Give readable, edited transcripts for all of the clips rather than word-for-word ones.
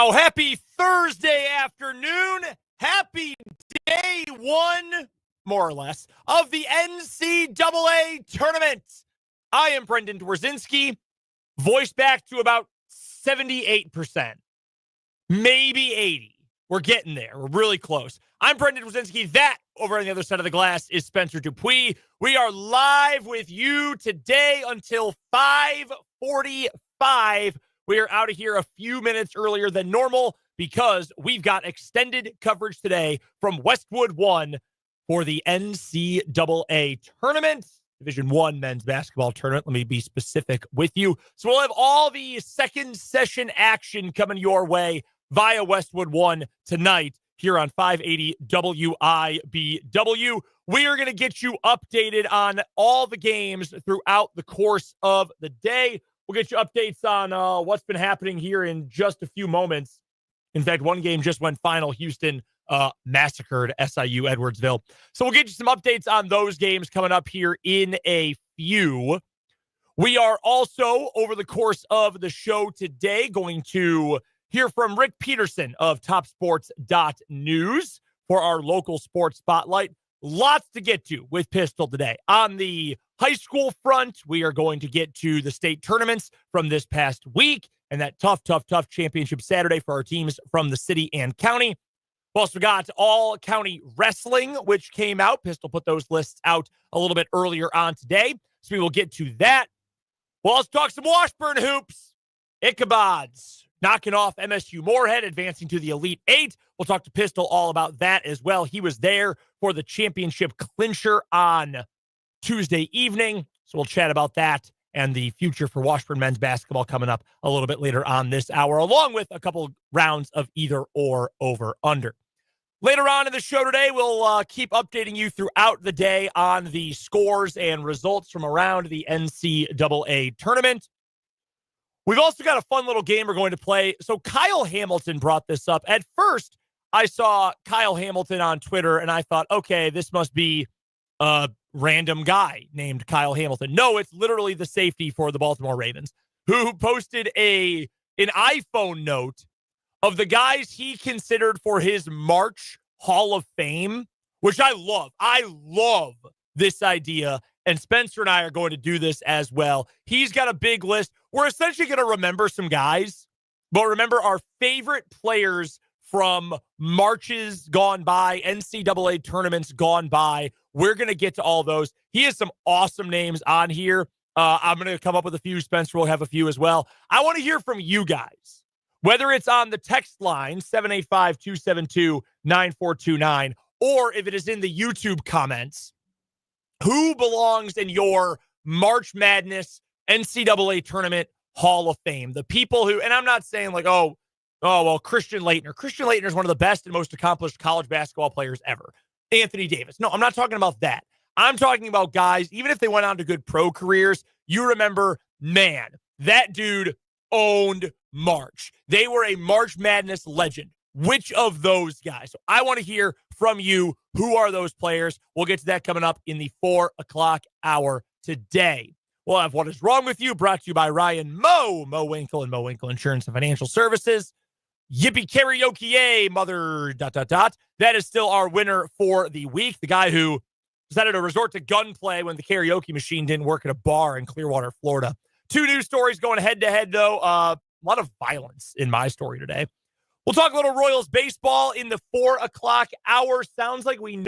Well, happy Thursday afternoon. Happy day one, more or less, of the NCAA tournament. I am Brendan Dworzinski, voice back to about 78%, maybe 80. We're getting there. We're really close. I'm Brendan Dworzinski. That, over on the other side of the glass, is Spencer Dupuis. We are live with you today until 5:45. We are out of here a few minutes earlier than normal because we've got extended coverage today from Westwood 1 for the NCAA tournament, Division I men's basketball tournament. Let me be specific with you. So we'll have all the second session action coming your way via Westwood 1 tonight here on 580 WIBW. We are going to get you updated on all the games throughout the course of the day. We'll get you updates on what's been happening here in just a few moments. In fact, one game just went final. Houston massacred SIU Edwardsville. So we'll get you some updates on those games coming up here in a few. We are also, over the course of the show today, going to hear from Rick Peterson of TopSports.news for our local sports spotlight. Lots to get to with Pistol today. On the high school front, we are going to get to the state tournaments from this past week and that tough championship Saturday for our teams from the city and county. We also got all county wrestling, which came out. Pistol put those lists out a little bit earlier on today, so we will get to that. We'll also talk some Washburn hoops. Ichabod's knocking off MSU Moorhead, advancing to the Elite Eight. We'll talk to Pistol all about that as well. He was there for the championship clincher on Tuesday evening, so we'll chat about that and the future for Washburn men's basketball coming up a little bit later on this hour, along with a couple rounds of either or over under. Later on in the show today, we'll keep updating you throughout the day on the scores and results from around the NCAA tournament. We've also got a fun little game we're going to play. So Kyle Hamilton brought this up. At first, I saw Kyle Hamilton on Twitter, and I thought, okay, this must be a random guy named Kyle Hamilton. No, it's literally the safety for the Baltimore Ravens, who posted an iPhone note of the guys he considered for his March Hall of Fame, which I love. I love this idea. And Spencer and I are going to do this as well. He's got a big list. We're essentially going to remember some guys, but remember our favorite players from Marches gone by, NCAA tournaments gone by. We're going to get to all those. He has some awesome names on here. I'm going to come up with a few. Spencer will have a few as well. I want to hear from you guys, whether it's on the text line, 785-272-9429, or if it is in the YouTube comments. Who belongs in your March Madness NCAA tournament Hall of Fame? The people who, and I'm not saying like, well, Christian Laettner. Christian Laettner is one of the best and most accomplished college basketball players ever. Anthony Davis. No, I'm not talking about that. I'm talking about guys, even if they went on to good pro careers, you remember, man, that dude owned March. They were a March Madness legend. Which of those guys? So I want to hear from you. Who are those players? We'll get to that coming up in the 4 o'clock hour today. We'll have What Is Wrong With You, brought to you by Ryan Mo Winkle and Mo Winkle Insurance and Financial Services. Yippee karaoke, yay, mother, ... That is still our winner for the week. The guy who decided to resort to gunplay when the karaoke machine didn't work at a bar in Clearwater, Florida. 2 news stories going head-to-head, though. A lot of violence in my story today. We'll talk a little Royals baseball in the 4 o'clock hour. Sounds like we know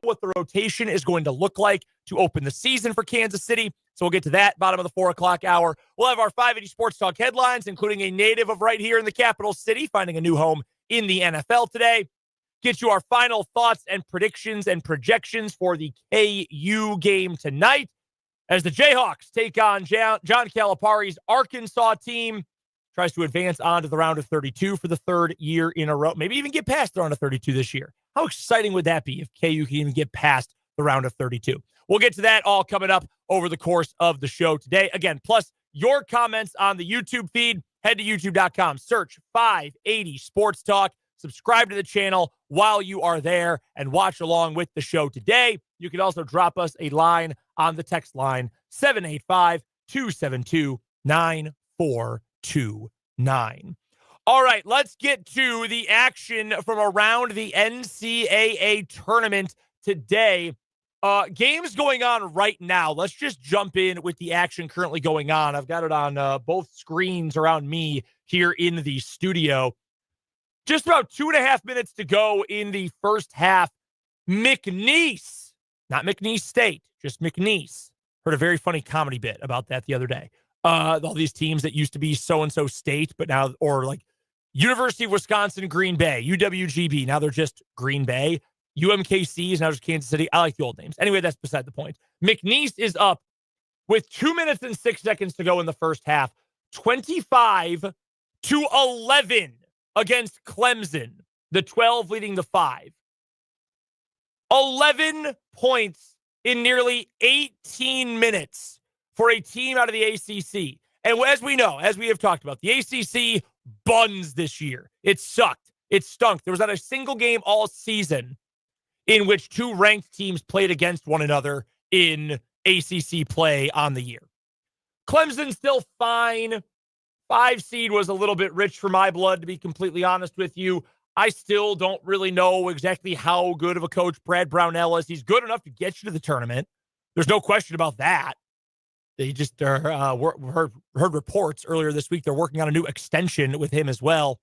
what the rotation is going to look like to open the season for Kansas City. So we'll get to that bottom of the 4 o'clock hour. We'll have our 580 Sports Talk headlines, including a native of right here in the capital city, finding a new home in the NFL today. Get you our final thoughts and predictions and projections for the KU game tonight as the Jayhawks take on John Calipari's Arkansas team. Tries to advance on to the round of 32 for the 3rd year in a row. Maybe even get past the round of 32 this year. How exciting would that be if KU can even get past the round of 32? We'll get to that all coming up over the course of the show today. Again, plus your comments on the YouTube feed. Head to youtube.com. Search 580 Sports Talk. Subscribe to the channel while you are there and watch along with the show today. You can also drop us a line on the text line, 785-272-9429. All right, let's get to the action from around the NCAA tournament today. Games going on right now. Let's just jump in with the action currently going on. I've got it on both screens around me here in the studio. Just about 2.5 minutes to go in the first half. McNeese, not McNeese State, just McNeese. Heard a very funny comedy bit about that the other day. All these teams that used to be so-and-so state, but now, or like University of Wisconsin, Green Bay, UWGB, now they're just Green Bay. UMKC is now just Kansas City. I like the old names. Anyway, that's beside the point. McNeese is up with 2 minutes and 6 seconds to go in the first half. 25-11 against Clemson. The 12 leading the 5. 11 points in nearly 18 minutes for a team out of the ACC. And as we know, as we have talked about, the ACC buns this year. It sucked. It stunk. There was not a single game all season in which two ranked teams played against one another in ACC play on the year. Clemson still fine. 5 seed was a little bit rich for my blood, to be completely honest with you. I still don't really know exactly how good of a coach Brad Brownell is. He's good enough to get you to the tournament. There's no question about that. They just heard reports earlier this week. They're working on a new extension with him as well.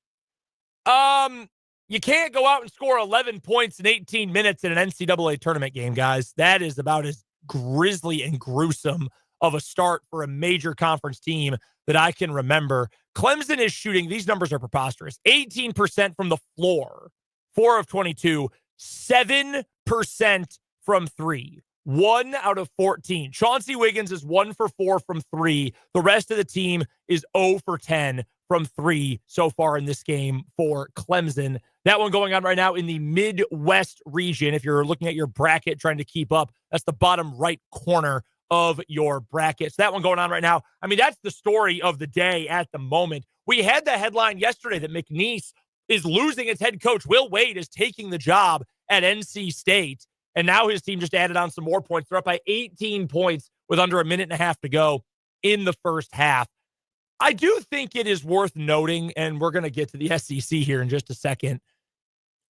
You can't go out and score 11 points in 18 minutes in an NCAA tournament game, guys. That is about as grisly and gruesome of a start for a major conference team that I can remember. Clemson is shooting, these numbers are preposterous, 18% from the floor, 4 of 22, 7% from 3, 1 out of 14. Chauncey Wiggins is 1 for 4 from 3. The rest of the team is 0 for 10 from 3 so far in this game for Clemson. That one going on right now in the Midwest region. If you're looking at your bracket trying to keep up, that's the bottom right corner of your brackets. That one going on right now. I mean, that's the story of the day at the moment. We had the headline yesterday that McNeese is losing its head coach. Will Wade is taking the job at NC State, and now his team just added on some more points. They're up by 18 points with under a minute and a half to go in the first half. I do think it is worth noting, and we're going to get to the SEC here in just a second.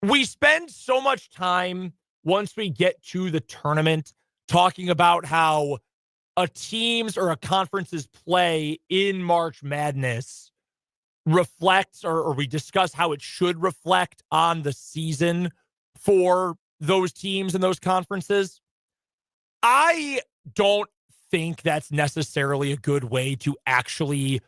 We spend so much time once we get to the tournament talking about how a team's or a conference's play in March Madness reflects, or we discuss how it should reflect on the season for those teams and those conferences. I don't think that's necessarily a good way to actually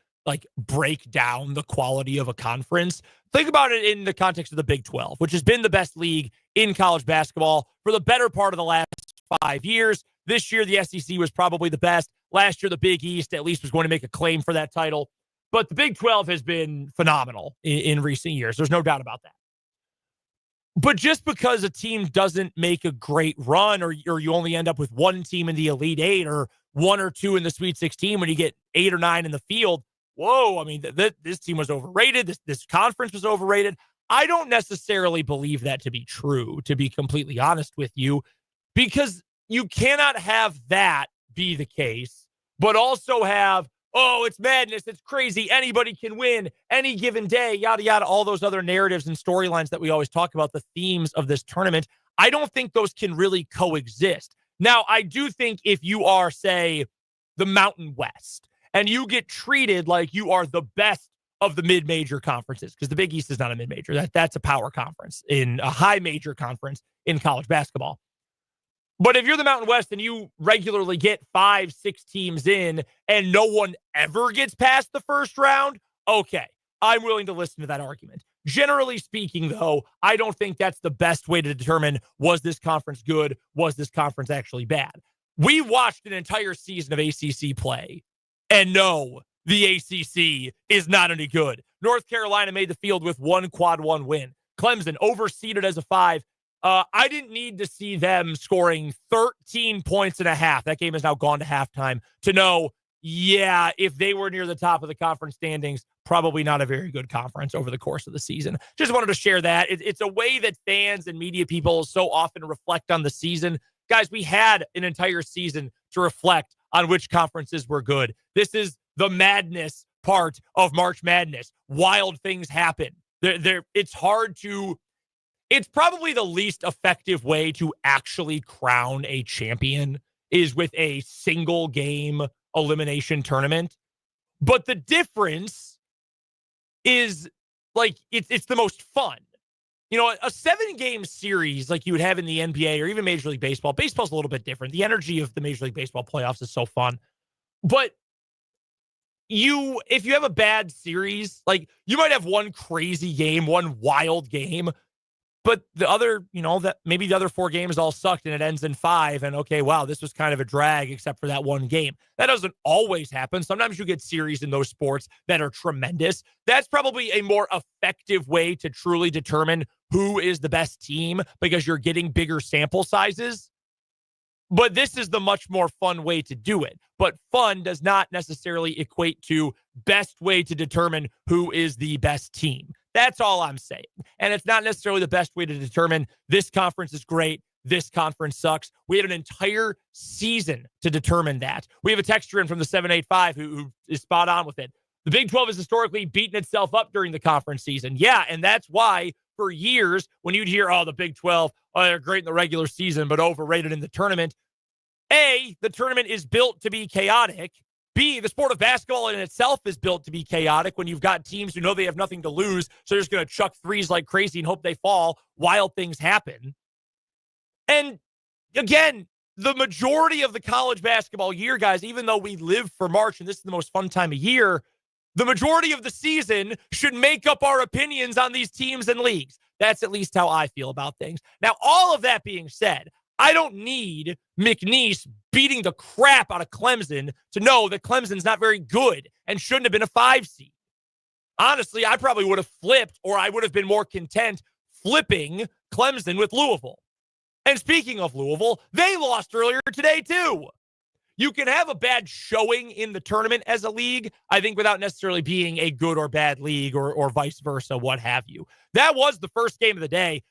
break down the quality of a conference. Think about it in the context of the Big 12, which has been the best league in college basketball for the better part of the last 5 years. This year, the SEC was probably the best. Last year, the Big East at least was going to make a claim for that title. But the Big 12 has been phenomenal in recent years. There's no doubt about that. But just because a team doesn't make a great run, or you only end up with one team in the Elite Eight or 1 or 2 in the Sweet 16 when you get 8 or 9 in the field, whoa, I mean, this team was overrated. This conference was overrated. I don't necessarily believe that to be true, to be completely honest with you, because you cannot have that be the case, but also have, oh, it's madness, it's crazy, anybody can win any given day, yada, yada, all those other narratives and storylines that we always talk about, the themes of this tournament. I don't think those can really coexist. Now, I do think if you are, say, the Mountain West, and you get treated like you are the best of the mid-major conferences, because the Big East is not a mid-major. That's a power conference, in a high-major conference in college basketball. But if you're the Mountain West and you regularly get 5, 6 teams in and no one ever gets past the first round, okay, I'm willing to listen to that argument. Generally speaking, though, I don't think that's the best way to determine, was this conference good? Was this conference actually bad? We watched an entire season of ACC play, and no, the ACC is not any good. North Carolina made the field with 1 quad 1 win. Clemson overseeded as a 5. I didn't need to see them scoring 13 points and a half. That game has now gone to halftime to know, yeah, if they were near the top of the conference standings, probably not a very good conference over the course of the season. Just wanted to share that. It's a way that fans and media people so often reflect on the season. Guys, we had an entire season to reflect on which conferences were good. This is the madness part of March Madness. Wild things happen. It's hard to, it's probably the least effective way to actually crown a champion is with a single game elimination tournament. But the difference is like, it's the most fun. You know, a 7-game series like you would have in the NBA or even Major League Baseball. Baseball's a little bit different. The energy of the Major League Baseball playoffs is so fun. But if you have a bad series, like you might have one crazy game, one wild game, but the other, that maybe the other 4 games all sucked and it ends in 5. And okay, wow, this was kind of a drag except for that one game. That doesn't always happen. Sometimes you get series in those sports that are tremendous. That's probably a more effective way to truly determine who is the best team because you're getting bigger sample sizes. But this is the much more fun way to do it. But fun does not necessarily equate to best way to determine who is the best team. That's all I'm saying. And it's not necessarily the best way to determine this conference is great, this conference sucks. We had an entire season to determine that. We have a texter in from the 785 who is spot on with it. The Big 12 has historically beaten itself up during the conference season. Yeah, and that's why for years when you'd hear, the Big 12, they're great in the regular season, but overrated in the tournament. A, the tournament is built to be chaotic. B, the sport of basketball in itself is built to be chaotic when you've got teams who know they have nothing to lose, so they're just going to chuck threes like crazy and hope they fall. Wild things happen. And again, the majority of the college basketball year, guys, even though we live for March and this is the most fun time of year, the majority of the season should make up our opinions on these teams and leagues. That's at least how I feel about things. Now, all of that being said, I don't need McNeese beating the crap out of Clemson to know that Clemson's not very good and shouldn't have been a 5 seed. Honestly, I probably would have flipped, or I would have been more content flipping Clemson with Louisville. And speaking of Louisville, they lost earlier today too. You can have a bad showing in the tournament as a league, I think, without necessarily being a good or bad league or vice versa, what have you. That was the first game of the day.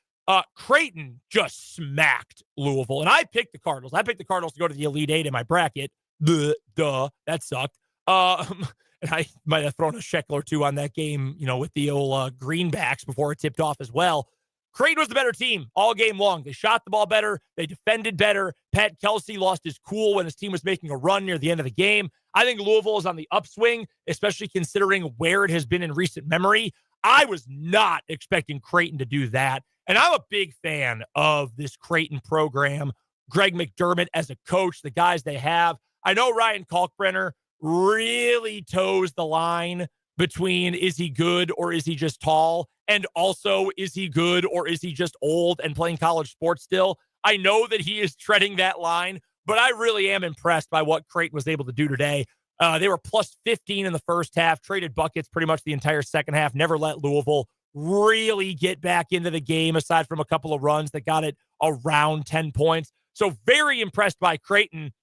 Creighton just smacked Louisville, and I picked the Cardinals. I picked the Cardinals to go to the Elite Eight in my bracket. That sucked. And I might have thrown a shekel or two on that game, with the old greenbacks before it tipped off as well. Creighton was the better team all game long. They shot the ball better. They defended better. Pat Kelsey lost his cool when his team was making a run near the end of the game. I think Louisville is on the upswing, especially considering where it has been in recent memory. I was not expecting Creighton to do that. And I'm a big fan of this Creighton program, Greg McDermott as a coach, the guys they have. I know Ryan Kalkbrenner really toes the line between is he good or is he just tall? And also, is he good or is he just old and playing college sports still? I know that he is treading that line, but I really am impressed by what Creighton was able to do today. They were plus 15 in the first half, traded buckets pretty much the entire second half, never let Louisville really get back into the game aside from a couple of runs that got it around 10 points. So very impressed by Creighton.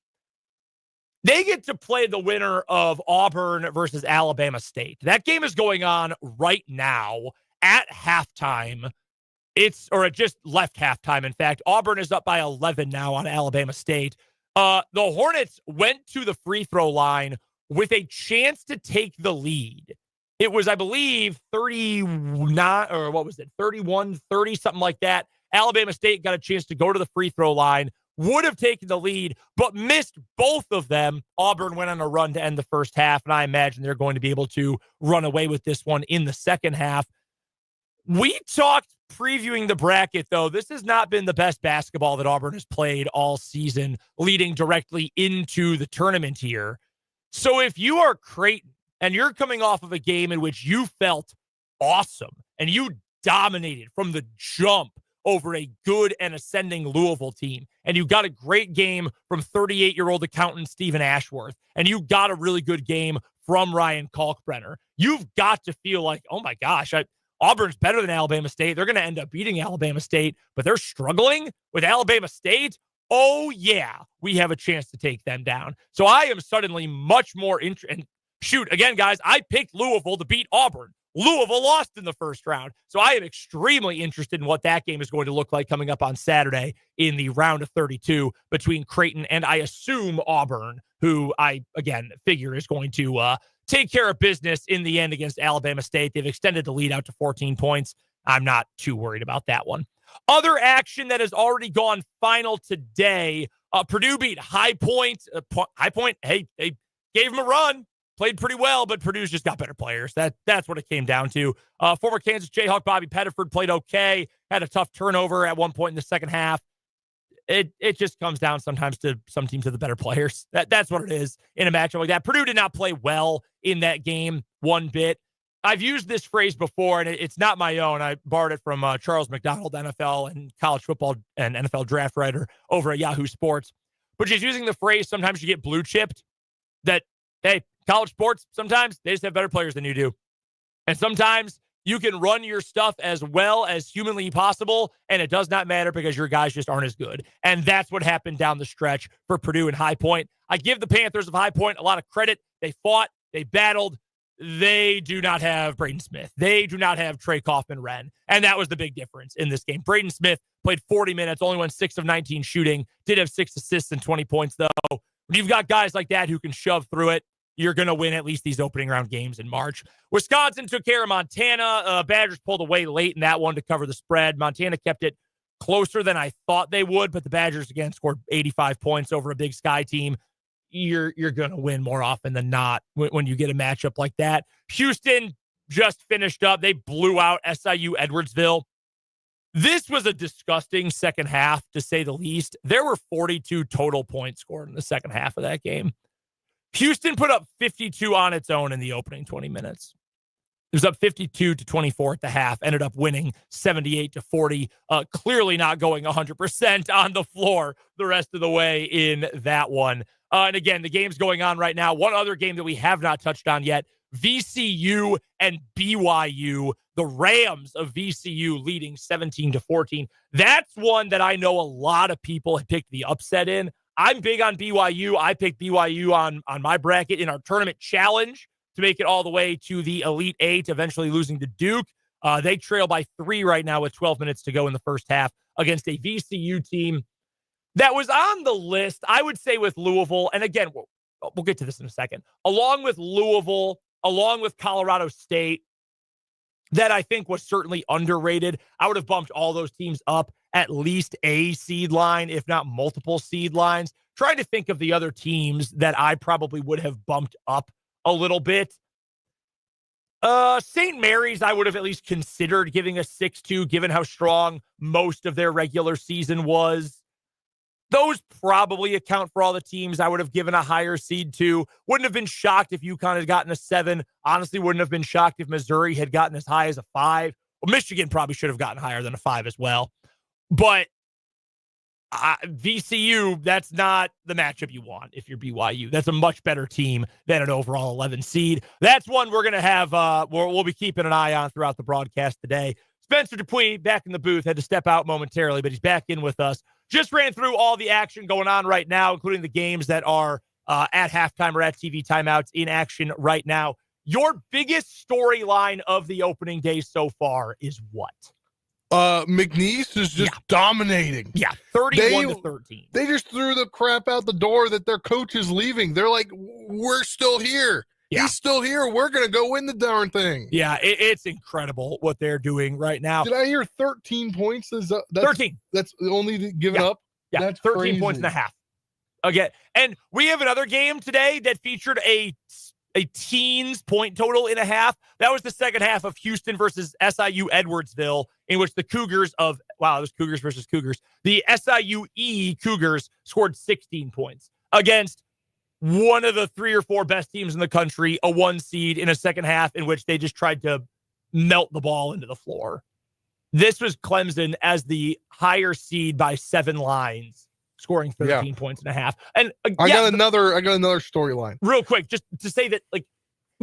They get to play the winner of Auburn versus Alabama State. That game is going on right now at halftime. Or it just left halftime. In fact, Auburn is up by 11 now on Alabama State. The Hornets went to the free throw line with a chance to take the lead. It was, I believe, 39, or what was it, 31, 30, something like that. Alabama State got a chance to go to the free throw line, would have taken the lead, but missed both of them. Auburn went on a run to end the first half, and I imagine they're going to be able to run away with this one in the second half. We talked previewing the bracket, though. This has not been the best basketball that Auburn has played all season, leading directly into the tournament here. So if you are Creighton, and you're coming off of a game in which you felt awesome and you dominated from the jump over a good and ascending Louisville team, and you got a great game from 38-year-old accountant Stephen Ashworth, and you got a really good game from Ryan Kalkbrenner, you've got to feel like, oh my gosh, Auburn's better than Alabama State. They're going to end up beating Alabama State, but they're struggling with Alabama State. Oh yeah, we have a chance to take them down. So I am suddenly much more interested. Shoot, again, guys, I picked Louisville to beat Auburn. Louisville lost in the first round. So I am extremely interested in what that game is going to look like coming up on Saturday in the round of 32 between Creighton and I assume Auburn, who I, again, figure is going to take care of business in the end against Alabama State. They've extended the lead out to 14 points. I'm not too worried about that one. Other action that has already gone final today, Purdue beat High Point. High Point, hey, they gave them a run, played pretty well, but Purdue's just got better players. That's what it came down to. Former Kansas Jayhawk Bobby Pettiford played okay, had a tough turnover at one point in the second half. It just comes down sometimes to some teams of the better players. That's what it is in a matchup like that. Purdue did not play well in that game one bit. I've used this phrase before, and it's not my own. I borrowed it from Charles McDonald, NFL and college football and NFL draft writer over at Yahoo Sports. But just using the phrase, sometimes you get blue chipped, that, hey, college sports, sometimes they just have better players than you do. And sometimes you can run your stuff as well as humanly possible, and it does not matter because your guys just aren't as good. And that's what happened down the stretch for Purdue and High Point. I give the Panthers of High Point a lot of credit. They fought, they battled. They do not have Braden Smith. They do not have Trey Kaufman-Renn. And that was the big difference in this game. Braden Smith played 40 minutes, only went 6 of 19 shooting, did have 6 assists and 20 points, though. When you've got guys like that who can shove through it, you're going to win at least these opening round games in March. Wisconsin took care of Montana. Badgers pulled away late in that one to cover the spread. Montana kept it closer than I thought they would, but the Badgers, again, scored 85 points over a Big Sky team. You're going to win more often than not when you get a matchup like that. Houston just finished up. They blew out SIU Edwardsville. This was a disgusting second half, to say the least. There were 42 total points scored in the second half of that game. Houston put up 52 on its own in the opening 20 minutes. It was up 52-24 at the half, ended up winning 78-40. Clearly not going 100% on the floor the rest of the way in that one. And again, the game's going on right now. One other game that we have not touched on yet, VCU and BYU, the Rams of VCU leading 17-14. That's one that I know a lot of people have picked the upset in. I'm big on BYU. I picked BYU on my bracket in our tournament challenge to make it all the way to the Elite Eight, eventually losing to Duke. They trail by 3 right now with 12 minutes to go in the first half against a VCU team that was on the list, I would say, with Louisville. And again, we'll get to this in a second. Along with Louisville, along with Colorado State, that I think was certainly underrated. I would have bumped all those teams up at least a seed line, if not multiple seed lines. Trying to think of the other teams that I probably would have bumped up a little bit. St. Mary's, I would have at least considered giving a 6-2, given how strong most of their regular season was. Those probably account for all the teams I would have given a higher seed to. Wouldn't have been shocked if UConn had gotten a 7. Honestly, wouldn't have been shocked if Missouri had gotten as high as a 5. Well, Michigan probably should have gotten higher than a 5 as well. But VCU, that's not the matchup you want if you're BYU. That's a much better team than an overall 11 seed. That's one we're going to have, we'll be keeping an eye on throughout the broadcast today. Spencer Dupuis back in the booth, had to step out momentarily, but he's back in with us. Just ran through all the action going on right now, including the games that are at halftime or at TV timeouts in action right now. Your biggest storyline of the opening day so far is what? McNeese is just dominating. Yeah, 31-13. They just threw the crap out the door that their coach is leaving. They're like, we're still here. Yeah. He's still here. We're going to go win the darn thing. Yeah, it's incredible what they're doing right now. Did I hear 13 points? That's 13. That's only given up? Yeah, that's 13 crazy. points and a half. Again, and we have another game today that featured a teens point total in a half. That was the second half of Houston versus SIU Edwardsville, in which the Cougars of, wow, it was Cougars versus Cougars. The SIU-E Cougars scored 16 points against one of the 3 or 4 best teams in the country, a 1 seed in a second half in which they just tried to melt the ball into the floor. This was Clemson as the higher seed by 7 lines, scoring 13 points and a half. And I got another storyline. Real quick, just to say that, like,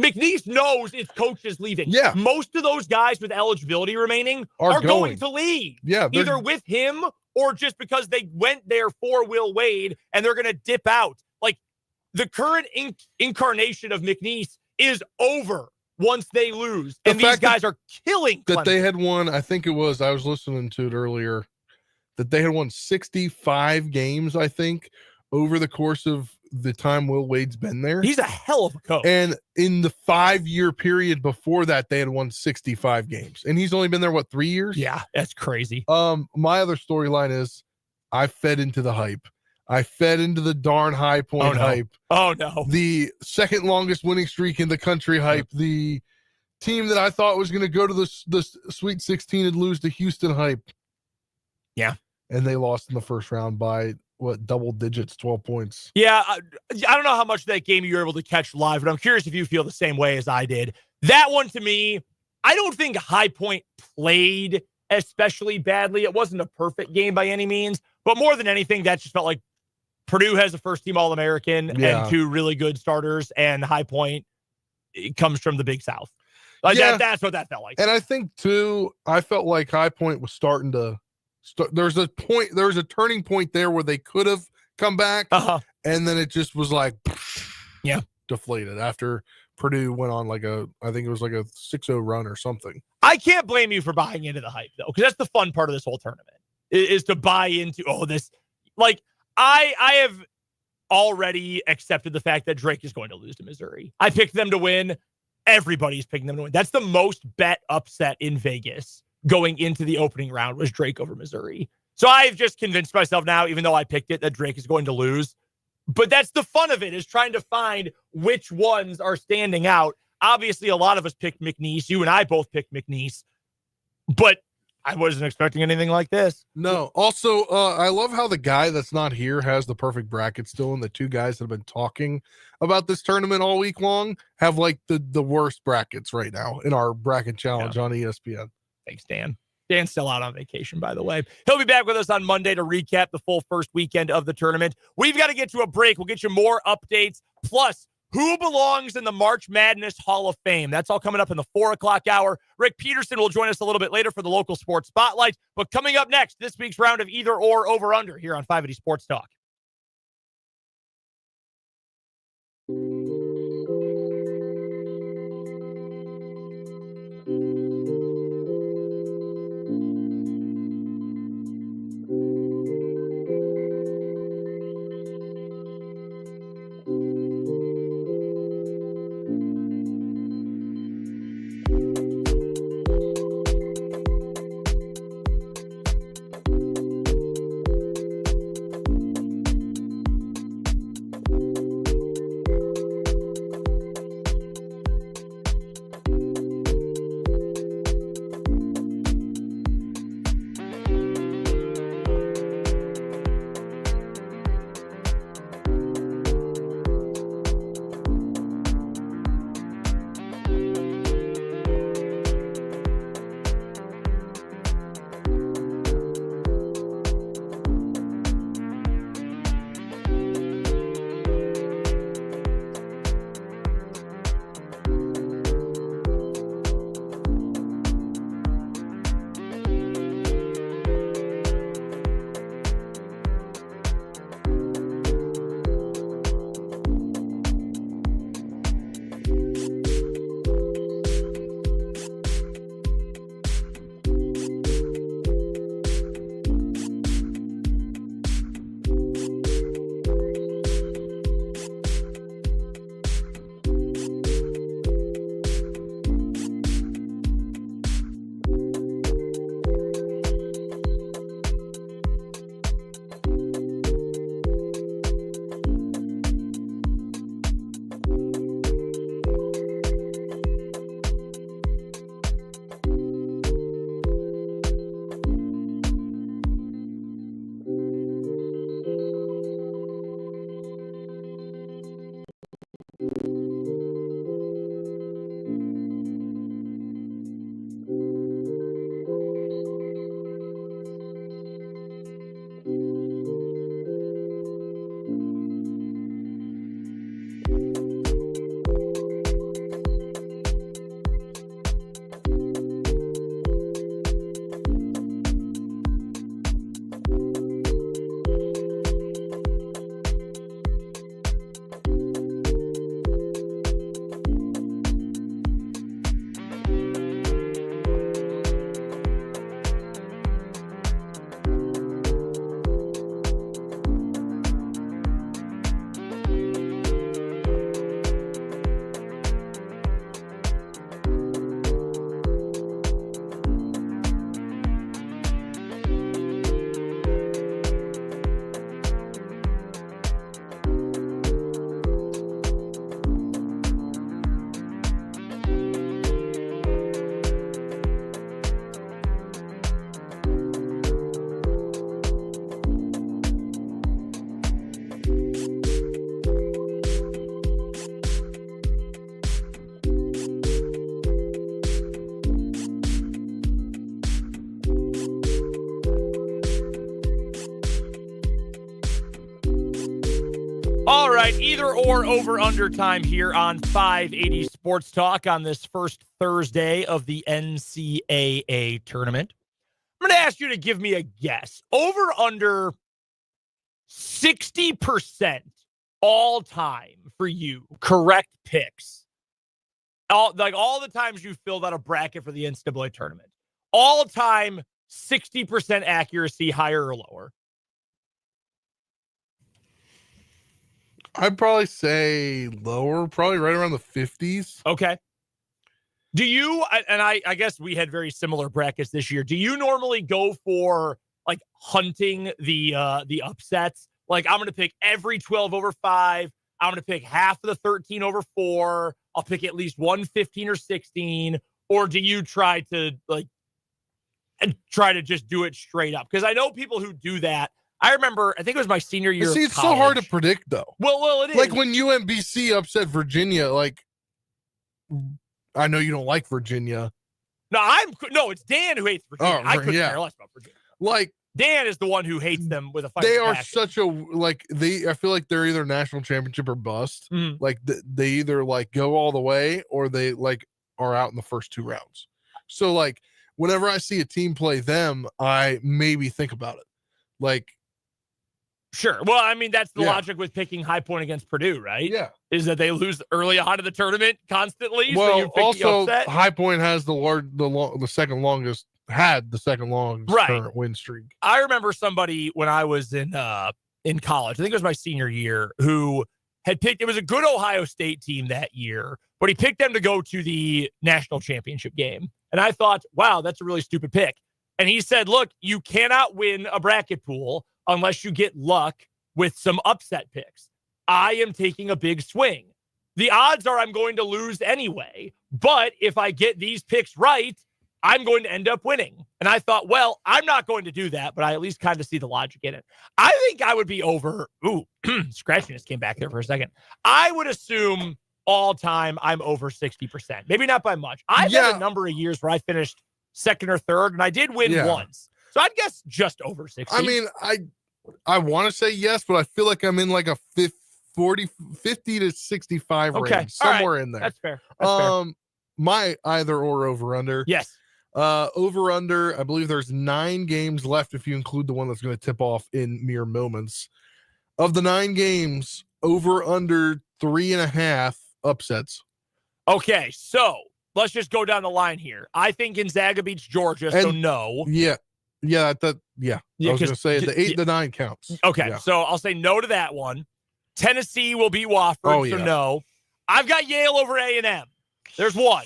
McNeese knows his coach is leaving. Yeah. Most of those guys with eligibility remaining are going to leave. Yeah. Either with him or just because they went there for Will Wade and they're going to dip out. Like, the current incarnation of McNeese is over once they lose. And these guys are killing Clemson. That they had won, I think it was, I was listening to it earlier, that they had won 65 games, I think, over the course of the time Will Wade's been there. He's a hell of a coach. And in the 5-year period before that, they had won 65 games. And he's only been there, 3 years? Yeah, that's crazy. My other storyline is I fed into the hype. I fed into the darn High Point hype. Oh, no. The second longest winning streak in the country hype. The team that I thought was going to go to the Sweet 16 and lose to Houston hype. Yeah. And they lost in the first round by, double digits, 12 points. Yeah, I don't know how much of that game you were able to catch live, but I'm curious if you feel the same way as I did. That one, to me, I don't think High Point played especially badly. It wasn't a perfect game by any means, but more than anything, that just felt like Purdue has a first-team All-American and 2 really good starters, and High Point comes from the Big South. That's what that felt like. And I think, too, I felt like High Point was starting to there's a turning point there where they could have come back, and then it just was like deflated after Purdue went on I think it was like a 6-0 run or something. I can't blame you for buying into the hype, though, because that's the fun part of this whole tournament is to buy into this. Like, I have already accepted the fact that Drake is going to lose to Missouri. I picked them to win. Everybody's picking them to win. That's the most bet upset in Vegas going into the opening round was Drake over Missouri. So I've just convinced myself now, even though I picked it, that Drake is going to lose. But that's the fun of it, is trying to find which ones are standing out. Obviously, a lot of us picked McNeese. You and I both picked McNeese. But I wasn't expecting anything like this. No. Also, I love how the guy that's not here has the perfect bracket still, and the 2 guys that have been talking about this tournament all week long have the worst brackets right now in our bracket challenge on ESPN. Thanks, Dan. Dan's still out on vacation, by the way. He'll be back with us on Monday to recap the full first weekend of the tournament. We've got to get to a break. We'll get you more updates. Plus, who belongs in the March Madness Hall of Fame? That's all coming up in the 4 o'clock hour. Rick Peterson will join us a little bit later for the local sports spotlight. But coming up next, this week's round of either or over under here on 580 Sports Talk. right, either or over under time here on 580 Sports Talk on this first Thursday of the NCAA tournament. I'm going to ask you to give me a guess. Over under 60% all time for you, correct picks. All the times you filled out a bracket for the NCAA tournament. All time 60% accuracy, higher or lower. I'd probably say lower, probably right around the 50s. Okay. Do you, and I guess we had very similar brackets this year. Do you normally go for like hunting the upsets? Like I'm going to pick every 12 over 5. I'm going to pick half of the 13 over 4. I'll pick at least 1 15 or 16. Or do you try to just do it straight up? Because I know people who do that. I remember, I think it was my senior year. See, it's so hard to predict, though. Well, it is. Like when UMBC upset Virginia, like, I know you don't like Virginia. No, it's Dan who hates Virginia. I couldn't care less about Virginia. Like, Dan is the one who hates them with a fight. They are such a, like, I feel like they're either national championship or bust. Mm-hmm. Like, they either, like, go all the way or they, like, are out in the first 2 rounds. So, like, whenever I see a team play them, I maybe think about it. Like, sure. Well, I mean, that's the logic with picking High Point against Purdue, right? Yeah. Is that they lose early on in the tournament constantly. Well, so you pick also, the upset. High Point has the second longest current win streak. I remember somebody when I was in college, I think it was my senior year, who had picked, it was a good Ohio State team that year, but he picked them to go to the national championship game. And I thought, wow, that's a really stupid pick. And he said, look, you cannot win a bracket pool unless you get luck with some upset picks. I am taking a big swing. The odds are I'm going to lose anyway, but if I get these picks right, I'm going to end up winning. And I thought, well, I'm not going to do that, but I at least kind of see the logic in it. I think I would be over. Ooh, scratchiness came back there for a second. I would assume all time I'm over 60%. Maybe not by much. I've had a number of years where I finished second or third, and I did win once. So I'd guess just over 60. I mean, I want to say yes, but I feel like I'm in like a 50 to 65 range, somewhere in there. That's fair. Fair. My either or over under. Yes. Over under, I believe there's 9 games left if you include the one that's going to tip off in mere moments. Of the 9 games, over under 3.5 upsets. Okay, so let's just go down the line here. I think Gonzaga beats Georgia, so no. Yeah. I was going to say the 8 to 9 counts. Okay, so I'll say no to that one. Tennessee will beat Wofford, so no. I've got Yale over A&M. There's one.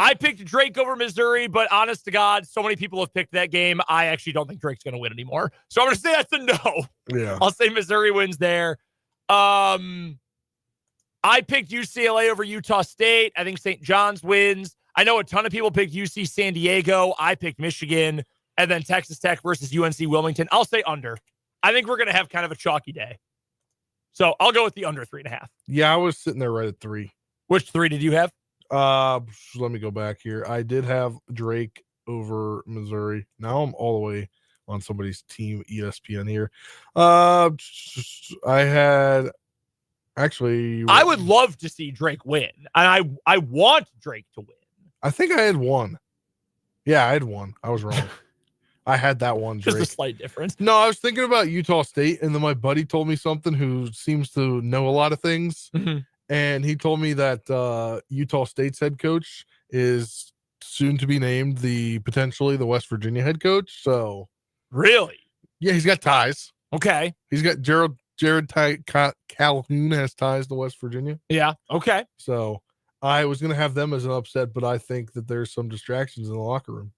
I picked Drake over Missouri, but honest to God, so many people have picked that game. I actually don't think Drake's going to win anymore. So I'm going to say that's a no. Yeah. I'll say Missouri wins there. I picked UCLA over Utah State. I think St. John's wins. I know a ton of people picked UC San Diego. I picked Michigan. And then Texas Tech versus UNC Wilmington. I'll say under. I think we're going to have kind of a chalky day. So I'll go with the under 3.5. Yeah, I was sitting there right at 3. Which 3 did you have? Let me go back here. I did have Drake over Missouri. Now I'm all the way on somebody's team ESPN here. I had actually. I would love to see Drake win, and I want Drake to win. I think I had 1. Yeah, I had 1. I was wrong. I had that one. Drake. Just a slight difference. No, I was thinking about Utah State, and then my buddy told me something who seems to know a lot of things. Mm-hmm. And he told me that Utah State's head coach is soon to be named potentially the West Virginia head coach. So really? Yeah, he's got ties. Okay. He's got Jared Calhoun has ties to West Virginia. Yeah. Okay. So I was going to have them as an upset, but I think that there's some distractions in the locker room.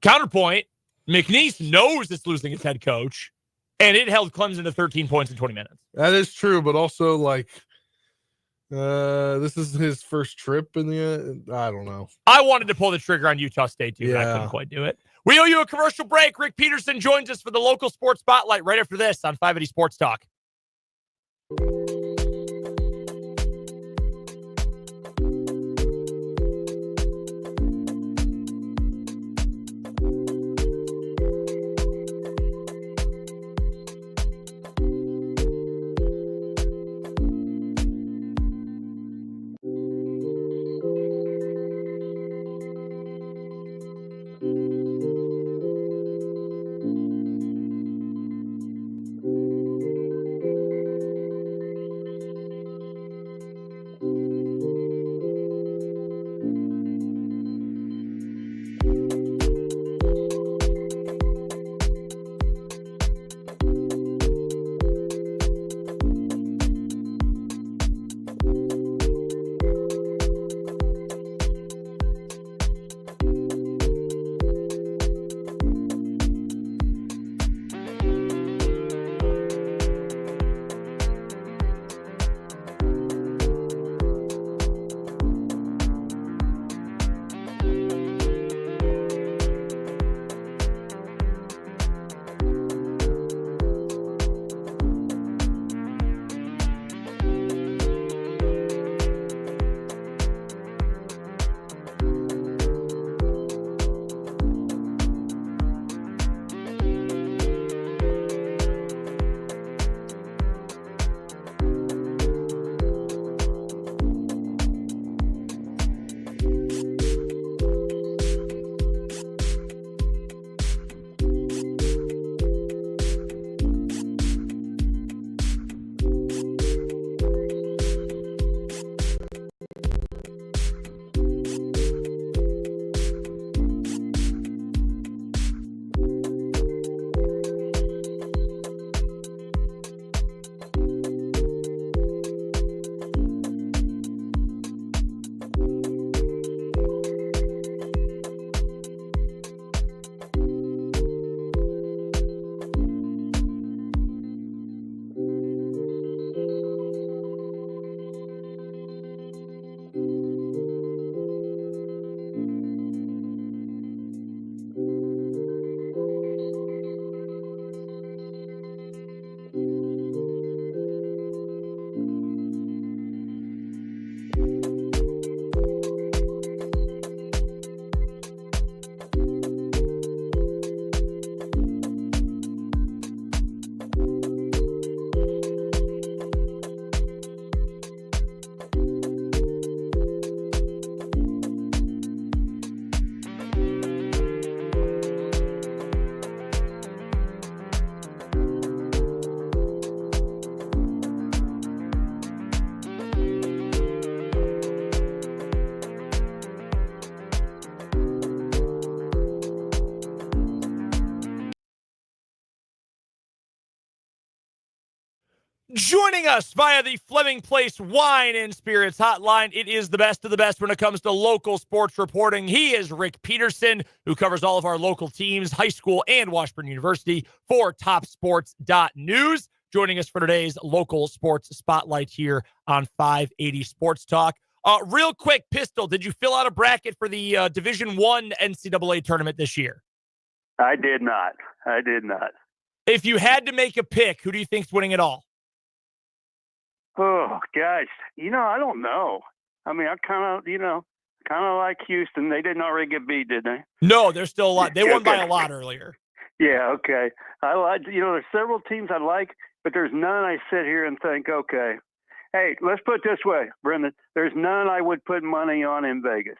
Counterpoint, McNeese knows it's losing its head coach, and it held Clemson to 13 points in 20 minutes. That is true, but also, like, this is his first trip in the I don't know. I wanted to pull the trigger on Utah State, too, but I couldn't quite do it. We owe you a commercial break. Rick Peterson joins us for the local sports spotlight right after this on 580 Sports Talk. Joining us via the Fleming Place Wine and Spirits hotline, it is the best of the best when it comes to local sports reporting. He is Rick Peterson, who covers all of our local teams, high school and Washburn University for TopSports.news. Joining us for today's local sports spotlight here on 580 Sports Talk. Real quick, Pistol, did you fill out a bracket for the Division I NCAA tournament this year? I did not. If you had to make a pick, who do you think's winning it all? Oh, gosh. I don't know. I mean, I kind of like Houston. They didn't already get beat, did they? No, they're still a lot. They won by a lot earlier. Yeah, okay. I like, there's several teams I like, but there's none I sit here and think, okay, hey, let's put it this way, Brendan. There's none I would put money on in Vegas.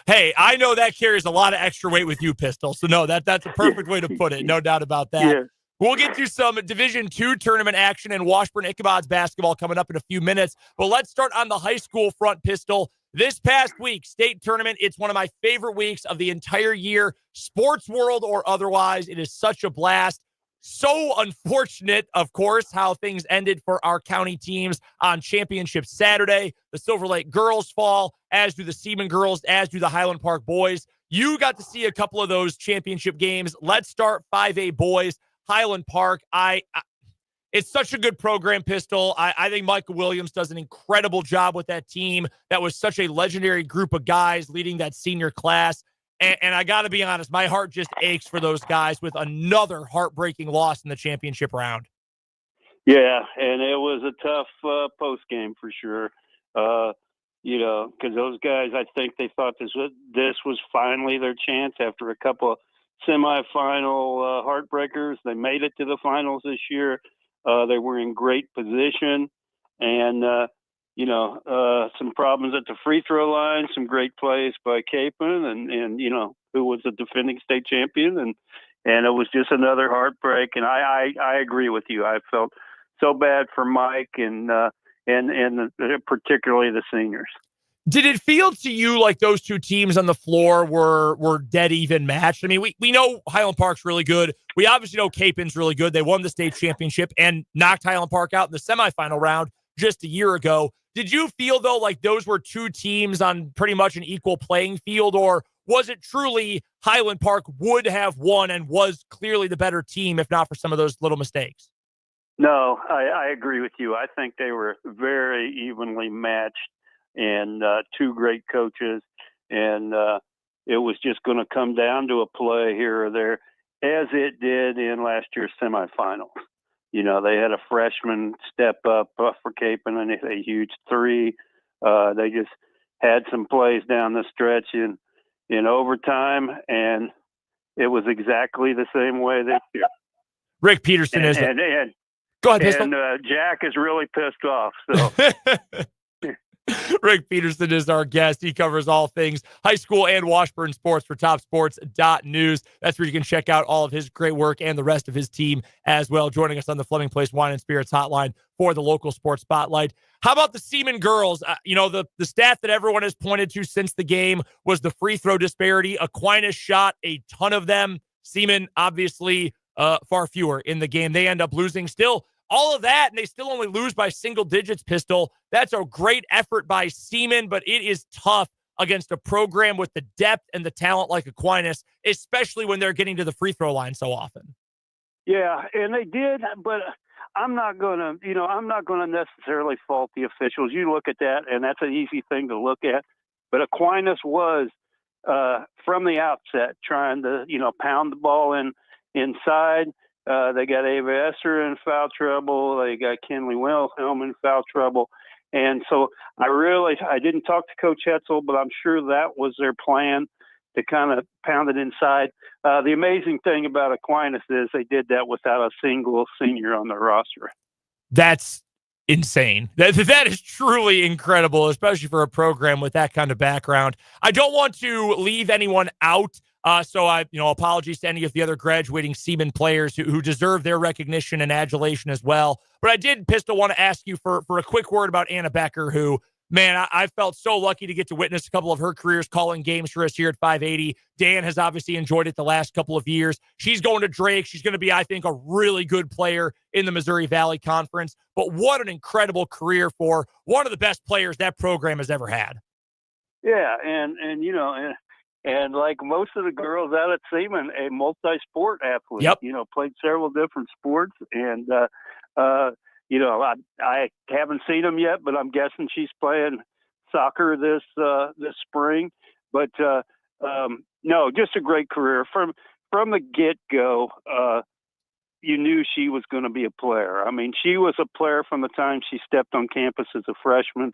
Hey, I know that carries a lot of extra weight with you, Pistol. So, no, that's a perfect way to put it. No doubt about that. Yeah. We'll get to some Division II tournament action and Washburn Ichabod's basketball coming up in a few minutes. But let's start on the high school front, Pistol. This past week, state tournament, it's one of my favorite weeks of the entire year, sports world or otherwise. It is such a blast. So unfortunate, of course, how things ended for our county teams on Championship Saturday. The Silver Lake girls fall, as do the Seaman girls, as do the Highland Park boys. You got to see a couple of those championship games. Let's start 5A boys. Highland Park, it's such a good program, Pistol. I think Michael Williams does an incredible job with that team. That was such a legendary group of guys leading that senior class. And I got to be honest, my heart just aches for those guys with another heartbreaking loss in the championship round. Yeah, and it was a tough post game for sure. Because those guys, I think they thought this was finally their chance after a couple of semifinal heartbreakers. They made it to the finals this year. They were in great position, and some problems at the free throw line, some great plays by Capon, and who was the defending state champion, and it was just another heartbreak. And I agree with you. I felt so bad for Mike and particularly the seniors. Did it feel to you like those two teams on the floor were dead even matched? I mean, we know Highland Park's really good. We obviously know Capon's really good. They won the state championship and knocked Highland Park out in the semifinal round just a year ago. Did you feel, though, like those were two teams on pretty much an equal playing field, or was it truly Highland Park would have won and was clearly the better team, if not for some of those little mistakes? No, I agree with you. I think they were very evenly matched. And two great coaches, and it was just going to come down to a play here or there, as it did in last year's semifinals. They had a freshman step up for Capon and a huge three. They just had some plays down the stretch in overtime, and it was exactly the same way this year. Rick Peterson is. Go ahead, Pistol. And Jack is really pissed off. So. Rick Peterson is our guest. He covers all things high school and Washburn sports for TopSports.news. That's where you can check out all of his great work and the rest of his team as well. Joining us on the Fleming Place Wine and Spirits hotline for the local sports spotlight. How about the Seaman girls? The stat that everyone has pointed to since the game was the free throw disparity. Aquinas shot a ton of them. Seaman, obviously, far fewer in the game. They end up losing still. All of that, and they still only lose by single digits, Pistol. That's a great effort by Seaman, but it is tough against a program with the depth and the talent like Aquinas, especially when they're getting to the free throw line so often. Yeah, and they did, but I'm not going to necessarily fault the officials. You look at that, and that's an easy thing to look at. But Aquinas was, from the outset, trying to, pound the ball inside. They got Ava Esser in foul trouble. They got Kenley Wilhelm in foul trouble. And so I didn't talk to Coach Hetzel, but I'm sure that was their plan, to kind of pound it inside. The amazing thing about Aquinas is they did that without a single senior on their roster. That's insane. That is truly incredible, especially for a program with that kind of background. I don't want to leave anyone out. So apologies to any of the other graduating Seaman players who deserve their recognition and adulation as well. But I did, Pistol, want to ask you for a quick word about Anna Becker, who Man, I felt so lucky to get to witness a couple of her careers calling games for us here at 580. Dan has obviously enjoyed it the last couple of years. She's going to Drake. She's going to be, I think, a really good player in the Missouri Valley Conference. But what an incredible career for one of the best players that program has ever had. Yeah, and and like most of the girls out at Seaman, a multi-sport athlete. Yep. Played several different sports, and I haven't seen them yet, but I'm guessing she's playing soccer this spring. But no, just a great career from the get-go. You knew she was going to be a player. I mean, she was a player from the time she stepped on campus as a freshman,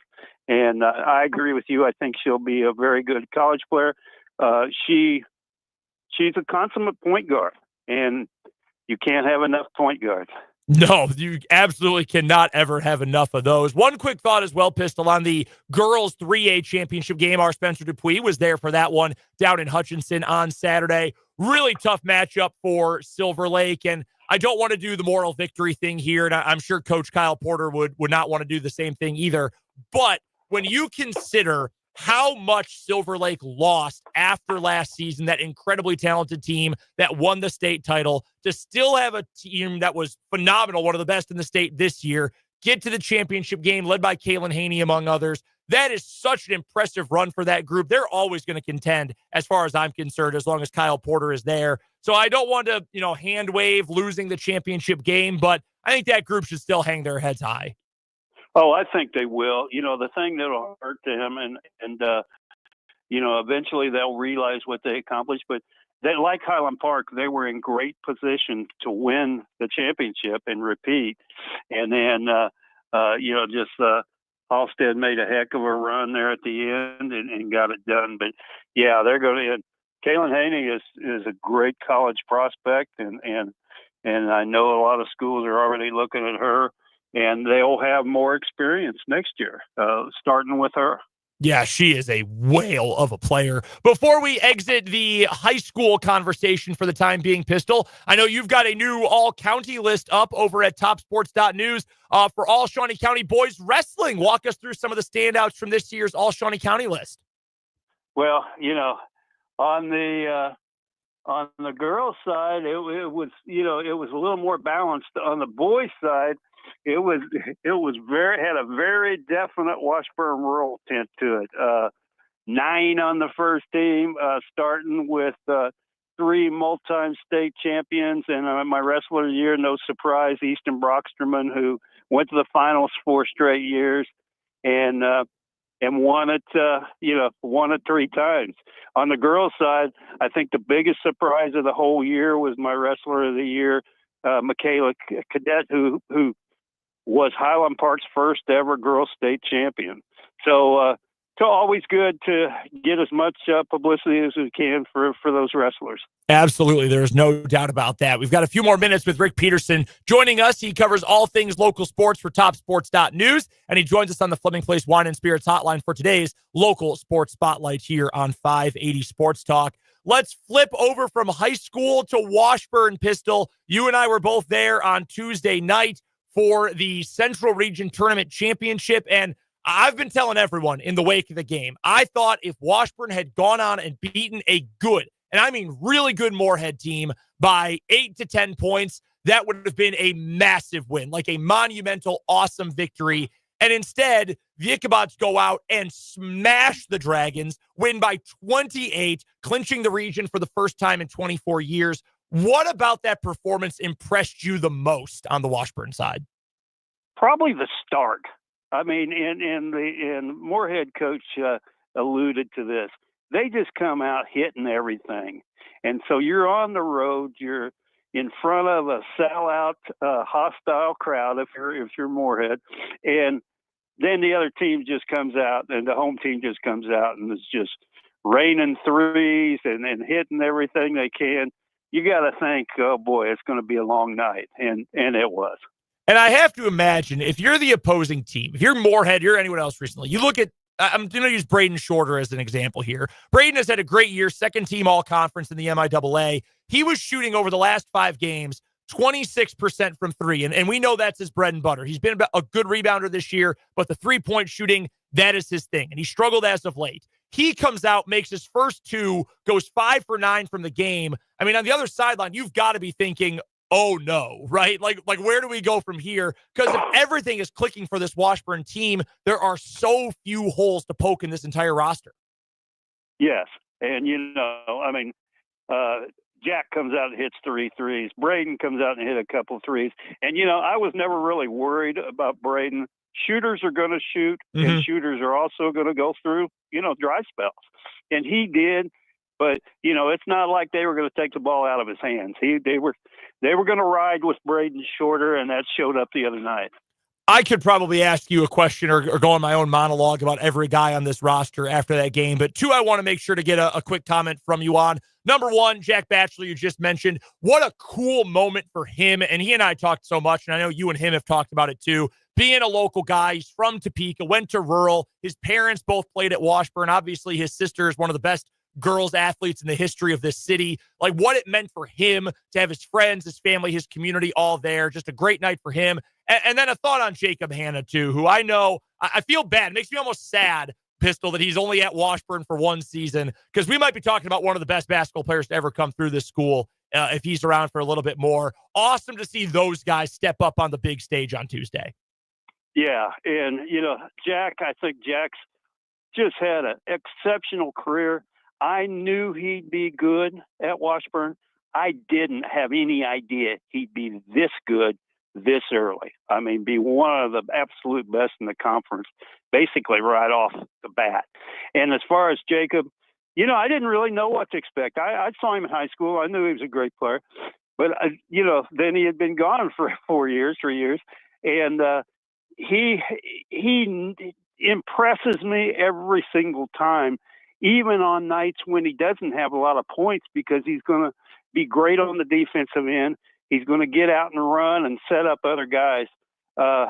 and I agree with you. I think she'll be a very good college player. She's a consummate point guard, and you can't have enough point guards. No, you absolutely cannot ever have enough of those. One quick thought as well, Pistol, on the girls 3A championship game. Our Spencer Dupuis was there for that one down in Hutchinson on Saturday. Really tough matchup for Silver Lake, and I don't want to do the moral victory thing here, and I'm sure Coach Kyle Porter would not want to do the same thing either. But when you consider how much Silver Lake lost after last season, that incredibly talented team that won the state title, to still have a team that was phenomenal, one of the best in the state this year, get to the championship game led by Kaylin Haney, among others. That is such an impressive run for that group. They're always going to contend, as far as I'm concerned, as long as Kyle Porter is there. So I don't want to, hand wave losing the championship game, but I think that group should still hang their heads high. Oh, I think they will. The thing that'll hurt them, and eventually they'll realize what they accomplished. But they, like Highland Park, they were in great position to win the championship and repeat. And then, Halstead made a heck of a run there at the end and got it done. But yeah, they're going to. Kaylin Haney is a great college prospect, and I know a lot of schools are already looking at her. And they'll have more experience next year, starting with her. Yeah, she is a whale of a player. Before we exit the high school conversation for the time being, Pistol, I know you've got a new all-county list up over at TopSports.news for all Shawnee County boys wrestling. Walk us through some of the standouts from this year's all Shawnee County list. Well, on the girls' side, it was a little more balanced. On the boys' side, it was had a very definite Washburn rural tint to it. 9 on the first team, starting with 3 multi-state champions, and my wrestler of the year, no surprise, Easton Brocksterman, who went to the finals 4 straight years, and won it 3 times. On the girls' side, I think the biggest surprise of the whole year was my wrestler of the year, Michaela Cadet, who was Highland Park's first ever girls state champion. So always good to get as much publicity as we can for those wrestlers. Absolutely. There's no doubt about that. We've got a few more minutes with Rick Peterson joining us. He covers all things local sports for TopSports.news, and he joins us on the Fleming Place Wine and Spirits hotline for today's local sports spotlight here on 580 Sports Talk. Let's flip over from high school to Washburn, Pistol. You and I were both there on Tuesday night for the Central Region Tournament Championship, and I've been telling everyone in the wake of the game, I thought if Washburn had gone on and beaten a good, and I mean really good Moorhead team by 8 to 10 points, that would have been a massive win, like a monumental, awesome victory. And instead, the Ichabods go out and smash the Dragons, win by 28, clinching the region for the first time in 24 years. What about that performance impressed you the most on the Washburn side? Probably the start. I mean, and Moorhead coach alluded to this. They just come out hitting everything, and so you're on the road. You're in front of a sellout, hostile crowd if you're Moorhead, and then the other team just comes out, and the home team just comes out and is just raining threes and hitting everything they can. You got to think, oh boy, it's going to be a long night, and it was. And I have to imagine, if you're the opposing team, if you're Moorhead, you're anyone else recently, you look at, I'm going to use Braden Shorter as an example here. Braden has had a great year, second team all-conference in the MIAA. He was shooting over the last 5 games 26% from three. And we know that's his bread and butter. He's been a good rebounder this year, but the three-point shooting, that is his thing. And he struggled as of late. He comes out, makes his first two, goes 5 for 9 from the game. I mean, on the other sideline, you've got to be thinking, oh no, right? Like where do we go from here? Because if everything is clicking for this Washburn team, there are so few holes to poke in this entire roster. Yes. And, I mean, Jack comes out and hits 3 threes. Braden comes out and hit a couple threes. And, I was never really worried about Braden. Shooters are going to shoot, and shooters are also going to go through, dry spells. And he did. But, it's not like they were going to take the ball out of his hands. They were going to ride with Braden shorter, and that showed up the other night. I could probably ask you a question or go on my own monologue about every guy on this roster after that game. But two, I want to make sure to get a quick comment from you on. Number one, Jack Batchelor, you just mentioned. What a cool moment for him. And he and I talked so much, and I know you and him have talked about it too. Being a local guy, he's from Topeka, went to rural. His parents both played at Washburn. Obviously, his sister is one of the best girls athletes in the history of this city. Like what it meant for him to have his friends, his family, his community all there. Just a great night for him. And then a thought on Jacob Hanna too, who I know, I feel bad. It makes me almost sad, Pistol, that he's only at Washburn for one season, because we might be talking about one of the best basketball players to ever come through this school if he's around for a little bit more. Awesome to see those guys step up on the big stage on Tuesday. Yeah. And, Jack, I think Jack's just had an exceptional career. I knew he'd be good at Washburn. I didn't have any idea he'd be this good this early. I mean, be one of the absolute best in the conference, basically right off the bat. And as far as Jacob, I didn't really know what to expect. I saw him in high school. I knew he was a great player. But, then he had been gone for 3 years. And he impresses me every single time, even on nights when he doesn't have a lot of points, because he's going to be great on the defensive end. He's going to get out and run and set up other guys.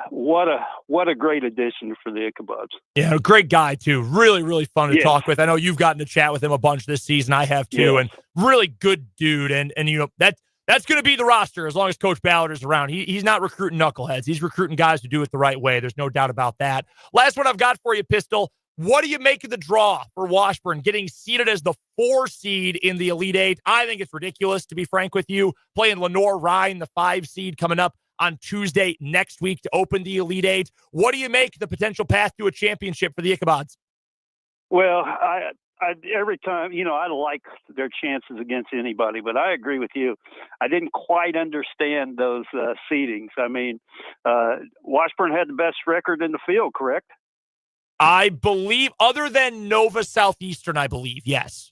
What a great addition for the Ichabods. Yeah, great guy too. Really, really fun to talk with. I know you've gotten to chat with him a bunch this season. I have too, and really good dude. And that's going to be the roster as long as Coach Ballard is around. He's not recruiting knuckleheads. He's recruiting guys who do it the right way. There's no doubt about that. Last one I've got for you, Pistol. What do you make of the draw for Washburn getting seeded as the 4 seed in the Elite Eight? I think it's ridiculous, to be frank with you. Playing Lenore Ryan, the 5 seed, coming up on Tuesday next week to open the Elite Eight. What do you make of the potential path to a championship for the Ichabods? Well, I every time, I like their chances against anybody, but I agree with you. I didn't quite understand those seedings. I mean, Washburn had the best record in the field, correct? I believe, other than Nova Southeastern, I believe, yes.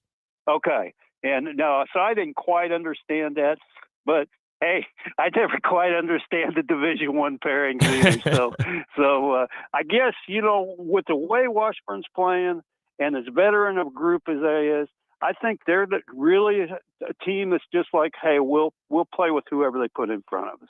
Okay. And no, so I didn't quite understand that, but hey, I never quite understand the Division I pairings either. So I guess, with the way Washburn's playing and as veteran of a group as they is, I think they're really a team that's just like, hey, we'll play with whoever they put in front of us.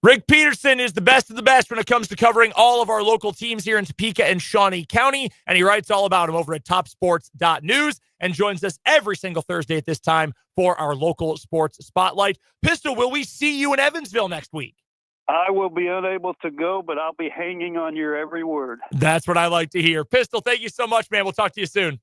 Rick Peterson is the best of the best when it comes to covering all of our local teams here in Topeka and Shawnee County, and he writes all about them over at TopSports.news and joins us every single Thursday at this time for our local sports spotlight. Pistol, will we see you in Evansville next week? I will be unable to go, but I'll be hanging on your every word. That's what I like to hear. Pistol, thank you so much, man. We'll talk to you soon.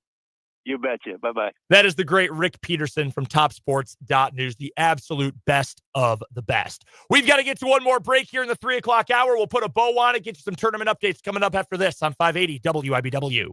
You betcha. Bye-bye. That is the great Rick Peterson from TopSports.news, the absolute best of the best. We've got to get to one more break here in the 3 o'clock hour. We'll put a bow on it, get you some tournament updates coming up after this on 580 WIBW.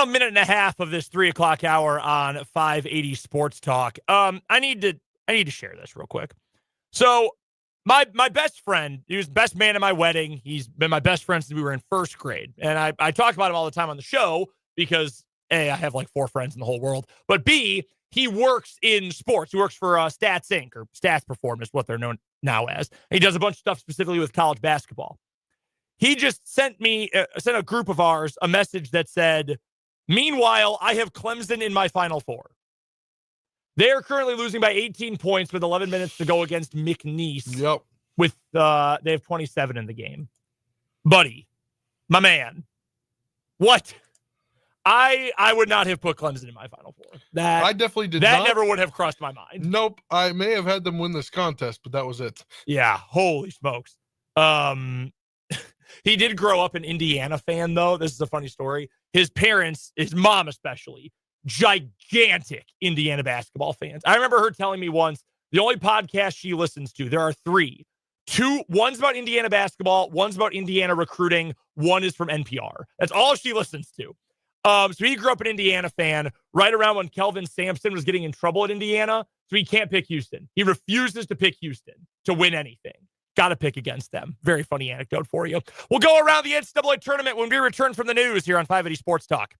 final minute and a half of this 3 o'clock hour on 580 Sports Talk. I need to share this real quick. So my best friend, he was the best man at my wedding. He's been my best friend since we were in first grade. And I talk about him all the time on the show because A, I have like 4 friends in the whole world, but B, he works in sports. He works for Stats Inc. or Stats Perform is what they're known now as. And he does a bunch of stuff specifically with college basketball. He just sent a group of ours a message that said, meanwhile, I have Clemson in my Final Four. They are currently losing by 18 points with 11 minutes to go against McNeese. Yep. With they have 27 in the game. Buddy, my man, what? I would not have put Clemson in my Final Four. I definitely did that not. That never would have crossed my mind. Nope. I may have had them win this contest, but that was it. Yeah, holy smokes. He did grow up an Indiana fan, though. This is a funny story. His parents, his mom especially, gigantic Indiana basketball fans. I remember her telling me once, the only podcast she listens to, there are 3. One's about Indiana basketball, one's about Indiana recruiting, one is from NPR. That's all she listens to. So he grew up an Indiana fan right around when Kelvin Sampson was getting in trouble at Indiana, so he can't pick Houston. He refuses to pick Houston to win anything. Got to pick against them. Very funny anecdote for you. We'll go around the NCAA tournament when we return from the news here on 580 Sports Talk.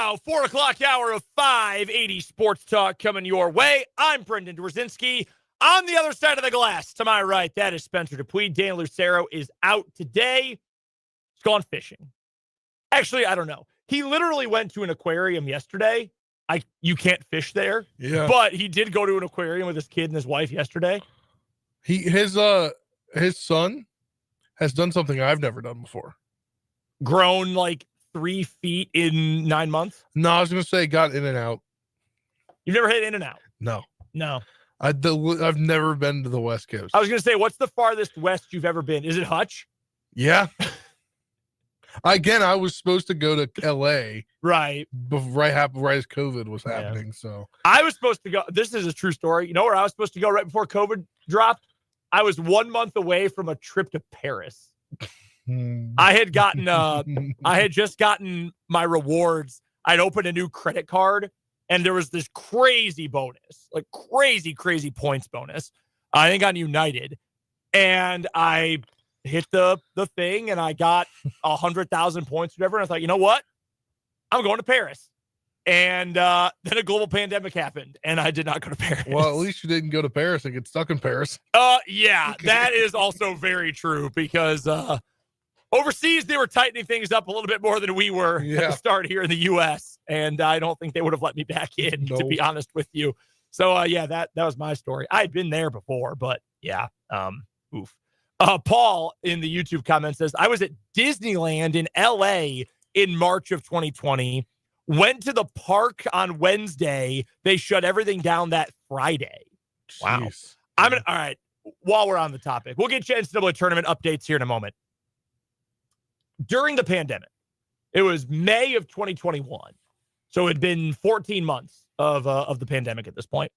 now, 4 o'clock hour of 580 Sports Talk coming your way. I'm Brendan Dworzinski. On the other side of the glass, to my right, that is Spencer Dupuis. Dan Lucero is out today. He's gone fishing. Actually, I don't know. He literally went to an aquarium yesterday. You can't fish there. Yeah. But he did go to an aquarium with his kid and his wife yesterday. His son has done something I've never done before. Grown like 3 feet in 9 months? No, I was going to say got in and out. You've never hit in and out? No. I've never been to the West Coast. I was going to say, what's the farthest west you've ever been? Is it Hutch? Yeah. Again, I was supposed to go to LA. Right. Right as COVID was happening. So I was supposed to go. This is a true story. You know where I was supposed to go right before COVID dropped? I was 1 month away from a trip to Paris. I had just gotten my rewards. I'd opened a new credit card and there was this crazy bonus, like crazy points bonus. I think on United, and I hit the thing and I got 100,000 points, whatever. And I thought, you know what? I'm going to Paris. And then a global pandemic happened and I did not go to Paris. Well, at least you didn't go to Paris and get stuck in Paris. Yeah, that is also very true because overseas they were tightening things up a little bit more than we were at the start here in the U.S. And I don't think they would have let me back in, to be honest with you. So, that was my story. I had been there before, but yeah, oof. Paul in the YouTube comment says, I was at Disneyland in LA in March of 2020, went to the park on Wednesday. They shut everything down that Friday. Wow. Jeez. All right. While we're on the topic, we'll get you NCAA tournament updates here in a moment. During the pandemic, it was May of 2021. So it had been 14 months of the pandemic at this point.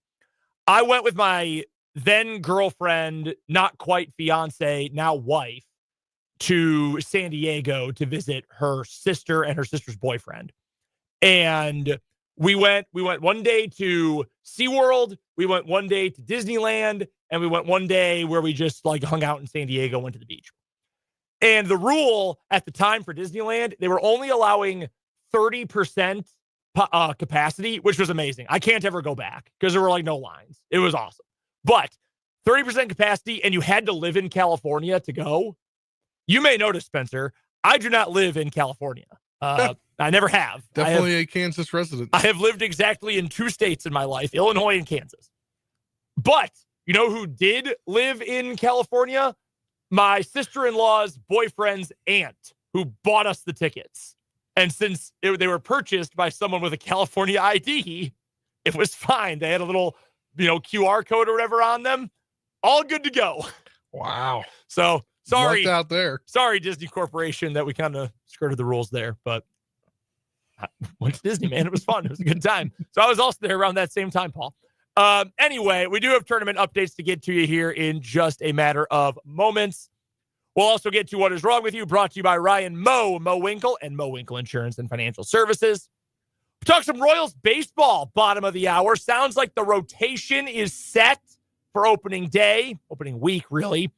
I went with my then girlfriend, not quite fiance, now wife, to San Diego to visit her sister and her sister's boyfriend. And we went one day to SeaWorld, we went one day to Disneyland, and we went one day where we just like hung out in San Diego, went to the beach. And the rule at the time for Disneyland, they were only allowing 30% capacity, which was amazing. I can't ever go back because there were like no lines. It was awesome. But 30% capacity, and you had to live in California to go. You may notice, Spencer, I do not live in California. I never have. Definitely a Kansas resident. I have lived exactly in 2 states in my life, Illinois and Kansas. But you know who did live in California? My sister-in-law's boyfriend's aunt, who bought us the tickets. And since they were purchased by someone with a California ID, it was fine. They had a little, QR code or whatever on them. All good to go. Wow. So sorry out there. Sorry, Disney Corporation, that we kind of skirted the rules there, but I went to Disney, man. It was fun. It was a good time. So I was also there around that same time, Paul. Anyway, we do have tournament updates to get to you here in just a matter of moments. We'll also get to What Is Wrong With You, brought to you by Ryan Mo Winkle, and Mo Winkle Insurance and Financial Services. We talk some Royals baseball, bottom of the hour. Sounds like the rotation is set for opening week, really.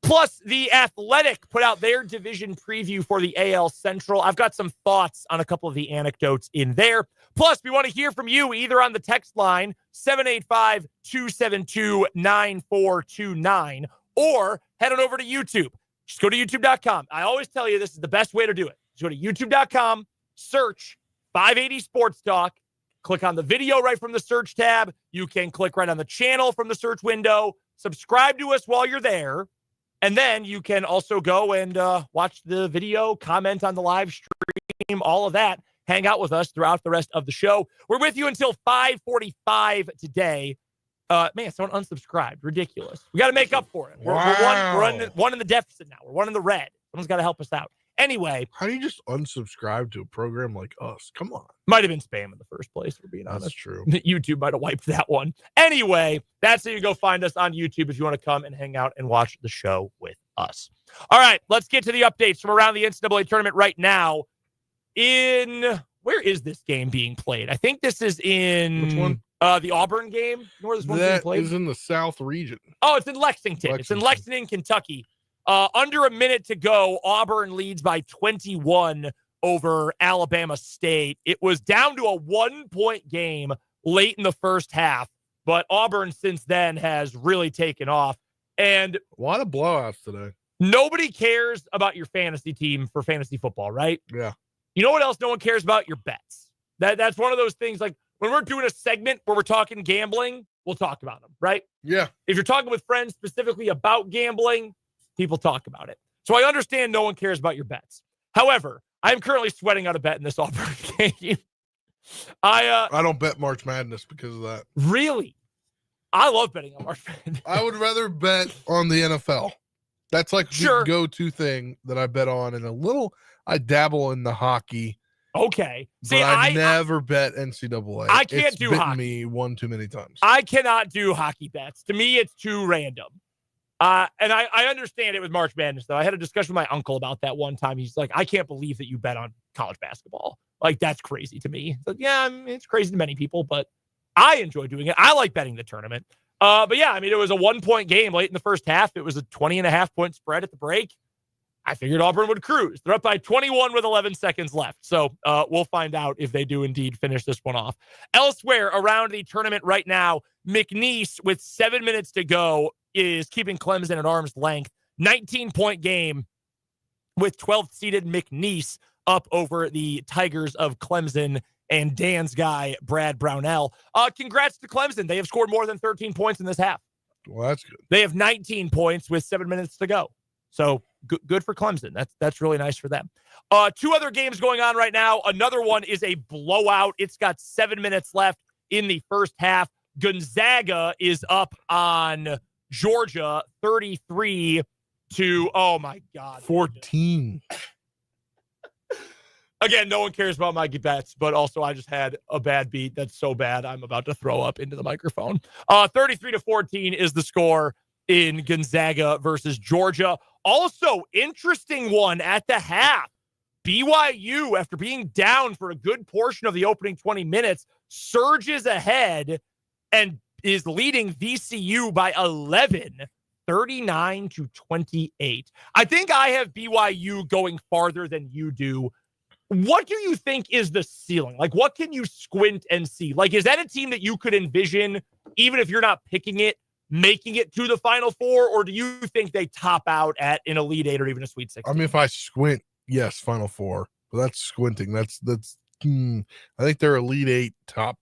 Plus, The Athletic put out their division preview for the AL Central. I've got some thoughts on a couple of the anecdotes in there. Plus, we want to hear from you either on the text line, 785-272-9429, or head on over to YouTube. Just go to YouTube.com. I always tell you this is the best way to do it. Just go to YouTube.com, search 580 Sports Talk, click on the video right from the search tab. You can click right on the channel from the search window. Subscribe to us while you're there. And then you can also go and watch the video, comment on the live stream, all of that. Hang out with us throughout the rest of the show. We're with you until 5:45 today. Man, someone unsubscribed. Ridiculous. We got to make up for it. We're one in the deficit now. We're one in the red. Someone's got to help us out. Anyway. How do you just unsubscribe to a program like us? Come on. Might have been spam in the first place, for being honest. That's true. YouTube might have wiped that one. Anyway, that's how you go find us on YouTube if you want to come and hang out and watch the show with us. All right, let's get to the updates from around the NCAA tournament right now. Where is this game being played? I think this is in... Which one? The Auburn game. You know where this one's being played? That is in the South region. Oh, it's in Lexington. It's in Lexington, Kentucky. Under a minute to go. Auburn leads by 21 over Alabama State. It was down to a 1-point game late in the first half, but Auburn since then has really taken off. And a lot of blowouts today. Nobody cares about your fantasy team for fantasy football, right? Yeah. You know what else no one cares about? Your bets. That's one of those things, like when we're doing a segment where we're talking gambling, we'll talk about them, right? Yeah. If you're talking with friends specifically about gambling, people talk about it. So I understand no one cares about your bets. However, I'm currently sweating out a bet in this Auburn game. I don't bet March Madness because of that. Really? I love betting on March Madness. I would rather bet on the NFL. That's like the go-to thing that I bet on, and I dabble in the hockey. Okay. See, but I never bet NCAA. I can't do hockey. Me one too many times. I cannot do hockey bets. To me, it's too random. And I understand it with March Madness, though. I had a discussion with my uncle about that one time. He's like, I can't believe that you bet on college basketball. Like, that's crazy to me. So, yeah, I mean, it's crazy to many people, but I enjoy doing it. I like betting the tournament. But, yeah, I mean, it was a 1-point game late in the first half. It was a 20.5-point spread at the break. I figured Auburn would cruise. They're up by 21 with 11 seconds left. So we'll find out if they do indeed finish this one off. Elsewhere around the tournament right now, McNeese, with 7 minutes to go, is keeping Clemson at arm's length. 19-point game with 12th-seeded McNeese up over the Tigers of Clemson and Dan's guy, Brad Brownell. Congrats to Clemson. They have scored more than 13 points in this half. Well, that's good. They have 19 points with 7 minutes to go. So good for Clemson. That's really nice for them. 2 other games going on right now. Another one is a blowout. It's got 7 minutes left in the first half. Gonzaga is up on Georgia 33 to, oh my God, 14. Again, no one cares about my bets, but also I just had a bad beat that's so bad I'm about to throw up into the microphone. 33 to 14 is the score in Gonzaga versus Georgia. Also, interesting one at the half. BYU, after being down for a good portion of the opening 20 minutes, surges ahead and is leading VCU by 11, 39 to 28. I think I have BYU going farther than you do. What do you think is the ceiling? Like, what can you squint and see? Like, is that a team that you could envision, even if you're not picking it, making it to the Final Four, or do you think they top out at an Elite Eight or even a Sweet 16? I mean, if I squint, yes, Final Four. But that's squinting. That's. I think they're Elite Eight top.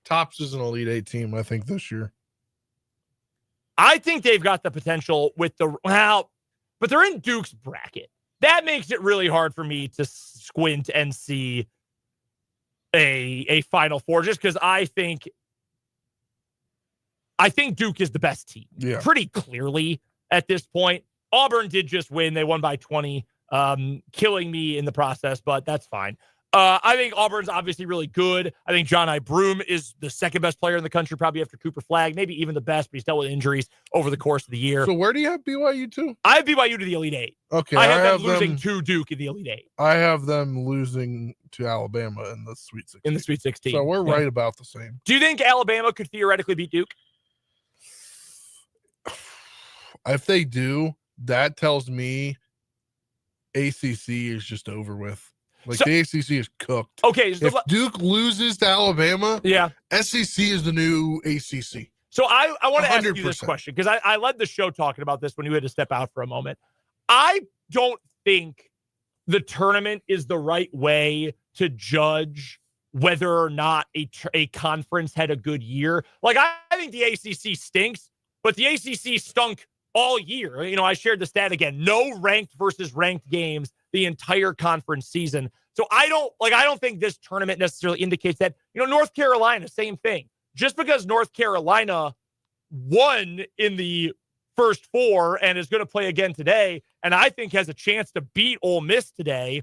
Tops is an Elite Eight team, I think, this year. I think they've got the potential with but they're in Duke's bracket. That makes it really hard for me to squint and see a Final Four, just because I think Duke is the best team. Yeah. Pretty clearly at this point. Auburn did just win. They won by 20, killing me in the process, but that's fine. I think Auburn's obviously really good. I think John I. Broome is the second best player in the country, probably after Cooper Flagg, maybe even the best, but he's dealt with injuries over the course of the year. So where do you have BYU to? I have BYU to the Elite Eight. Okay. I have them losing to Duke in the Elite Eight. I have them losing to Alabama in the Sweet 16. In the Sweet 16. So we're right about the same. Do you think Alabama could theoretically beat Duke? If they do, that tells me ACC is just over with. Like, the ACC is cooked. Okay. So if Duke loses to Alabama, SEC is the new ACC. So I want to ask you this question, because I led the show talking about this when you had to step out for a moment. I don't think the tournament is the right way to judge whether or not a conference had a good year. Like, I think the ACC stinks, but the ACC stunk all year. You know, I shared the stat again. No ranked versus ranked games the entire conference season. So I don't think this tournament necessarily indicates that. You know, North Carolina, same thing. Just because North Carolina won in the first 4 and is going to play again today, and I think has a chance to beat Ole Miss today,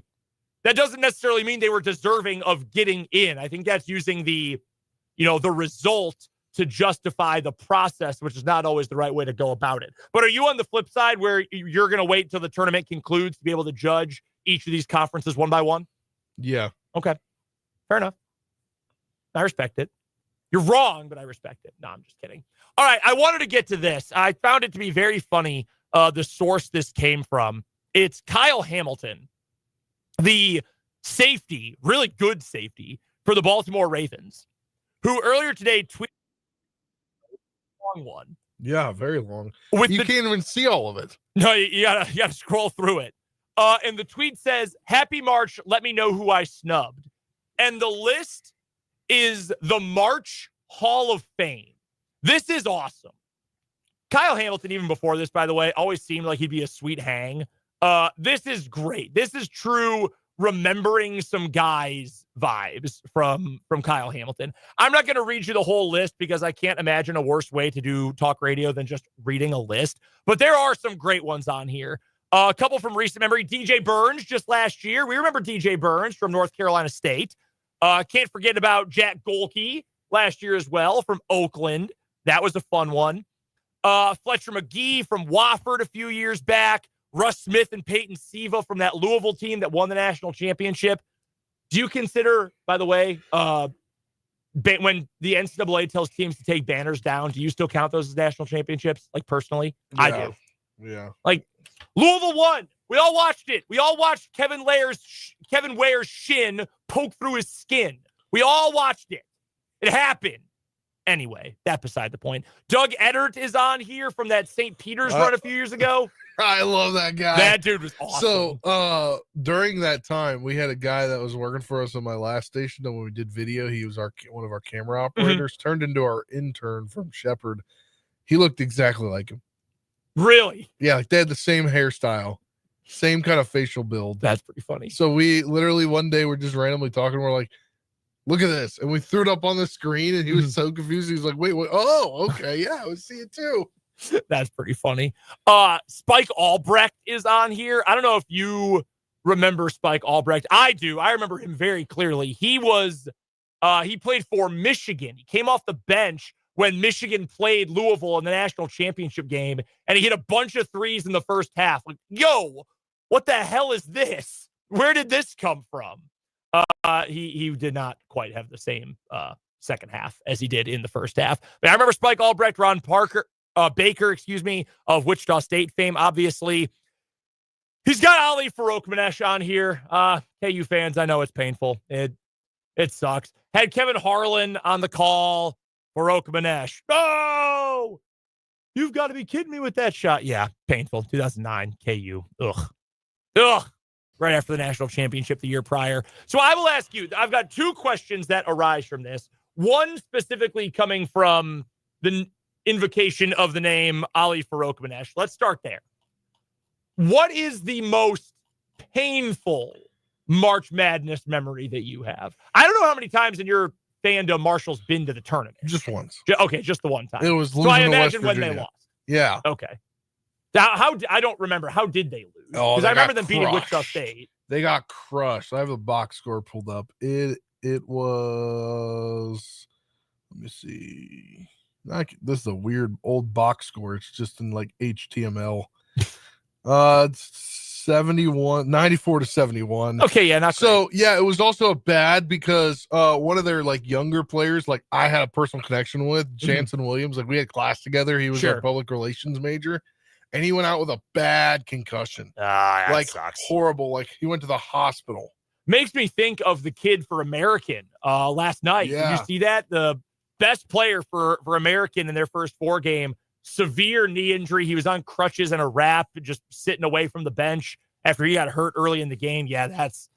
that doesn't necessarily mean they were deserving of getting in. I think that's using the result to justify the process, which is not always the right way to go about it. But are you on the flip side where you're going to wait until the tournament concludes to be able to judge each of these conferences one by one? Yeah. Okay. Fair enough. I respect it. You're wrong, but I respect it. No, I'm just kidding. All right. I wanted to get to this. I found it to be very funny, the source this came from. It's Kyle Hamilton the safety, really good safety for the Baltimore Ravens, who earlier today tweeted a long one. Yeah, very long. You can't even see all of it. No, you gotta scroll through it. And the tweet says, "Happy March, let me know who I snubbed." And the list is the March Hall of Fame. This is awesome. Kyle Hamilton, even before this, by the way, always seemed like he'd be a sweet hang. This is great. This is true remembering some guys vibes from Kyle Hamilton. I'm not going to read you the whole list because I can't imagine a worse way to do talk radio than just reading a list. But there are some great ones on here. A couple from recent memory. DJ Burns just last year. We remember DJ Burns from North Carolina State. Can't forget about Jack Golke last year as well from Oakland. That was a fun one. Fletcher McGee from Wofford a few years back. Russ Smith and Peyton Siva from that Louisville team that won the national championship. Do you consider, by the way, when the NCAA tells teams to take banners down, do you still count those as national championships? Like, personally? Yeah. I do. Yeah. Like, Louisville won. We all watched it. We all watched Kevin Ware's shin poke through his skin. We all watched it. It happened. Anyway, that beside the point. Doug Edert is on here from that St. Peter's run a few years ago. I love that guy. That dude was awesome. So during that time, we had a guy that was working for us on my last station. And when we did video, he was one of our camera operators, turned into our intern from Shepherd. He looked exactly like him. Really? Yeah, like they had the same hairstyle, same kind of facial build. That's pretty funny. So we literally one day we're just randomly talking. We're like, look at this. And we threw it up on the screen and he was so confused. He was like, wait, what? Oh, okay. Yeah, I would see it too. That's pretty funny. Spike Albrecht is on here. I don't know if you remember Spike Albrecht. I do. I remember him very clearly. He played for Michigan. He came off the bench when Michigan played Louisville in the national championship game, and he hit a bunch of threes in the first half. Like, yo, what the hell is this? Where did this come from? He did not quite have the same second half as he did in the first half. But I remember Spike Albrecht, Ron Baker, of Wichita State fame, obviously. He's got Ali Farokhmanesh on here. KU fans, I know it's painful. It sucks. Had Kevin Harlan on the call. Farokhmanesh. Oh! You've got to be kidding me with that shot. Yeah, painful. 2009, KU. Ugh. Right after the national championship the year prior. So I will ask you, I've got two questions that arise from this. One specifically coming from the invocation of the name Ali Farokhmanesh. Let's start there. What is the most painful March Madness memory that you have? I don't know how many times in your fandom Marshall's been to the tournament. Just once. Okay, just the one time. It was losing so I imagine to West when Virginia. they lost. Yeah. Okay. Now, I don't remember. How did they lose? Because I remember them beating Wichita State. They got crushed. I have the box score pulled up. It was, let me see. This is a weird old box score. It's just in like HTML. It's 94-71. Okay, yeah, not so great. Yeah, it was also bad because one of their like younger players, like I had a personal connection with, Jansen Williams. Like we had class together. He was a public relations major. And he went out with a bad concussion. Like sucks. Horrible. Like he went to the hospital. Makes me think of the kid for American last night. Yeah. Did you see that? The best player for American in their first 4 game, severe knee injury. He was on crutches and a wrap, just sitting away from the bench after he got hurt early in the game. Yeah, that's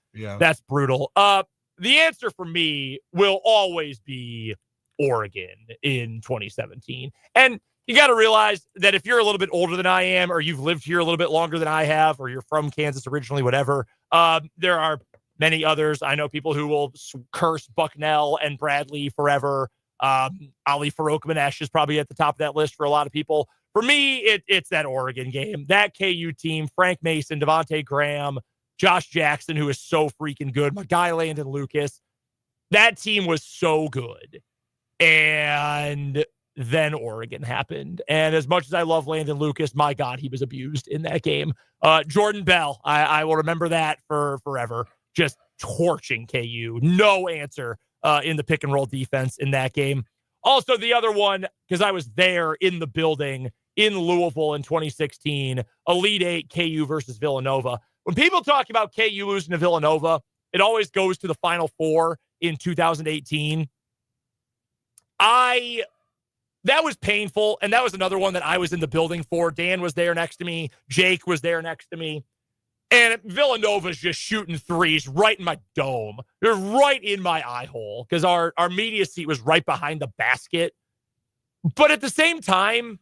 brutal. The answer for me will always be Oregon in 2017. And you got to realize that if you're a little bit older than I am, or you've lived here a little bit longer than I have, or you're from Kansas originally, whatever, there are many others. I know people who will curse Bucknell and Bradley forever. Ali Farokhmanesh is probably at the top of that list for a lot of people. For me, it's that Oregon game. That KU team, Frank Mason, Devontae Graham, Josh Jackson, who is so freaking good, my guy Landon Lucas. That team was so good. And then Oregon happened. And as much as I love Landon Lucas, my God, he was abused in that game. Jordan Bell, I will remember that for forever. Just torching KU. No answer in the pick and roll defense in that game. Also, the other one, because I was there in the building in Louisville in 2016, Elite Eight KU versus Villanova. when people talk about KU losing to Villanova, it always goes to the Final Four in 2018. That was painful, and that was another one that I was in the building for. Dan was there next to me. Jake was there next to me. And Villanova's just shooting threes right in my dome. They're right in my eye hole because our media seat was right behind the basket. But at the same time,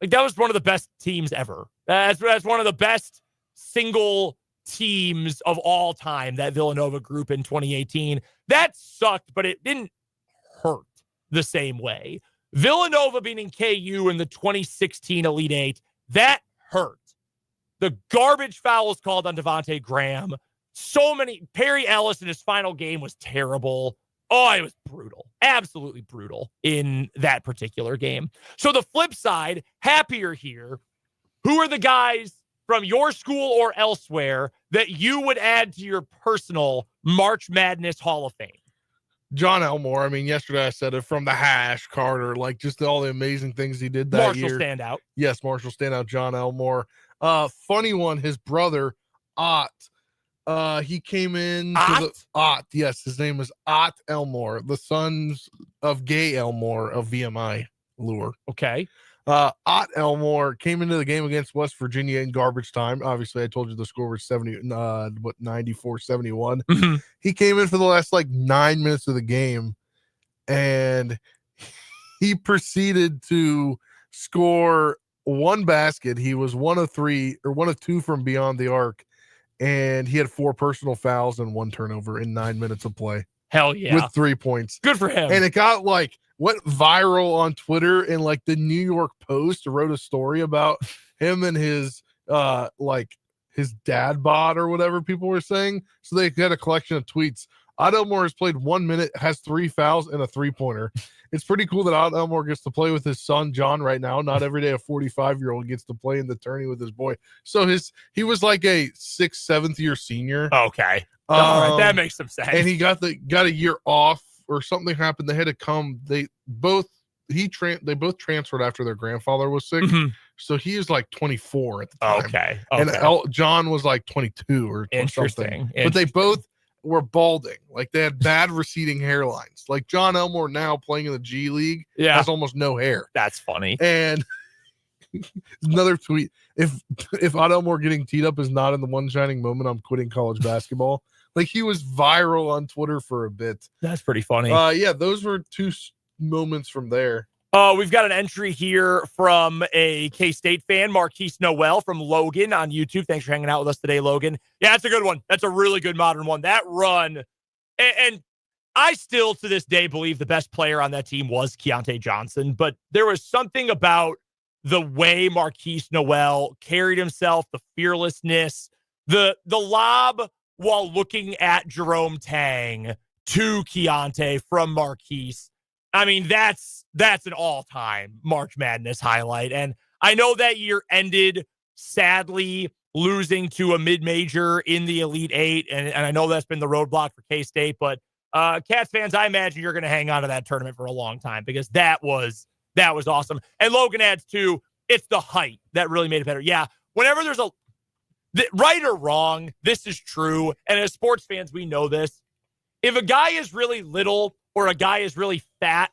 like, that was one of the best teams ever. That's one of the best single teams of all time, that Villanova group in 2018. That sucked, but it didn't hurt the same way. Villanova beating KU in the 2016 Elite Eight, that hurt. The garbage fouls called on Devontae Graham. So many. Perry Ellis in his final game was terrible. Oh, it was brutal. Absolutely brutal in that particular game. So the flip side, happier here. Who are the guys from your school or elsewhere that you would add to your personal March Madness Hall of Fame? John Elmore. I mean, yesterday I said it, from the hash, Carter, like just all the amazing things he did that year. Marshall standout. Yes, Marshall standout, John Elmore. Funny one, his brother, Ott. He came in Ott. Yes, his name is Ott Elmore, the sons of Gay Elmore of VMI Lure. Okay. Ott Elmore came into the game against West Virginia in garbage time. Obviously, I told you the score was 94-71. Mm-hmm. He came in for the last 9 minutes of the game, and he proceeded to score one basket. He was 1 of 2 from beyond the arc, and he had 4 personal fouls and 1 turnover in 9 minutes of play. Hell yeah. With 3 points. Good for him. And it got went viral on Twitter, and the New York Post wrote a story about him and his his dad bod or whatever people were saying. So they got a collection of tweets. Ott Elmore has played 1 minute, has 3 fouls and a 3-pointer. It's pretty cool that Ott Elmore gets to play with his son John right now. Not every day a 45-year-old gets to play in the tourney with his boy. So he was like a 6th, 7th year senior. Okay. All right, that makes some sense. And he got a year off, or something happened. They had to come. They both transferred after their grandfather was sick. Mm-hmm. So he was 24 at the time. Okay. And John was 22 or something. But they both were balding. They had bad receding hairlines. John Elmore now playing in the G League has almost no hair. That's funny. And another tweet: if Ott Elmore getting teed up is not in the one shining moment, I'm quitting college basketball. He was viral on Twitter for a bit. That's pretty funny. Yeah, those were 2 moments from there. We've got an entry here from a K-State fan, Marquise Noel from Logan on YouTube. Thanks for hanging out with us today, Logan. Yeah, that's a good one. That's a really good modern one. That run, and I still to this day believe the best player on that team was Keontae Johnson, but there was something about the way Marquise Noel carried himself, the fearlessness, the lob while looking at Jerome Tang to Keontae from Marquise. I mean, that's an all-time March Madness highlight. And I know that year ended, sadly, losing to a mid-major in the Elite Eight. And I know that's been the roadblock for K-State. But Cats fans, I imagine you're going to hang on to that tournament for a long time because that was awesome. And Logan adds, too, it's the height that really made it better. Yeah, whenever there's right or wrong, this is true. And as sports fans, we know this. If a guy is really little or a guy is really fat,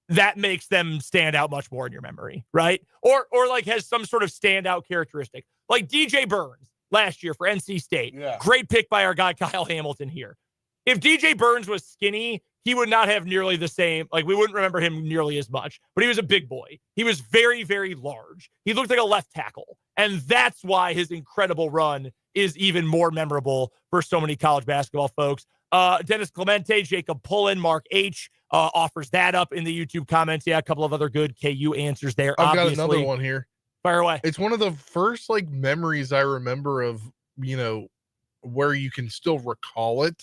that makes them stand out much more in your memory, right? Or has some sort of standout characteristic. Like DJ Burns last year for NC State. Yeah. Great pick by our guy Kyle Hamilton here. If DJ Burns was skinny, he would not have nearly the same, we wouldn't remember him nearly as much, but he was a big boy. He was very, very large. He looked like a left tackle. And that's why his incredible run is even more memorable for so many college basketball folks. Dennis Clemente, Jacob Pullen, Mark H. Offers that up in the YouTube comments. Yeah, a couple of other good KU answers there. I've got another one here. Fire away. It's one of the first memories I remember of, where you can still recall it.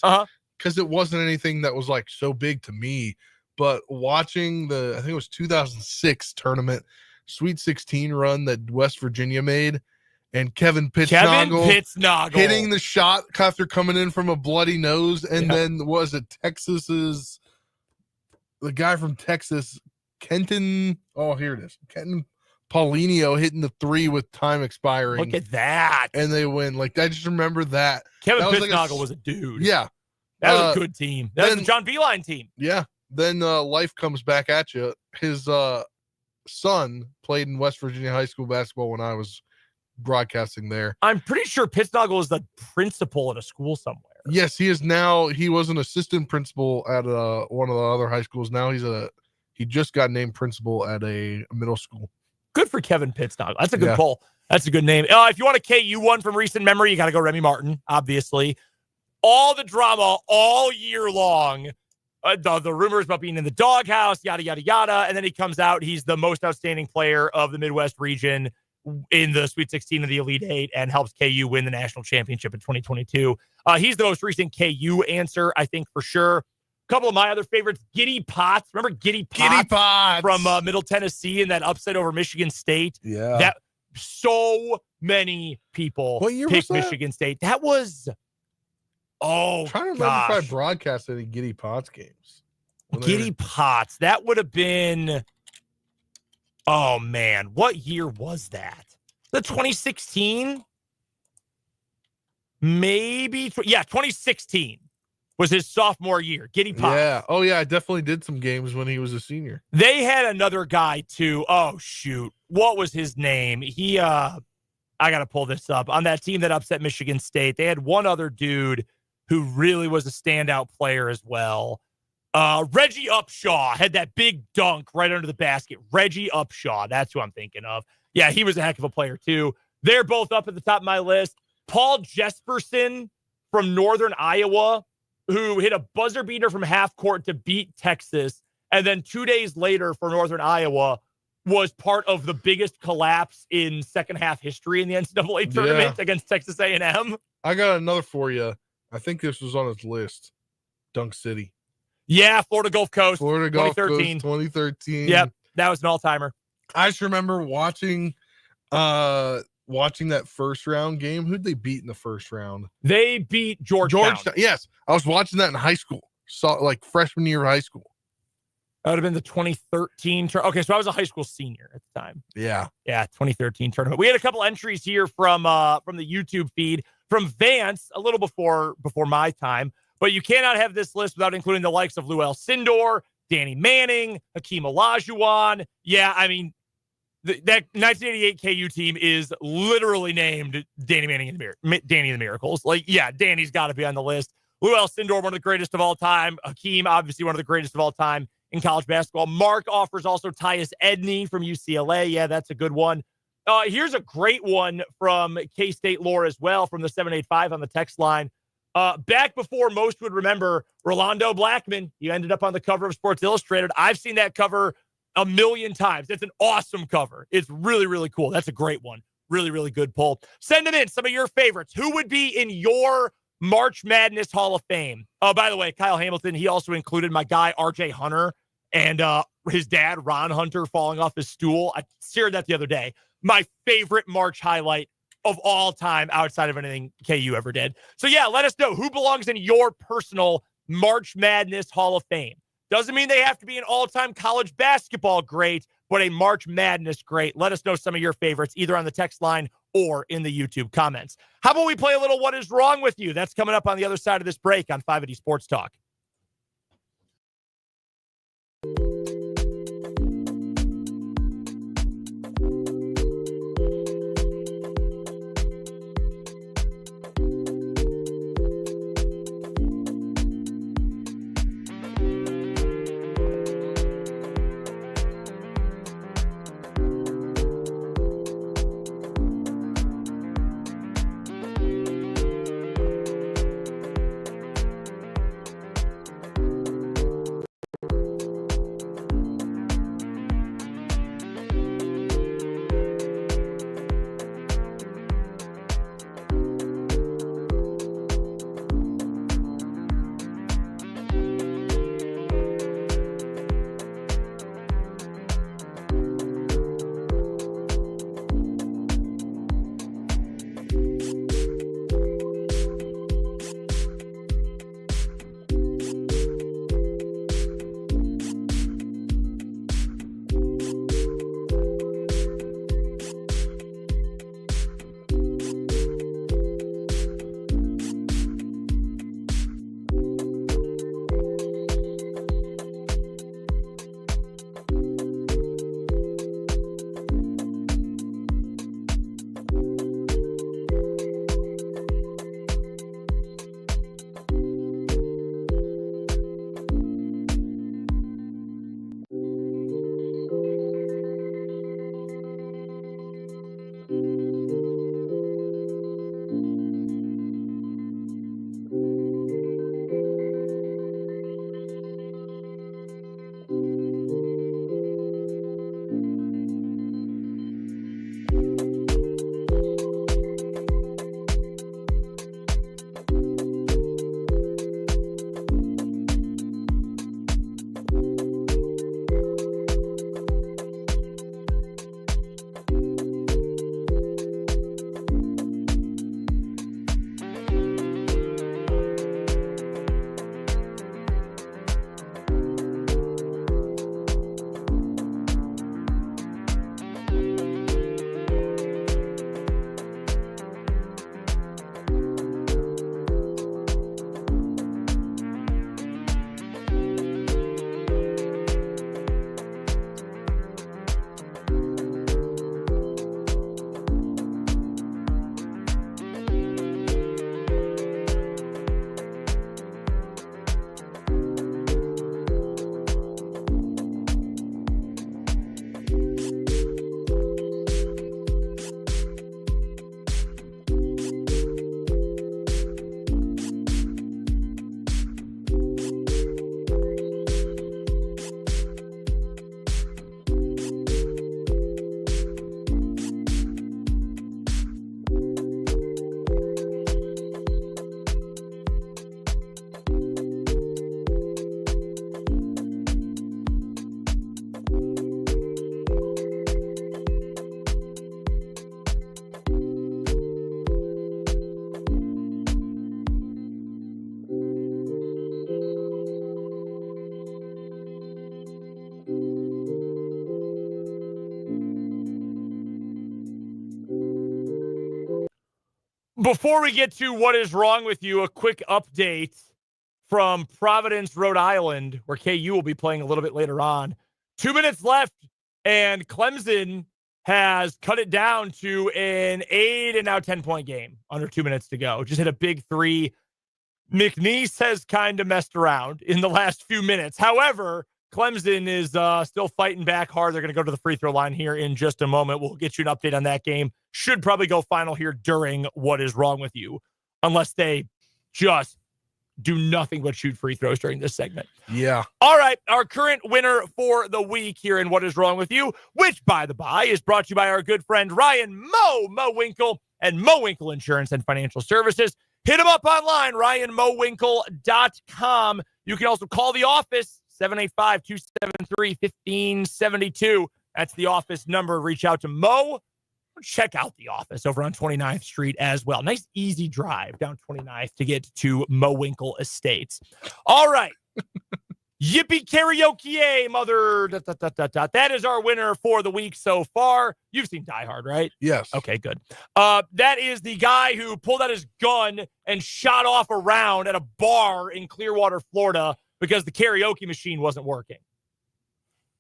Because it wasn't anything that was so big to me. But watching I think it was 2006 tournament Sweet 16 run that West Virginia made, and Kevin Pitznoggle hitting the shot after coming in from a bloody nose, and then was it the guy from Texas, Kenton? Oh, here it is, Kenton Paulinho hitting the 3 with time expiring. Look at that. And they win. Like, I just remember that. Kevin that Pittsnagel was a dude. Yeah. That was a good team. That was the John Beeline team. Yeah. Then life comes back at you. His son played in West Virginia high school basketball when I was broadcasting there. I'm pretty sure Pittsnagel is the principal at a school somewhere. Yes, he is now. He was an assistant principal at one of the other high schools. Now he just got named principal at a middle school. Good for Kevin Pittsnagel. That's a good poll. That's a good name. If you want a KU one from recent memory, you got to go Remy Martin, obviously. All the drama all year long. The rumors about being in the doghouse, yada, yada, yada. And then he comes out. He's the most outstanding player of the Midwest region in the Sweet 16 of the Elite Eight and helps KU win the national championship in 2022. He's the most recent KU answer, I think, for sure. A couple of my other favorites, Giddy Potts. Remember Giddy Potts from Middle Tennessee and that upset over Michigan State? Yeah. That so many people picked Michigan State. That was, I'm trying to remember if I broadcast any Giddy Potts games. Giddy Potts. That would have been, oh man, what year was that? The 2016? Maybe. 2016 was his sophomore year. Giddy Potts. Yeah. Oh, yeah. I definitely did some games when he was a senior. They had another guy, too. Oh, shoot. What was his name? I got to pull this up. On that team that upset Michigan State, they had one other dude who really was a standout player as well. Reggie Upshaw had that big dunk right under the basket. Reggie Upshaw. That's who I'm thinking of. Yeah, he was a heck of a player, too. They're both up at the top of my list. Paul Jesperson from Northern Iowa, who hit a buzzer beater from half court to beat Texas. And then 2 days later for Northern Iowa was part of the biggest collapse in second half history in the NCAA tournament against Texas A&M. I got another for you. I think this was on his list. Dunk City. Yeah, Florida Gulf Coast. 2013. 2013. Yep, that was an all-timer. I just remember watching that first round game. Who'd they beat in the first round? They beat Georgetown. Yes. I was watching that in high school. Like freshman year of high school. That would have been the 2013. Okay, so I was a high school senior at the time. Yeah. Yeah, 2013 tournament. We had a couple entries here from the YouTube feed from Vance a little before my time, but you cannot have this list without including the likes of Lou Alcindor, Danny Manning, Hakeem Olajuwon. Yeah, I mean, that 1988 KU team is literally named Danny Manning and Danny and the Miracles. Like, yeah, Danny's got to be on the list. Lou Alcindor, one of the greatest of all time. Hakeem, obviously one of the greatest of all time in college basketball. Mark offers also Tyus Edney from UCLA. Yeah, that's a good one. Here's a great one from K-State lore as well from the 785 on the text line. Back before most would remember Rolando Blackman, he ended up on the cover of Sports Illustrated. I've seen that cover a million times. It's an awesome cover. It's really, really cool. That's a great one. Really, really good poll. Send them in, some of your favorites. Who would be in your March Madness Hall of Fame? Oh, by the way, Kyle Hamilton, he also included my guy, RJ Hunter, and his dad, Ron Hunter, falling off his stool. I shared that the other day. My favorite March highlight of all time outside of anything KU ever did. So, yeah, let us know who belongs in your personal March Madness Hall of Fame. Doesn't mean they have to be an all-time college basketball great, but a March Madness great. Let us know some of your favorites, either on the text line or in the YouTube comments. How about we play a little What Is Wrong With You? That's coming up on the other side of this break on 580 Sports Talk. Before we get to what is wrong with you, a quick update from Providence, Rhode Island, where KU will be playing a little bit later on. 2 minutes left, and Clemson has cut it down to an 8 and now 10-point game. Under 2 minutes to go. Just hit a big three. McNeese has kind of messed around in the last few minutes. However, Clemson is still fighting back hard. They're going to go to the free throw line here in just a moment. We'll get you an update on that game. Should probably go final here during What Is Wrong With You, unless they just do nothing but shoot free throws during this segment. Yeah. All right. Our current winner for the week here in What Is Wrong With You, which, by the by, is brought to you by our good friend Ryan Mo Winkle and Mo Winkle Insurance and Financial Services. Hit him up online, ryanmowinkle.com. You can also call the office, 785-273-1572. That's the office number. Reach out to Mo. Check out the office over on 29th Street as well. Nice, easy drive down 29th to get to Mo Winkle Estates. All right. Yippee karaoke, mother. That is our winner for the week so far. You've seen Die Hard, right? Yes. Okay, good. That is the guy who pulled out his gun and shot off a round at a bar in Clearwater, Florida, because the karaoke machine wasn't working.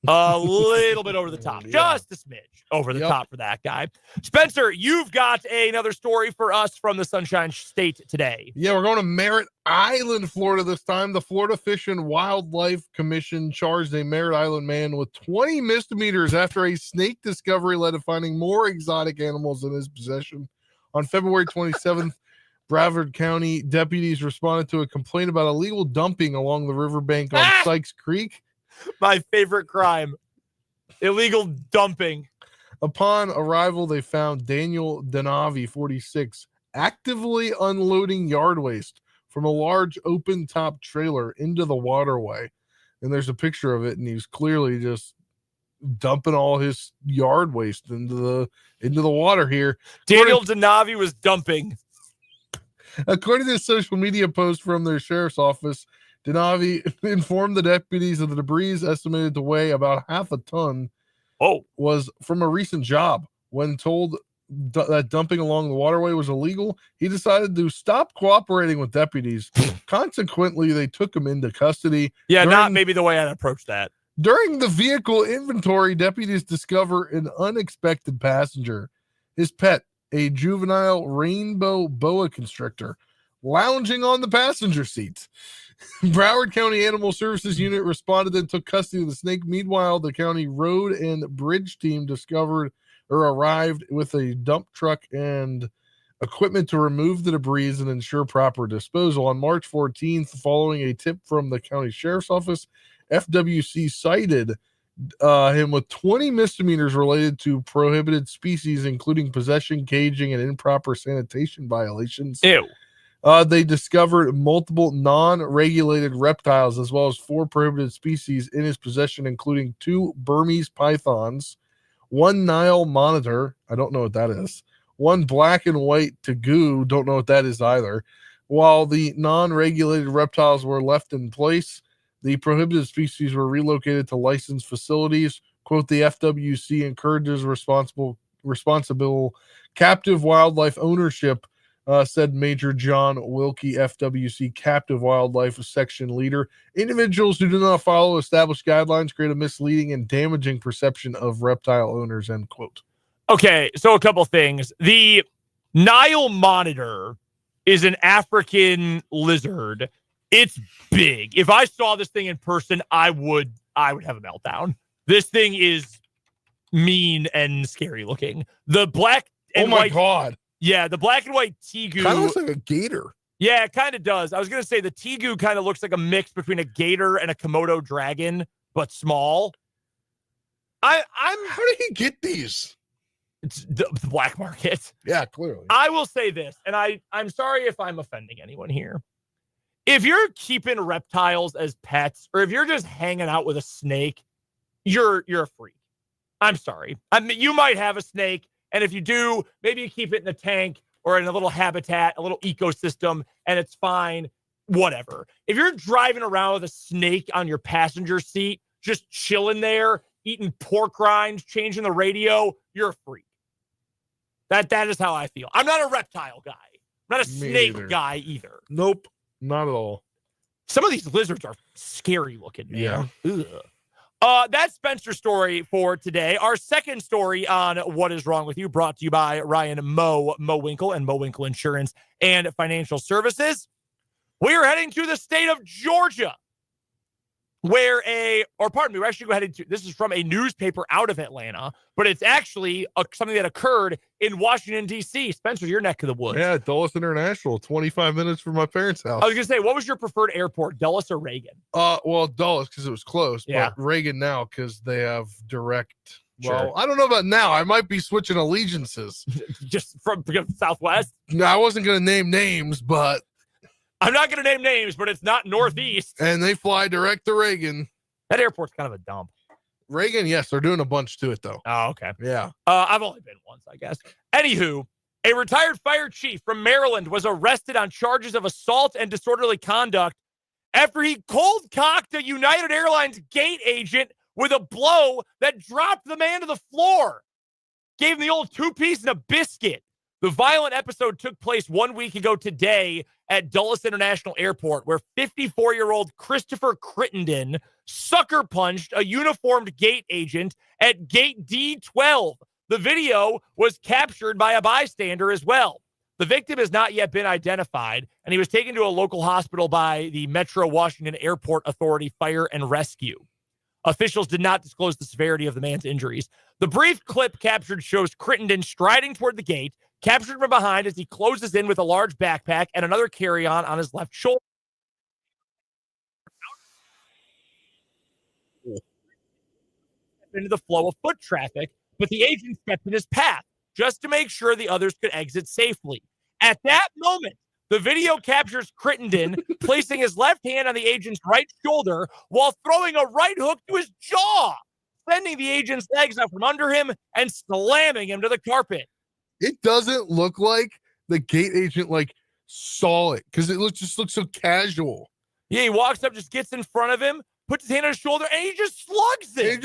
A little bit over the top. Just a smidge over the top for that guy. Spencer, you've got another story for us from the Sunshine State today. Yeah, we're going to Merritt Island, Florida this time. The Florida Fish and Wildlife Commission charged a Merritt Island man with 20 misdemeanors after a snake discovery led to finding more exotic animals in his possession. On February 27th, Brevard County deputies responded to a complaint about illegal dumping along the riverbank on Sykes Creek. My favorite crime. Illegal dumping. Upon arrival, they found Daniel Denavi, 46, actively unloading yard waste from a large open-top trailer into the waterway. And there's a picture of it, and he's clearly just dumping all his yard waste into the water here. Daniel Denavi was dumping. According to a social media post from their sheriff's office, Denavi informed the deputies that the debris, estimated to weigh about half a ton, was from a recent job. When told that dumping along the waterway was illegal, he decided to stop cooperating with deputies. Consequently, they took him into custody. Yeah, not maybe the way I'd approach that. During the vehicle inventory, deputies discover an unexpected passenger. His pet, a juvenile rainbow boa constrictor, lounging on the passenger seat. Broward County Animal Services Unit responded and took custody of the snake. Meanwhile, the county road and bridge team arrived with a dump truck and equipment to remove the debris and ensure proper disposal. On March 14th, following a tip from the county sheriff's office, FWC cited him with 20 misdemeanors related to prohibited species, including possession, caging, and improper sanitation violations. Ew. They discovered multiple non-regulated reptiles as well as 4 prohibited species in his possession, including 2 Burmese pythons, 1 Nile monitor, I don't know what that is, 1 black and white tegu, don't know what that is either. While the non-regulated reptiles were left in place, the prohibited species were relocated to licensed facilities. Quote, the FWC encourages responsible captive wildlife ownership, said Major John Wilkie, FWC Captive Wildlife Section Leader. Individuals who do not follow established guidelines create a misleading and damaging perception of reptile owners, end quote. Okay, so a couple things. The Nile monitor is an African lizard. It's big. If I saw this thing in person, I would have a meltdown. This thing is mean and scary looking. The black and white. Oh my God. Yeah, the black and white tegu kind of looks like a gator. Yeah, it kind of does. I was going to say the tegu kind of looks like a mix between a gator and a Komodo dragon, but small. How did he get these? It's the black market. Yeah, clearly. I will say this, and I'm sorry if I'm offending anyone here. If you're keeping reptiles as pets, or if you're just hanging out with a snake, you're a freak. I'm sorry. I mean, you might have a snake. And if you do, maybe you keep it in a tank or in a little habitat, a little ecosystem, and it's fine, whatever. If you're driving around with a snake on your passenger seat, just chilling there, eating pork rinds, changing the radio, you're a freak. That is how I feel. I'm not a reptile guy. I'm not a snake either. guy either. Nope, not at all. Some of these lizards are scary looking, man. Yeah. That's Spencer's story for today. Our second story on What Is Wrong With You, brought to you by Ryan Mo Winkle and Mo Winkle Insurance and Financial Services. We are heading to the state of Georgia, where we're actually headed to, this is from a newspaper out of Atlanta, but it's actually something that occurred in Washington, D.C. Spencer, your neck of the woods. Yeah, Dulles International, 25 minutes from my parents' house. I was going to say, what was your preferred airport, Dulles or Reagan? Well, Dulles, because it was close, Yeah. but Reagan now, because they have direct. Sure. Well, I don't know about now. I might be switching allegiances. Just from Southwest? No, I wasn't going to name names, but. I'm not going to name names, but it's not Northeast. And they fly direct to Reagan. That airport's kind of a dump. Reagan, yes, they're doing a bunch to it, though. Oh, okay. Yeah. I've only been once, I guess. Anywho, a retired fire chief from Maryland was arrested on charges of assault and disorderly conduct after he cold-cocked a United Airlines gate agent with a blow that dropped the man to the floor. Gave him the old two-piece and a biscuit. The violent episode took place 1 week ago today at Dulles International Airport, where 54-year-old Christopher Crittenden sucker punched a uniformed gate agent at gate D12. The video was captured by a bystander as well. The victim has not yet been identified, and he was taken to a local hospital by the Metro Washington Airport Authority Fire and Rescue. Officials did not disclose the severity of the man's injuries. The brief clip captured shows Crittenden striding toward the gate, captured from behind as he closes in with a large backpack and another carry-on on his left shoulder. Into the flow of foot traffic, but the agent stepped in his path just to make sure the others could exit safely. At that moment, the video captures Crittenden placing his left hand on the agent's right shoulder while throwing a right hook to his jaw, sending the agent's legs out from under him and slamming him to the carpet. It doesn't look like the gate agent saw it because it just looks so casual. Yeah, he walks up, just gets in front of him, puts his hand on his shoulder, and he just slugs it.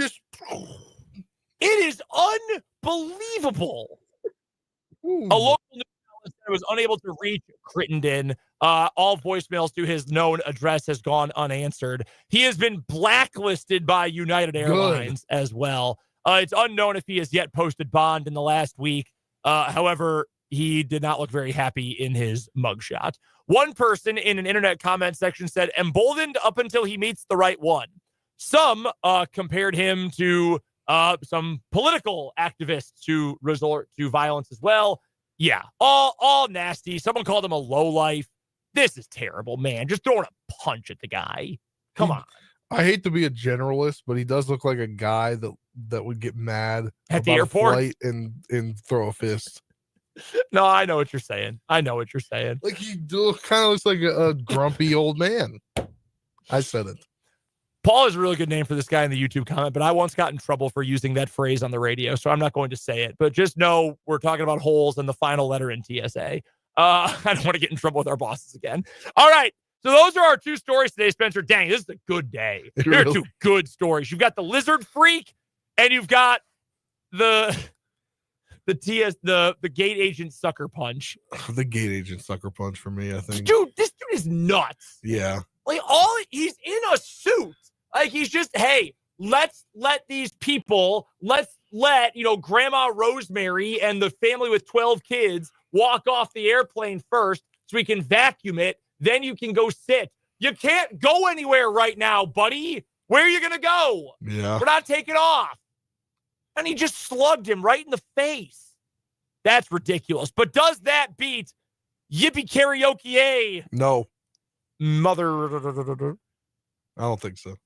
It is unbelievable. Ooh. A local news outlet said it was unable to reach Crittenden. All voicemails to his known address has gone unanswered. He has been blacklisted by United Airlines as well. It's unknown if he has yet posted bond in the last week. However, he did not look very happy in his mugshot. One person in an internet comment section said, emboldened up until he meets the right one. Some compared him to some political activists who resort to violence as well. Yeah, all nasty. Someone called him a lowlife. This is terrible, man. Just throwing a punch at the guy. Come on. I hate to be a generalist, but he does look like a guy that would get mad at the airport and throw a fist. No, I know what you're saying. Like he kind of looks like a grumpy old man. I said it. Paul is a really good name for this guy in the YouTube comment, but I once got in trouble for using that phrase on the radio, so I'm not going to say it. But just know we're talking about holes in the final letter in TSA. I don't want to get in trouble with our bosses again. All right. So those are our two stories today, Spencer. Dang, this is a good day. There are two good stories. You've got the lizard freak, and you've got the gate agent sucker punch. The gate agent sucker punch for me, I think. Dude, this dude is nuts. Yeah. He's in a suit. He's just, hey, let's let these people, let's let, Grandma Rosemary and the family with 12 kids walk off the airplane first so we can vacuum it. Then you can go sit. You can't go anywhere right now, buddy. Where are you going to go? Yeah. We're not taking off. And he just slugged him right in the face. That's ridiculous. But does that beat Yippee Karaoke? No. Mother. I don't think so.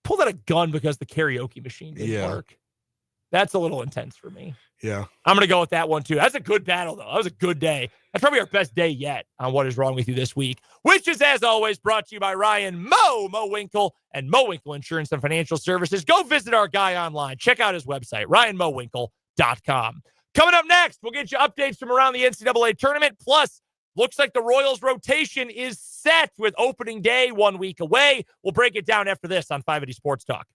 Pulled out a gun because the karaoke machine didn't work. That's a little intense for me. Yeah. I'm going to go with that one, too. That's a good battle, though. That was a good day. That's probably our best day yet on What Is Wrong With You this week, which is, as always, brought to you by Ryan Mo Winkle and Mo Winkle Insurance and Financial Services. Go visit our guy online. Check out his website, ryanmowinkle.com. Coming up next, we'll get you updates from around the NCAA tournament. Plus, looks like the Royals rotation is set with opening day 1 week away. We'll break it down after this on 580 Sports Talk.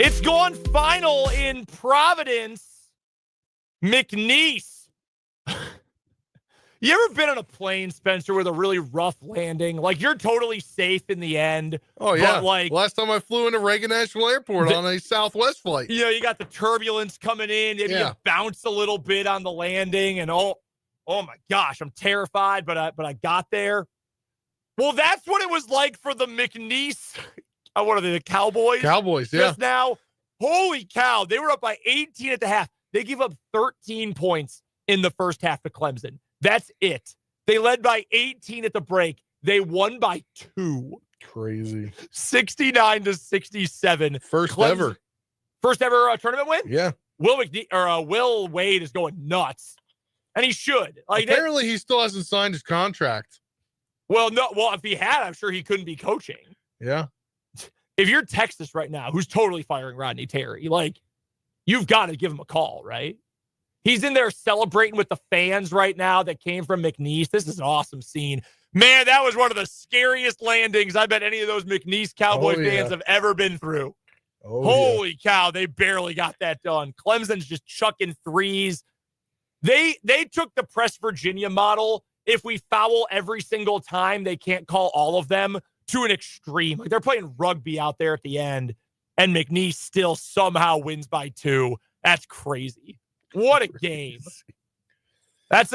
It's gone final in Providence. McNeese. You ever been on a plane, Spencer, with a really rough landing? Like, you're totally safe in the end. Oh, yeah. But like, last time I flew into Reagan National Airport on a Southwest flight. You got the turbulence coming in. Maybe you bounce a little bit on the landing. And, oh my gosh, I'm terrified, but I got there. Well, that's what it was like for the McNeese. What are they, the Cowboys? Cowboys, yeah. Just now. Holy cow. They were up by 18 at the half. They gave up 13 points in the first half to Clemson. That's it. They led by 18 at the break. They won by 2. Crazy. 69-67. First ever tournament win? Yeah. Will Wade is going nuts. And he should. Apparently he still hasn't signed his contract. Well, no. Well, if he had, I'm sure he couldn't be coaching. Yeah. If you're Texas right now, who's totally firing Rodney Terry, you've got to give him a call, right? He's in there celebrating with the fans right now that came from McNeese. This is an awesome scene. Man, that was one of the scariest landings I bet any of those McNeese Cowboy fans have ever been through. Holy cow, they barely got that done. Clemson's just chucking threes. They took the Press Virginia model. If we foul every single time, they can't call all of them, to an extreme. They're playing rugby out there at the end, and McNeese still somehow wins by 2. That's crazy. What a game. That's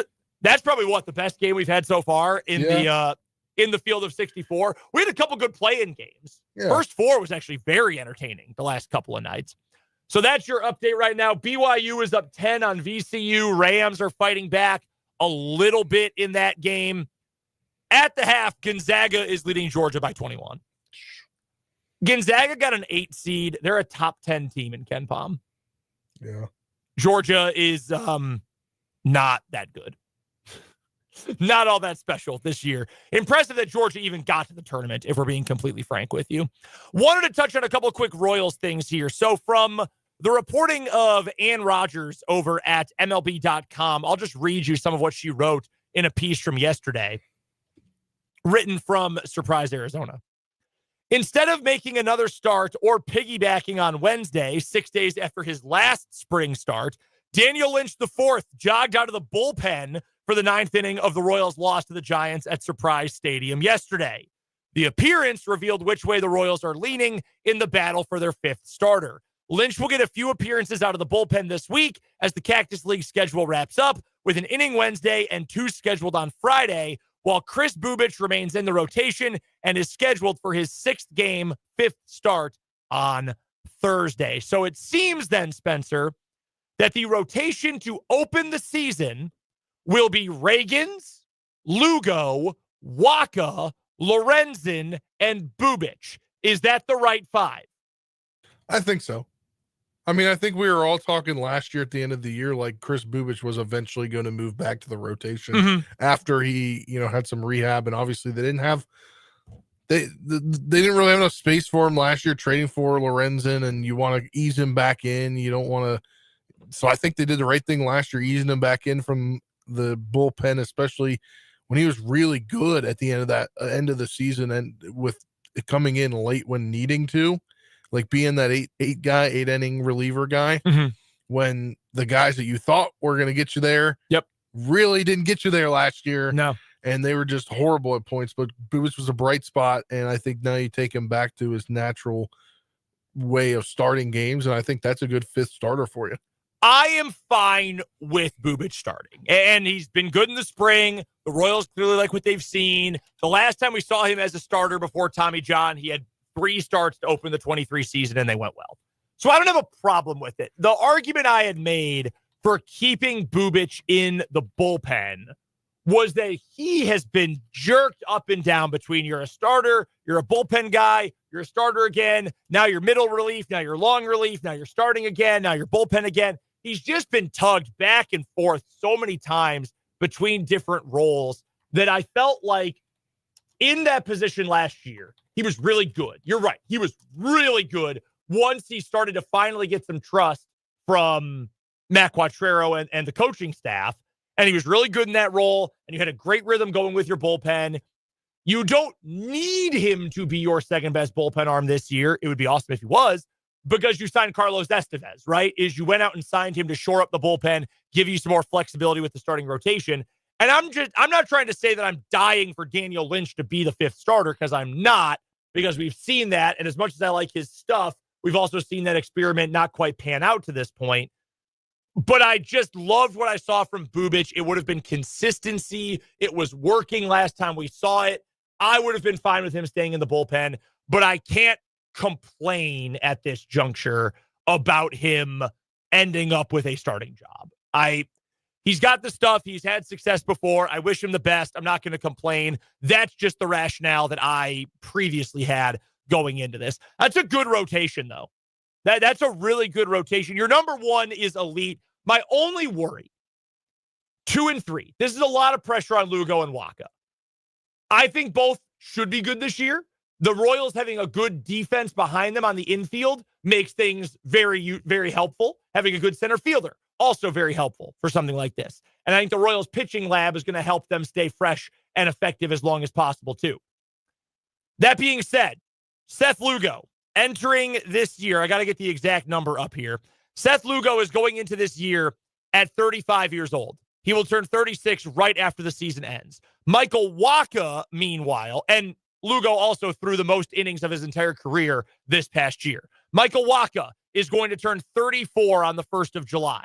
probably the best game we've had so far in the field of 64. We had a couple good play-in games. Yeah. First 4 was actually very entertaining the last couple of nights. So that's your update right now. BYU is up 10 on VCU. Rams are fighting back a little bit in that game. At the half, Gonzaga is leading Georgia by 21. Gonzaga got an 8 seed. They're a top 10 team in KenPom. Yeah. Georgia is not that good. Not all that special this year. Impressive that Georgia even got to the tournament, if we're being completely frank with you. Wanted to touch on a couple of quick Royals things here. So from the reporting of Ann Rogers over at MLB.com, I'll just read you some of what she wrote in a piece from yesterday, written from Surprise, Arizona. Instead of making another start or piggybacking on Wednesday, 6 days after his last spring start, Daniel Lynch IV jogged out of the bullpen for the 9th inning of the Royals' loss to the Giants at Surprise Stadium yesterday. The appearance revealed which way the Royals are leaning in the battle for their 5th starter. Lynch will get a few appearances out of the bullpen this week as the Cactus League schedule wraps up, with an inning Wednesday and 2 scheduled on Friday, while Chris Bubich remains in the rotation and is scheduled for his 6th game, 5th start on Thursday. So it seems then, Spencer, that the rotation to open the season will be Reagans, Lugo, Waka, Lorenzen, and Bubich. Is that the right 5? I think so. I mean, I think we were all talking last year at the end of the year, like Chris Bubich was eventually going to move back to the rotation after he, had some rehab, and obviously they didn't really have enough space for him last year trading for Lorenzen, and you want to ease him back in. You don't want to. So I think they did the right thing last year, easing him back in from the bullpen, especially when he was really good at the end of the season, and with it coming in late when needing to. Like being that 8 inning reliever guy, when the guys that you thought were going to get you there, really didn't get you there last year. No, and they were just horrible at points. But Bubich was a bright spot, and I think now you take him back to his natural way of starting games, and I think that's a good 5th starter for you. I am fine with Bubich starting, and he's been good in the spring. The Royals clearly like what they've seen. The last time we saw him as a starter before Tommy John, he had 3 starts to open the 23 season, and they went well. So I don't have a problem with it. The argument I had made for keeping Bubich in the bullpen was that he has been jerked up and down between you're a starter, you're a bullpen guy, you're a starter again, now you're middle relief, now you're long relief, now you're starting again, now you're bullpen again. He's just been tugged back and forth so many times between different roles that I felt like in that position last year, he was really good. You're right. He was really good once he started to finally get some trust from Matt Quattrero and the coaching staff. And he was really good in that role. And you had a great rhythm going with your bullpen. You don't need him to be your second best bullpen arm this year. It would be awesome if he was. because you signed Carlos Estevez, right? Is you went out and signed him to shore up the bullpen, give you some more flexibility with the starting rotation. And I'm not trying to say that I'm dying for Daniel Lynch to be the fifth starter, because I'm not, because we've seen that. And as much as I like his stuff, we've also seen that experiment not quite pan out to this point. But I just loved what I saw from Bubic. It would have been consistency. It was working last time we saw it. I would have been fine with him staying in the bullpen, but I can't complain at this juncture about him ending up with a starting job. He's got the stuff. He's had success before. I wish him the best. I'm not going to complain. That's just the rationale that I previously had going into this. That's a good rotation, though. That's a really good rotation. Your number one is elite. My only worry, 2 and 3. This is a lot of pressure on Lugo and Waka. I think both should be good this year. The Royals having a good defense behind them on the infield makes things very, very helpful. Having a good center fielder, also very helpful for something like this. And I think the Royals pitching lab is going to help them stay fresh and effective as long as possible, too. That being said, Seth Lugo entering this year, I got to get the exact number up here. Seth Lugo is going into this year at 35 years old. He will turn 36 right after the season ends. Michael Wacha, meanwhile, and Lugo also threw the most innings of his entire career this past year. Michael Wacha is going to turn 34 on the 1st of July.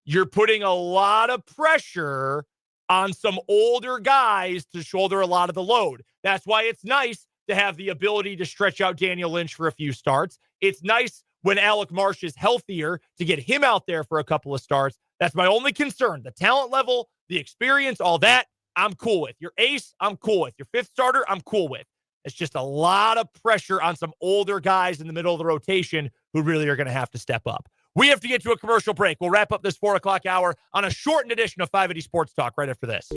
You're putting a lot of pressure on some older guys to shoulder a lot of the load. That's why it's nice to have the ability to stretch out Daniel Lynch for a few starts. It's nice when Alec Marsh is healthier to get him out there for a couple of starts. That's my only concern. The talent level, the experience, all that, I'm cool with. Your ace, I'm cool with. Your fifth starter, I'm cool with. It's just a lot of pressure on some older guys in the middle of the rotation who really are going to have to step up. We have to get to a commercial break. We'll wrap up this 4 o'clock hour on a shortened edition of 580 Sports Talk right after this.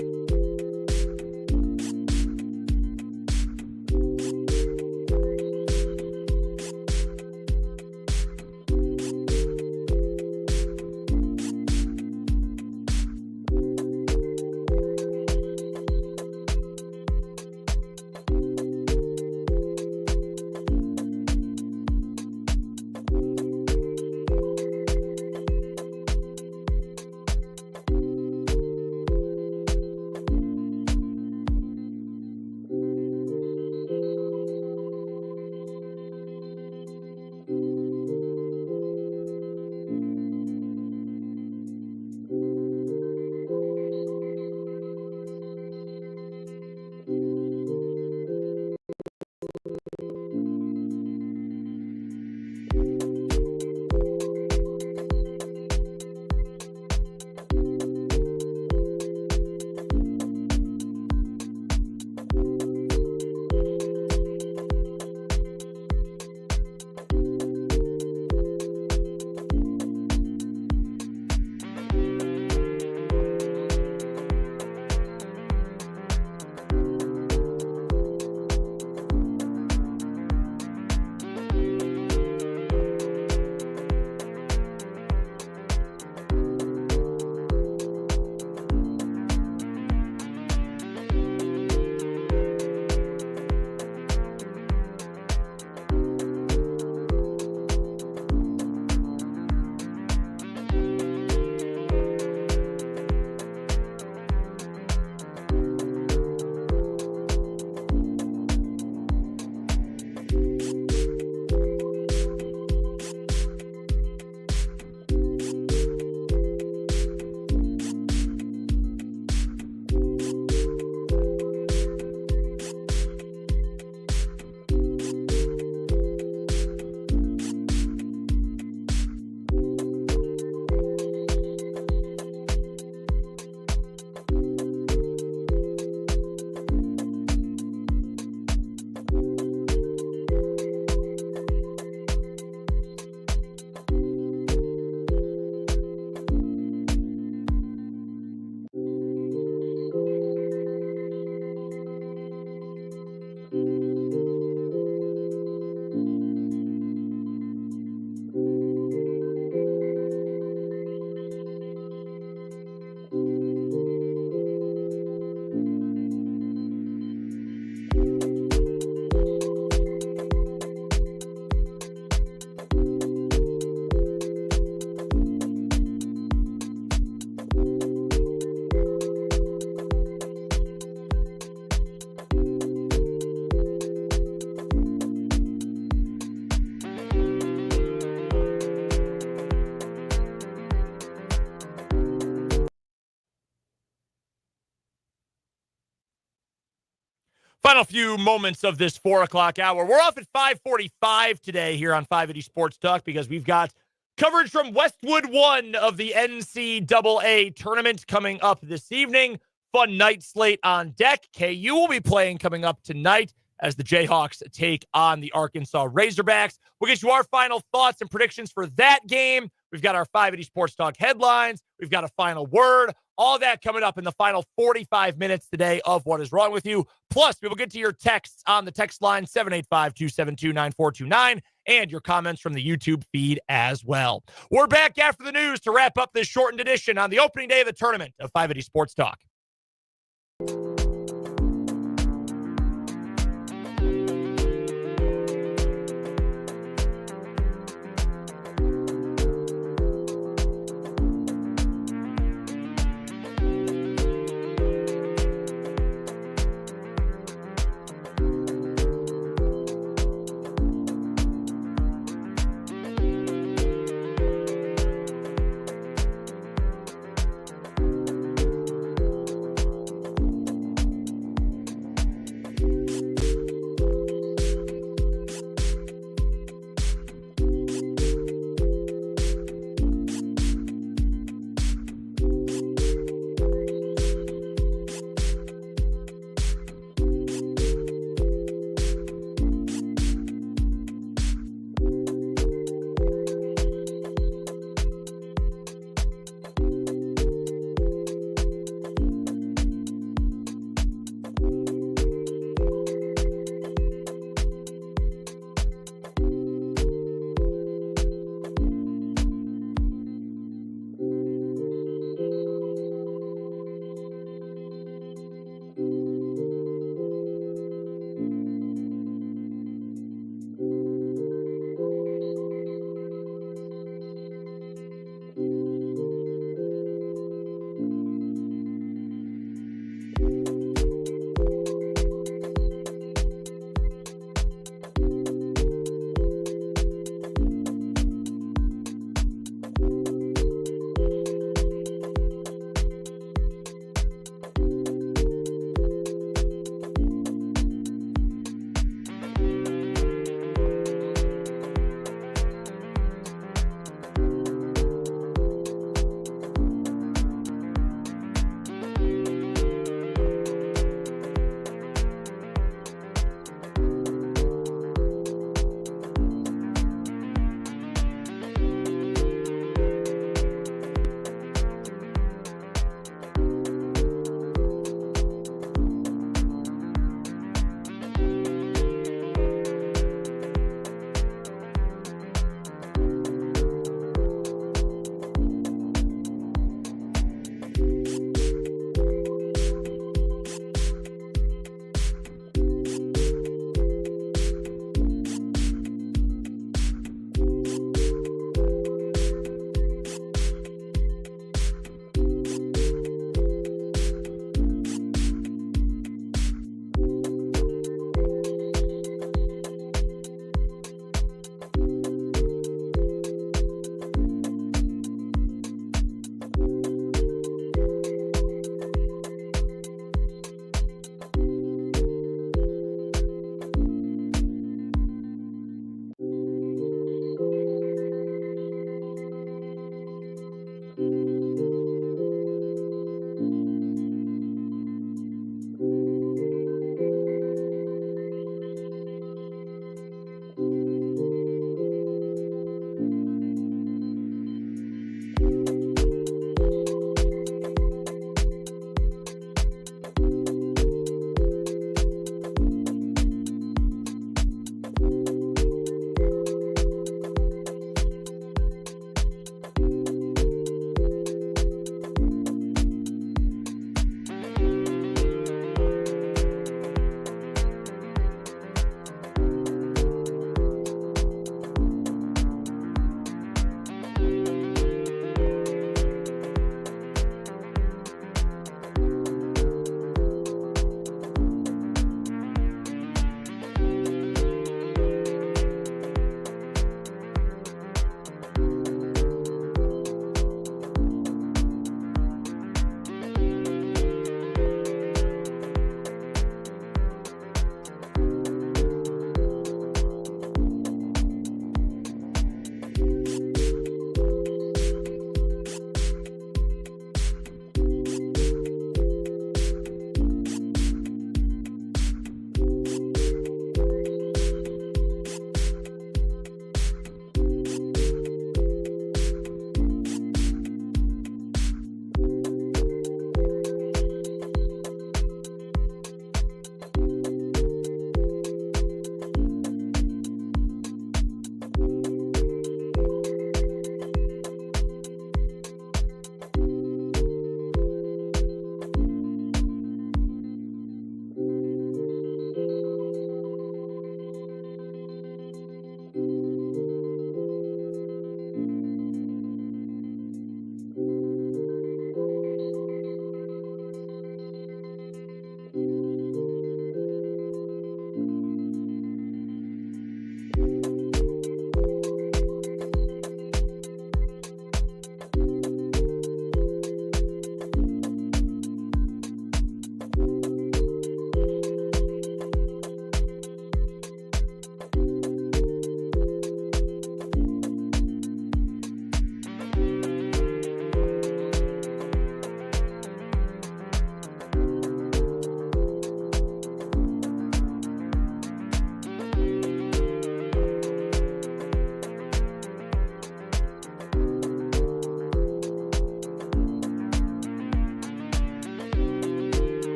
Final few moments of this 4 o'clock hour. We're off at 5:45 today here on 580 Sports Talk because we've got coverage from Westwood 1 of the NCAA tournament coming up this evening. Fun night slate on deck. KU will be playing coming up tonight as the Jayhawks take on the Arkansas Razorbacks. We'll get you our final thoughts and predictions for that game. We've got our 580 Sports Talk headlines. We've got a final word. All that coming up in the final 45 minutes today of What Is Wrong With You. Plus, we will get to your texts on the text line 785-272-9429 and your comments from the YouTube feed as well. We're back after the news to wrap up this shortened edition on the opening day of the tournament of 580 Sports Talk.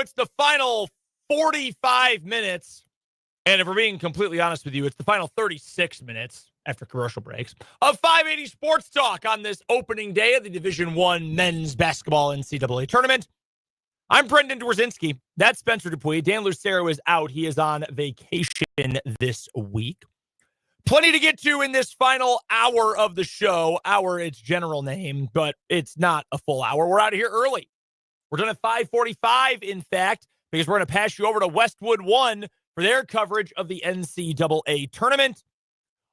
it's the final 45 minutes. And if we're being completely honest with you, it's the final 36 minutes after commercial breaks of 580 Sports Talk on this opening day of the Division I men's basketball NCAA tournament. I'm Brendan Dworzinski. That's Spencer Dupuis. Dan Lucero is out. He is on vacation this week. Plenty to get to in this final hour of the show. Hour, its general name, but it's not a full hour. We're out of here early. We're done at 5:45, in fact, because we're going to pass you over to Westwood One for their coverage of the NCAA tournament.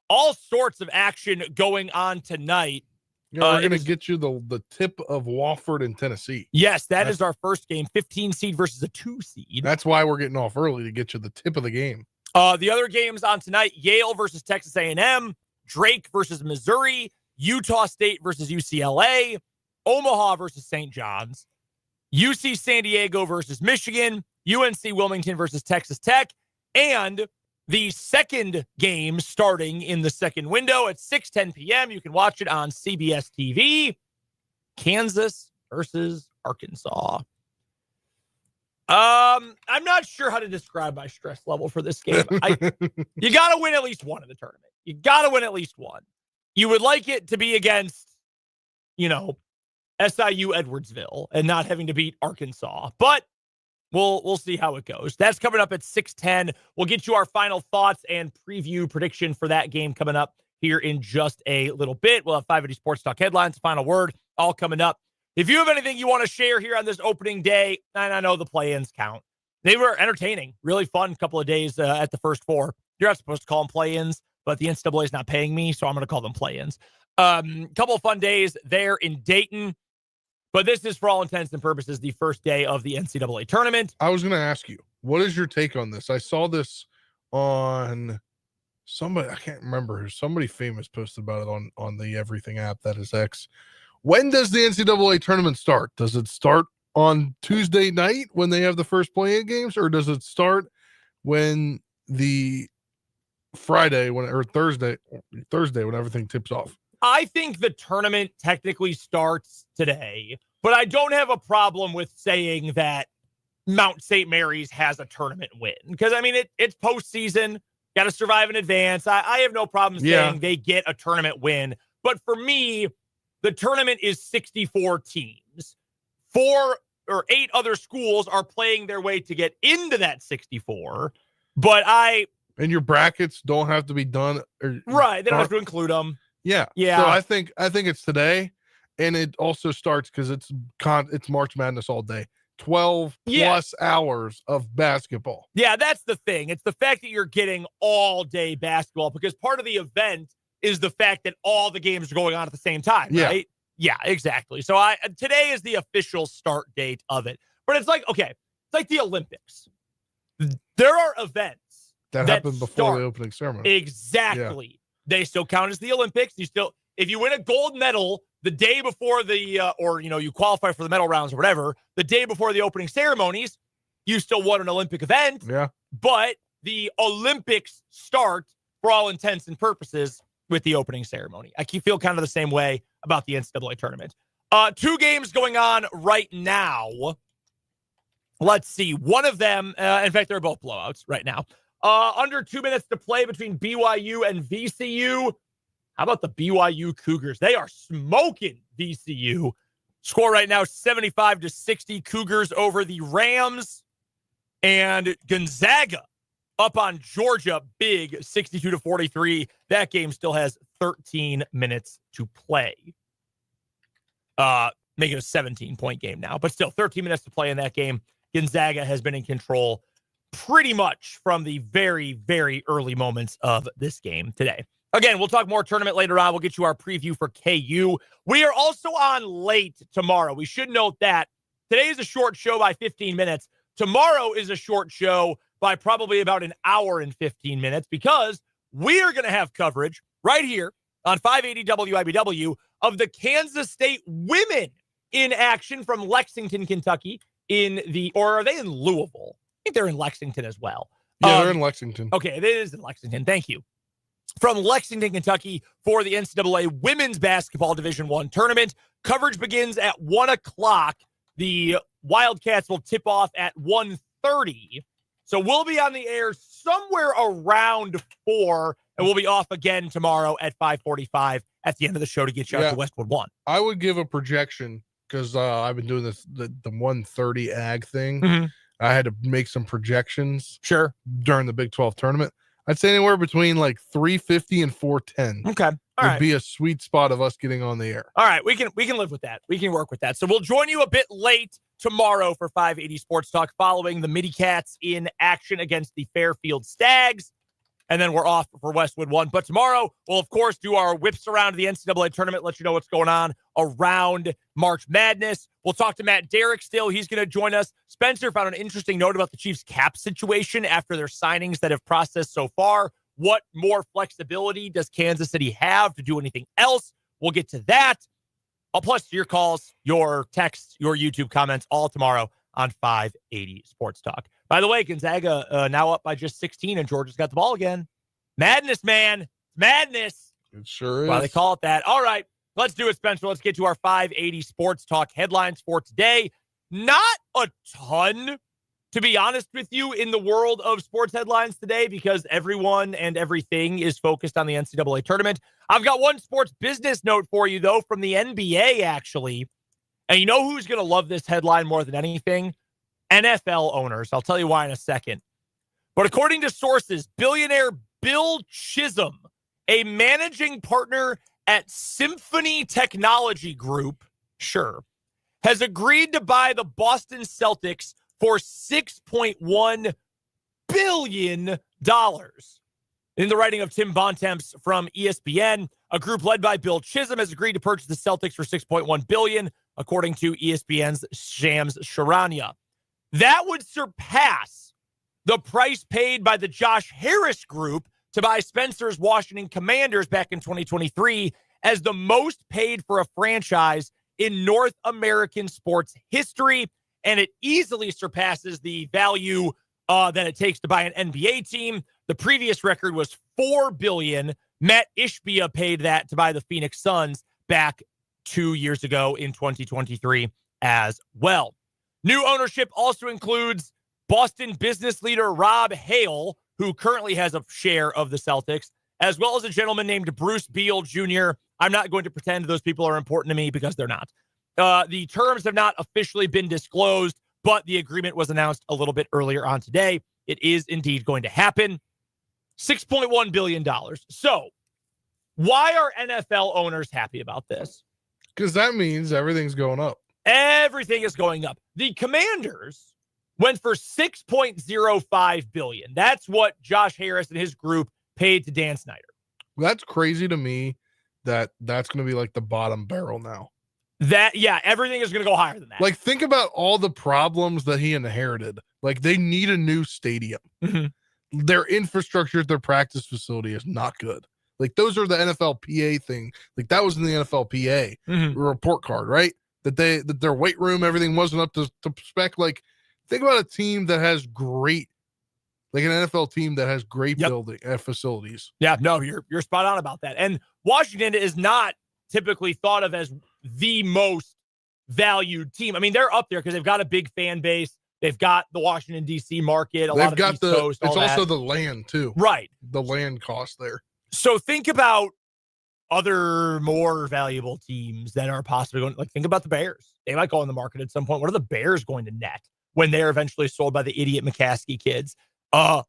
All sorts of action going on tonight. Yeah, we're going to get you the tip of Wofford and Tennessee. Yes, that's is our first game, 15 seed versus a 2 seed. That's why we're getting off early, to get you the tip of the game. The other games on tonight, Yale versus Texas A&M, Drake versus Missouri, Utah State versus UCLA, Omaha versus St. John's, UC San Diego versus Michigan, UNC Wilmington versus Texas Tech, and the second game starting in the second window at 6:10 p.m. You can watch it on CBS TV. Kansas versus Arkansas. I'm not sure how to describe my stress level for this game. You got to win at least one in the tournament. You got to win at least one. You would like it to be against, SIU Edwardsville and not having to beat Arkansas, but we'll see how it goes. That's coming up at 6:10. We'll get you our final thoughts and preview prediction for that game coming up here in just a little bit. We'll have 580 Sports Talk headlines, final word, all coming up. If you have anything you want to share here on this opening day, and I know the play-ins count. They were entertaining, really fun couple of days at the first four. You're not supposed to call them play-ins, but the NCAA is not paying me, so I'm going to call them play-ins. Couple of fun days there in Dayton. But this is, for all intents and purposes, the first day of the NCAA tournament. I was going to ask you, what is your take on this? I saw this on somebody, I can't remember who, somebody famous posted about it on the Everything app, that is X. When does the NCAA tournament start? Does it start on Tuesday night when they have the first play-in games, or does it start when the Thursday when everything tips off? I think the tournament technically starts today, but I don't have a problem with saying that Mount St. Mary's has a tournament win. Because, it's postseason, got to survive in advance. I have no problem saying they get a tournament win. But for me, the tournament is 64 teams. 4 or 8 other schools are playing their way to get into that 64. But and your brackets don't have to be done. Right. They don't have to include them. Yeah. So I think it's today, and it also starts because it's March Madness all day. 12 plus hours of basketball. Yeah, that's the thing. It's the fact that you're getting all day basketball, because part of the event is the fact that all the games are going on at the same time, right? Yeah, exactly. So today is the official start date of it. But it's like the Olympics. There are events that happen before the opening ceremony. Exactly. Yeah. They still count as the Olympics. If you win a gold medal the day before you qualify for the medal rounds or whatever, the day before the opening ceremonies, you still won an Olympic event. Yeah. But the Olympics start, for all intents and purposes, with the opening ceremony. I feel kind of the same way about the NCAA tournament. 2 games going on right now. Let's see. One of them, in fact, they're both blowouts right now. Under 2 minutes to play between BYU and VCU. How about the BYU Cougars? They are smoking VCU. Score right now, 75-60 Cougars over the Rams. And Gonzaga up on Georgia, big 62-43. That game still has 13 minutes to play. Make it a 17-point game now, but still 13 minutes to play in that game. Gonzaga has been in control pretty much from the very, very early moments of this game today. Again, we'll talk more tournament later on. We'll get you our preview for KU. We are also on late tomorrow. We should note that today is a short show by 15 minutes. Tomorrow is a short show by probably about an hour and 15 minutes, because we are going to have coverage right here on 580 WIBW of the Kansas State women in action from Lexington, Kentucky, or are they in Louisville? I think they're in Lexington as well. Yeah, they're in Lexington. Okay, it is in Lexington. Thank you. From Lexington, Kentucky, for the NCAA Women's Basketball Division I tournament. Coverage begins at 1 o'clock. The Wildcats will tip off at 1:30. So we'll be on the air somewhere around 4, and we'll be off again tomorrow at 5:45 at the end of the show to get you out to Westwood 1. I would give a projection because I've been doing the 1:30 ag thing. Mm-hmm. I had to make some projections during the Big 12 tournament. I'd say anywhere between like 350 and 410. Okay. Would be a sweet spot of us getting on the air. All right. We can live with that. We can work with that. So we'll join you a bit late tomorrow for 580 Sports Talk following the Midi Cats in action against the Fairfield Stags. And then we're off for Westwood 1. But tomorrow, we'll, of course, do our whips around the NCAA tournament, let you know what's going on around March Madness. We'll talk to Matt Derrick still. He's going to join us. Spencer found an interesting note about the Chiefs' cap situation after their signings that have processed so far. What more flexibility does Kansas City have to do anything else? We'll get to that. Plus your calls, your texts, your YouTube comments, all tomorrow on 580 Sports Talk. By the way, Gonzaga now up by just 16, and Georgia's got the ball again. Madness, man. Madness. It sure is. Why they call it that. All right, let's do it, Spencer. Let's get to our 580 Sports Talk headlines for today. Not a ton, to be honest with you, in the world of sports headlines today because everyone and everything is focused on the NCAA tournament. I've got one sports business note for you, though, from the NBA, actually. And you know who's going to love this headline more than anything? NFL owners. I'll tell you why in a second. But according to sources, billionaire Bill Chisholm, a managing partner at Symphony Technology Group, has agreed to buy the Boston Celtics for $6.1 billion. In the writing of Tim Bontemps from ESPN, a group led by Bill Chisholm has agreed to purchase the Celtics for $6.1 billion, according to ESPN's Shams Charania. That would surpass the price paid by the Josh Harris Group to buy Spencer's Washington Commanders back in 2023 as the most paid for a franchise in North American sports history, and it easily surpasses the value that it takes to buy an NBA team. The previous record was $4 billion. Matt Ishbia paid that to buy the Phoenix Suns back 2 years ago in 2023 as well. New ownership also includes Boston business leader Rob Hale, who currently has a share of the Celtics, as well as a gentleman named Bruce Beal Jr. I'm not going to pretend those people are important to me because they're not. The terms have not officially been disclosed, but the agreement was announced a little bit earlier on today. It is indeed going to happen. $6.1 billion. So why are NFL owners happy about this? Because that means everything's going up. Everything is going up. The Commanders went for $6.05 billion. That's what Josh Harris and his group paid to Dan Snyder. That's crazy to me that's going to be like the bottom barrel now. Everything is going to go higher than that. Like, think about all the problems that he inherited. Like, they need a new stadium. Mm-hmm. Their infrastructure at their practice facility is not good. Like, those are the NFLPA thing. Like, that was in the NFLPA report card, right? That their weight room, everything wasn't up to spec. Like, think about a team that has great, like an NFL team that has great building facilities. Yeah, no, you're spot on about that. And Washington is not typically thought of as the most valued team. I mean, they're up there because they've got a big fan base. They've got the Washington, D.C. market. They've got East Coast, it's also the land, too. Right. The land cost there. So think about other more valuable teams that are possibly going, like think about the Bears. They might go on the market at some point. What are the Bears going to net when they're eventually sold by the idiot McCaskey kids?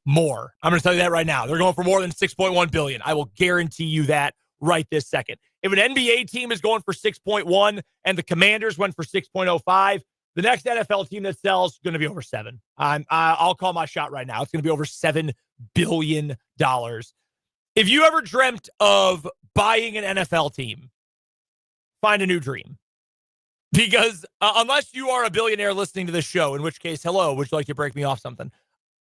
More. I'm going to tell you that right now. They're going for more than $6.1 billion. I will guarantee you that right this second. If an NBA team is going for 6.1 and the Commanders went for 6.05, the next NFL team that sells is going to be over 7. I'll call my shot right now. It's going to be over $7 billion. If you ever dreamt of buying an NFL team, find a new dream. Because unless you are a billionaire listening to this show, in which case, hello, would you like to break me off something?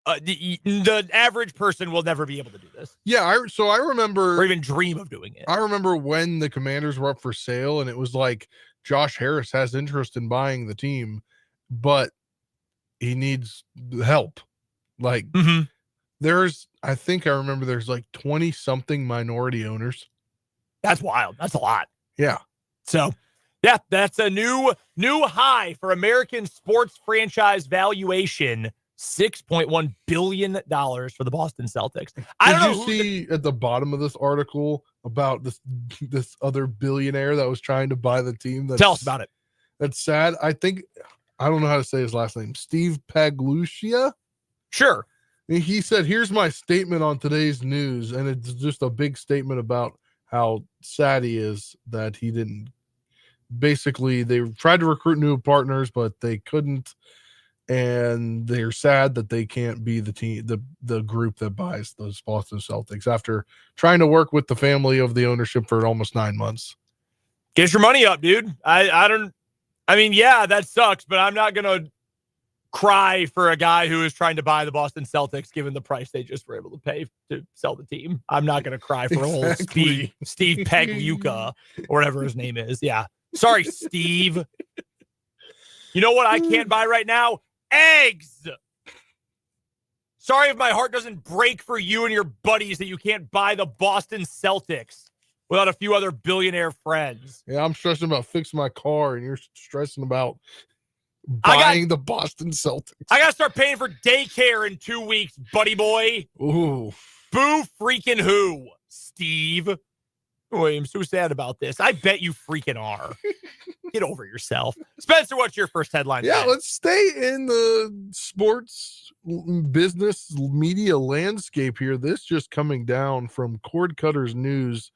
The average person will never be able to do this. Yeah, I remember, or even dream of doing it. I remember when the Commanders were up for sale, and it was like Josh Harris has interest in buying the team, but he needs help. Like I think I remember there's like 20 something minority owners. That's wild. That's a lot. Yeah. So Yeah, that's a new high for American sports franchise valuation. $6.1 billion for the Boston Celtics. Did you see at the bottom of this article about this other billionaire that was trying to buy the team? Tell us about it. That's sad. I don't know how to say his last name. Steve Pagluccia? Sure. He said, here's my statement on today's news. And it's just a big statement about how sad he is that he didn't. Basically, they tried to recruit new partners, but they couldn't. And they're sad that they can't be the team, the group that buys those Boston Celtics after trying to work with the family of the ownership for almost 9 months. Get your money up, dude. Yeah, that sucks, but I'm not going to cry for a guy who is trying to buy the Boston Celtics given the price they just were able to pay to sell the team. I'm not going to cry for old Steve Pagluccia or whatever his name is. Yeah. Sorry, Steve. You know what I can't buy right now? Eggs. Sorry if my heart doesn't break for you and your buddies that you can't buy the Boston Celtics without a few other billionaire friends. Yeah, I'm stressing about fixing my car, and you're stressing about buying the Boston Celtics. I got to start paying for daycare in 2 weeks, buddy boy. Ooh. Boo freaking who, Steve? Boy, I'm so sad about this. I bet you freaking are. Get over yourself. Spencer, what's your first headline? Yeah, let's stay in the sports business media landscape here. This just coming down from Cord Cutters News,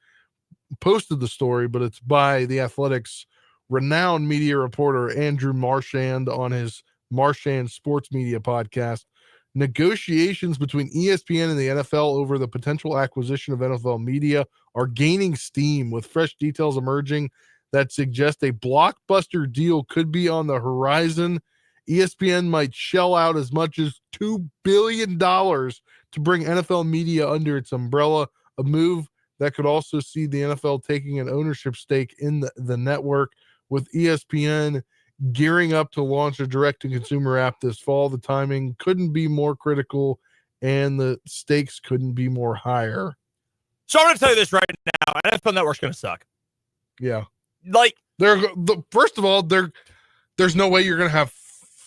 posted the story, but it's by the Athletics' renowned media reporter Andrew Marchand on his Marchand Sports Media podcast. Negotiations between ESPN and the NFL over the potential acquisition of NFL media are gaining steam, with fresh details emerging that suggest a blockbuster deal could be on the horizon. ESPN might shell out as much as $2 billion to bring NFL media under its umbrella, a move that could also see the NFL taking an ownership stake in the network. With ESPN gearing up to launch a direct-to-consumer app this fall, the timing couldn't be more critical, and the stakes couldn't be more higher. So I'm going to tell you this right now. NFL Network's going to suck. Yeah. Like, first of all, there's no way you're going to have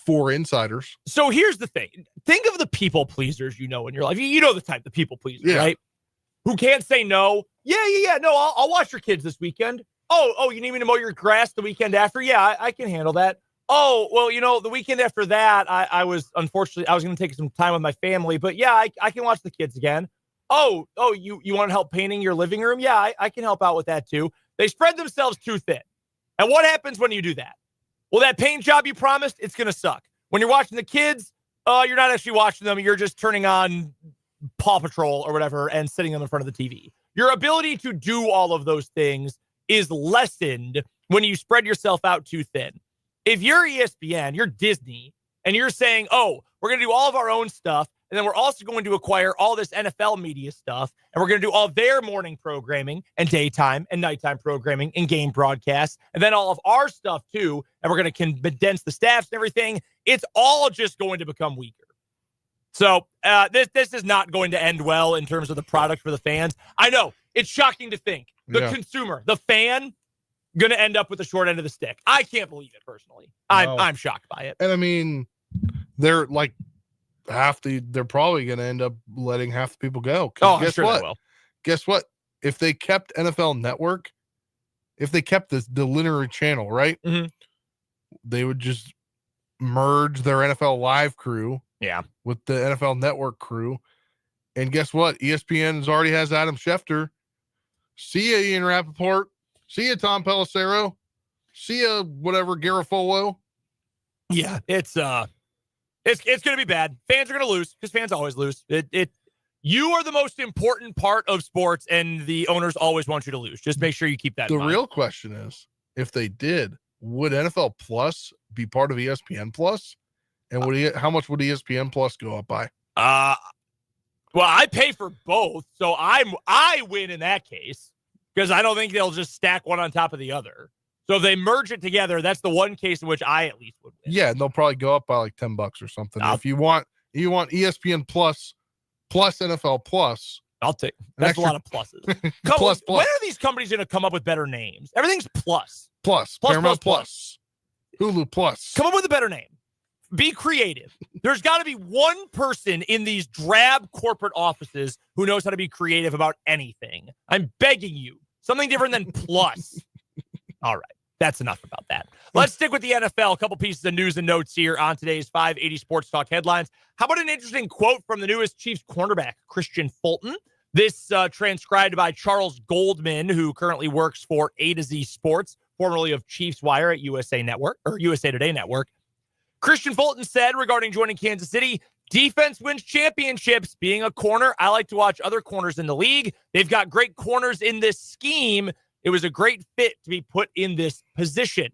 4 insiders. So here's the thing. Think of the people pleasers in your life. You know the type, the people pleasers, right? Who can't say no. Yeah. No, I'll watch your kids this weekend. Oh, you need me to mow your grass the weekend after? Yeah, I can handle that. Oh, well, the weekend after that, I was going to take some time with my family, but yeah, I can watch the kids again. Oh, you want to help painting your living room? Yeah, I can help out with that too. They spread themselves too thin. And what happens when you do that? Well, that paint job you promised, it's going to suck. When you're watching the kids, you're not actually watching them. You're just turning on Paw Patrol or whatever and sitting them in front of the TV. Your ability to do all of those things is lessened when you spread yourself out too thin. If you're ESPN, you're Disney, and you're saying, oh, we're going to do all of our own stuff, and then we're also going to acquire all this NFL media stuff, and we're going to do all their morning programming and daytime and nighttime programming and game broadcasts, and then all of our stuff too, and we're going to condense the staffs and everything, it's all just going to become weaker. So this is not going to end well in terms of the product for the fans. I know, it's shocking to think. The consumer, the fan, going to end up with the short end of the stick. I can't believe it personally. I'm shocked by it. And I mean, they're like they're probably going to end up letting half the people go. Oh, I'm sure they will. Guess what? If they kept NFL Network, if they kept the linear channel, right? Mm-hmm. They would just merge their NFL Live crew with the NFL Network crew. And guess what? ESPN already has Adam Schefter. See ya, Ian Rappaport. See ya, Tom Pelissero. See ya, whatever, Garofolo. Yeah, it's going to be bad. Fans are going to lose because fans always lose. You are the most important part of sports, and the owners always want you to lose. Just make sure you keep that in mind. The real question is, if they did, would NFL Plus be part of ESPN Plus? And how much would ESPN Plus go up by? Well, I pay for both, so I win in that case because I don't think they'll just stack one on top of the other. So if they merge it together, that's the one case in which I at least would win. Yeah, and they'll probably go up by like $10 or something. If you want ESPN Plus NFL Plus, I'll take. That's a lot of pluses. When are these companies going to come up with better names? Everything's plus. Plus. Paramount Plus. Hulu Plus. Come up with a better name. Be creative. There's got to be one person in these drab corporate offices who knows how to be creative about anything. I'm begging you. Something different than Plus. All right. That's enough about that. Let's stick with the NFL. A couple pieces of news and notes here on today's 580 Sports Talk headlines. How about an interesting quote from the newest Chiefs cornerback, Christian Fulton? This transcribed by Charles Goldman, who currently works for A to Z Sports, formerly of Chiefs Wire at USA Network or USA Today Network. Christian Fulton said regarding joining Kansas City, defense wins championships. Being a corner, I like to watch other corners in the league. They've got great corners in this scheme. It was a great fit to be put in this position.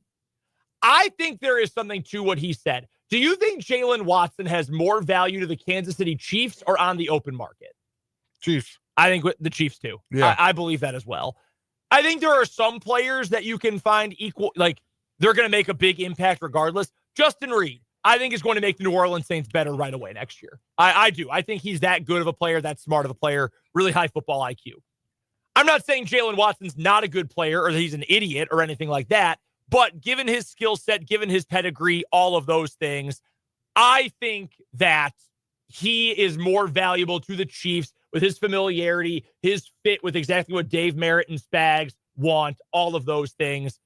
I think there is something to what he said. Do you think Jalen Watson has more value to the Kansas City Chiefs or on the open market? Chiefs. I think the Chiefs too. Yeah. I believe that as well. I think there are some players that you can find equal, like they're going to make a big impact regardless. Justin Reed, I think, is going to make the New Orleans Saints better right away next year. I do. I think he's that good of a player, that smart of a player, really high football IQ. I'm not saying Jalen Watson's not a good player or that he's an idiot or anything like that, but given his skill set, given his pedigree, all of those things, I think that he is more valuable to the Chiefs with his familiarity, his fit with exactly what Dave Merritt and Spags want, all of those things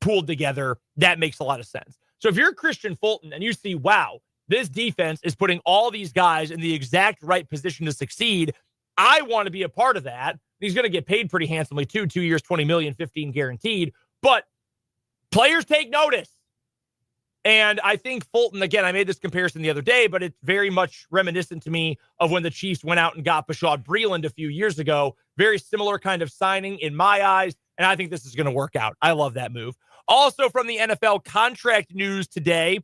pooled together. That makes a lot of sense. So if you're Christian Fulton and you see, wow, this defense is putting all these guys in the exact right position to succeed, I want to be a part of that. He's going to get paid pretty handsomely too. 2 years, $20 million, 15 guaranteed. But players take notice. And I think Fulton, again, I made this comparison the other day, but it's very much reminiscent to me of when the Chiefs went out and got Bashaud Breeland a few years ago. Very similar kind of signing in my eyes. And I think this is going to work out. I love that move. Also from the NFL contract news today,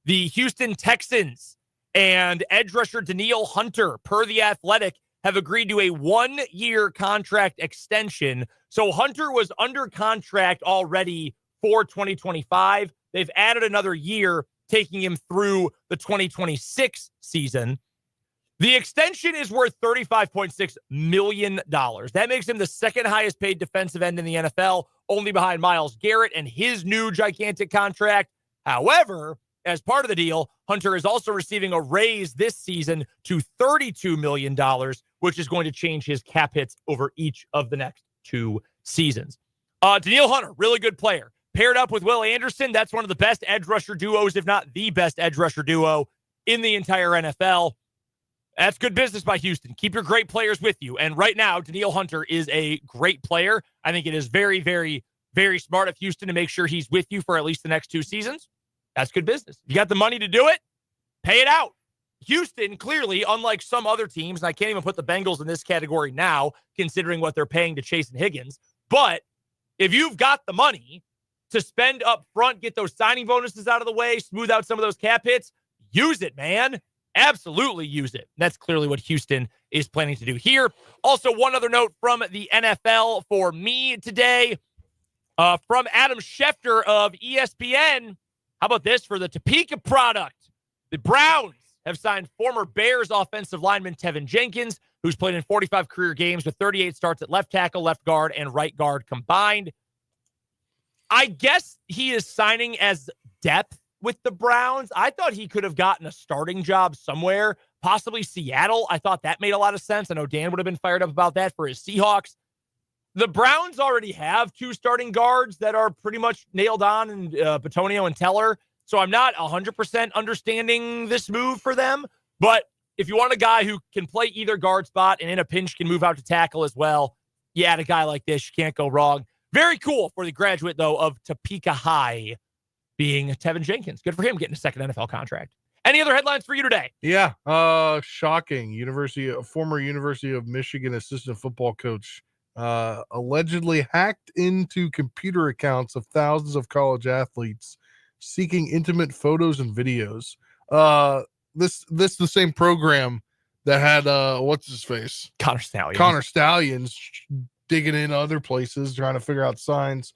the Houston Texans and edge rusher Danielle Hunter, per The Athletic, have agreed to a 1-year contract extension. So Hunter was under contract already for 2025. They've added another year, taking him through the 2026 season. The extension is worth $35.6 million. That makes him the second highest paid defensive end in the NFL, only behind Myles Garrett and his new gigantic contract. However, as part of the deal, Hunter is also receiving a raise this season to $32 million, which is going to change his cap hits over each of the next 2 seasons. Danielle Hunter, really good player. Paired up with Will Anderson, that's one of the best edge rusher duos, if not the best edge rusher duo in the entire NFL. That's good business by Houston. Keep your great players with you. And right now, Danielle Hunter is a great player. I think it is very, very, very smart of Houston to make sure he's with you for at least the next 2 seasons. That's good business. You got the money to do it, pay it out. Houston, clearly, unlike some other teams, and I can't even put the Bengals in this category now, considering what they're paying to Chase and Higgins. But if you've got the money to spend up front, get those signing bonuses out of the way, smooth out some of those cap hits, use it, man. Absolutely use it. That's clearly what Houston is planning to do here. Also, one other note from the NFL for me today, from Adam Schefter of ESPN. How about this for the Topeka product? The Browns have signed former Bears offensive lineman Tevin Jenkins, who's played in 45 career games with 38 starts at left tackle, left guard, and right guard combined. I guess he is signing as depth with the Browns. I thought he could have gotten a starting job somewhere, possibly Seattle. I thought that made a lot of sense. I know Dan would have been fired up about that for his Seahawks. The Browns already have 2 starting guards that are pretty much nailed on, and Bitonio and Teller. So I'm not 100% understanding this move for them. But if you want a guy who can play either guard spot and in a pinch can move out to tackle as well, you add a guy like this, you can't go wrong. Very cool for the graduate, though, of Topeka High being Tevin Jenkins. Good for him getting a second NFL contract. Any other headlines for you today? Yeah. Shocking. Former University of Michigan assistant football coach allegedly hacked into computer accounts of thousands of college athletes seeking intimate photos and videos. This the same program that had what's his face? Connor Stallions digging in other places trying to figure out signs.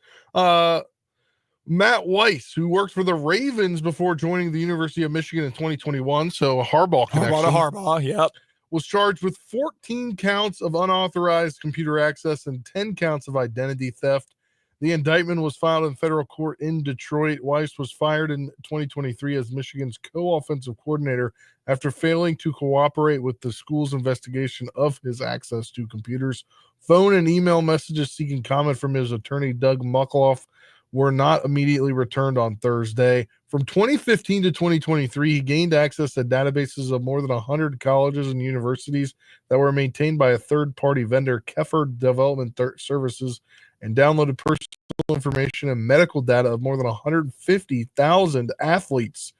Matt Weiss, who worked for the Ravens before joining the University of Michigan in 2021, so a Harbaugh connection. Harbaugh, yep. Was charged with 14 counts of unauthorized computer access and 10 counts of identity theft. The indictment was filed in federal court in Detroit. Weiss was fired in 2023 as Michigan's co-offensive coordinator after failing to cooperate with the school's investigation of his access to computers. Phone and email messages seeking comment from his attorney, Doug Muckloff, were not immediately returned on Thursday. From 2015 to 2023, he gained access to databases of more than 100 colleges and universities that were maintained by a third-party vendor, Keffer Development Services, and downloaded personal information and medical data of more than 150,000 athletes.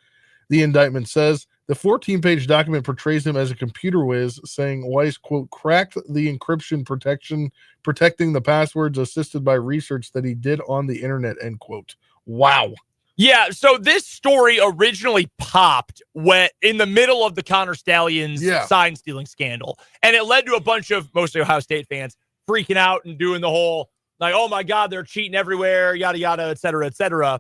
The indictment says the 14-page document portrays him as a computer whiz, saying Weiss, quote, cracked the encryption protecting the passwords assisted by research that he did on the internet, end quote. Wow. Yeah, so this story originally popped when in the middle of the Connor Stalions sign stealing scandal. And it led to a bunch of mostly Ohio State fans freaking out and doing the whole, like, oh my God, they're cheating everywhere, yada, yada, et cetera, et cetera.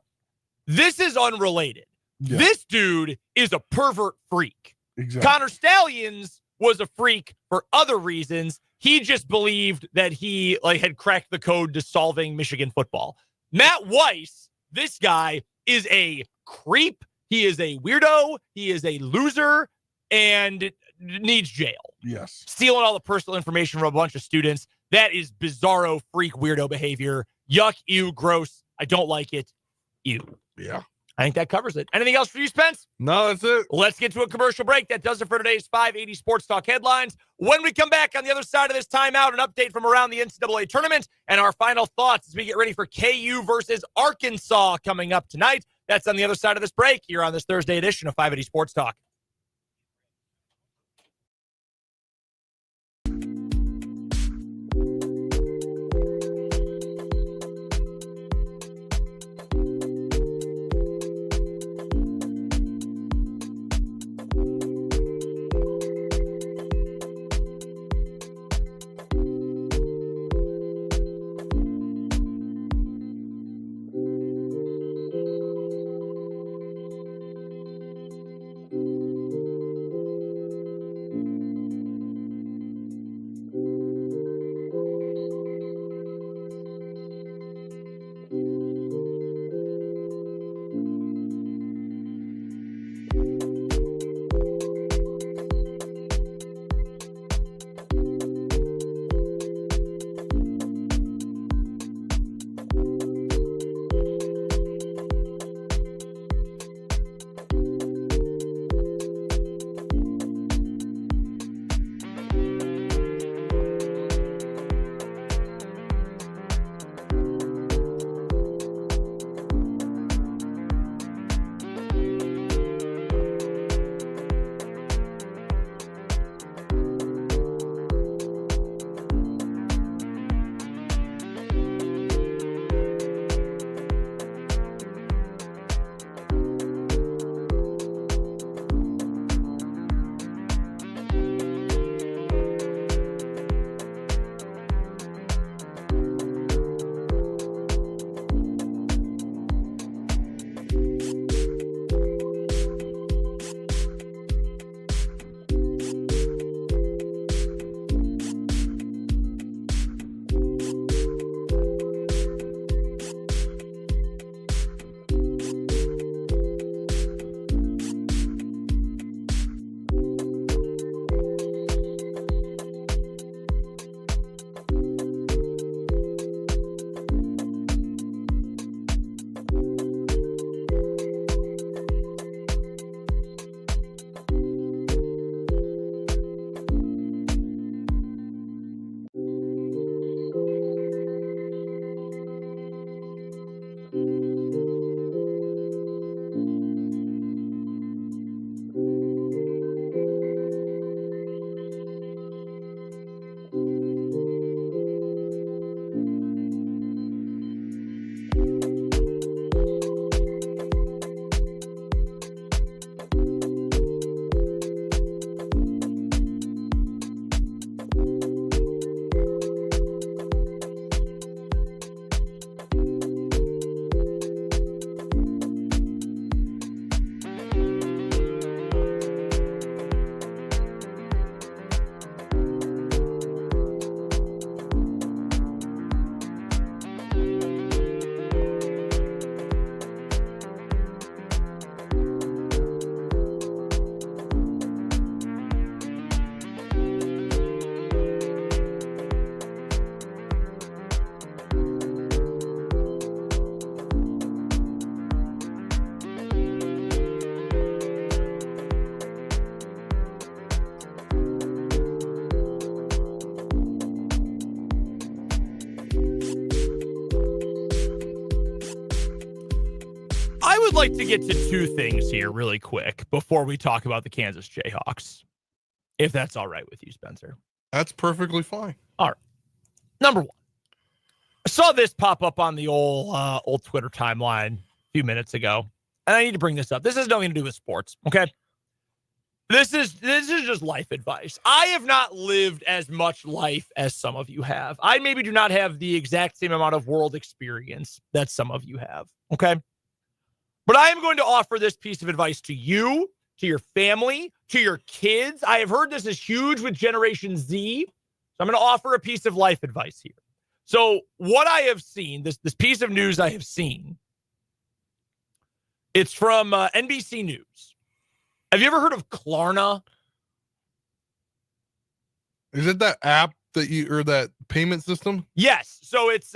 This is unrelated. Yeah. This dude is a pervert freak. Exactly. Connor Stalions was a freak for other reasons. He just believed that he had cracked the code to solving Michigan football. Matt Weiss, this guy, is a creep. He is a weirdo. He is a loser and needs jail. Yes. Stealing all the personal information from a bunch of students. That is bizarro, freak, weirdo behavior. Yuck, ew, gross. I don't like it. Ew. Yeah. I think that covers it. Anything else for you, Spence? No, that's it. Let's get to a commercial break. That does it for today's 580 Sports Talk headlines. When we come back on the other side of this timeout, an update from around the NCAA tournament and our final thoughts as we get ready for KU versus Arkansas coming up tonight. That's on the other side of this break here on this Thursday edition of 580 Sports Talk. I would like to get to two things here really quick before we talk about the Kansas Jayhawks, if that's all right with you, Spencer. That's perfectly fine. All right. Number one, I saw this pop up on the old Twitter timeline a few minutes ago, and I need to bring this up. This has nothing to do with sports, okay? This is just life advice. I have not lived as much life as some of you have. I maybe do not have the exact same amount of world experience that some of you have, okay? But I am going to offer this piece of advice to you, to your family, to your kids. I have heard this is huge with Generation Z, so I'm going to offer a piece of life advice here. So what I have seen, this piece of news I have seen, it's from NBC News. Have you ever heard of Klarna? Is it that app or that payment system? Yes. So it's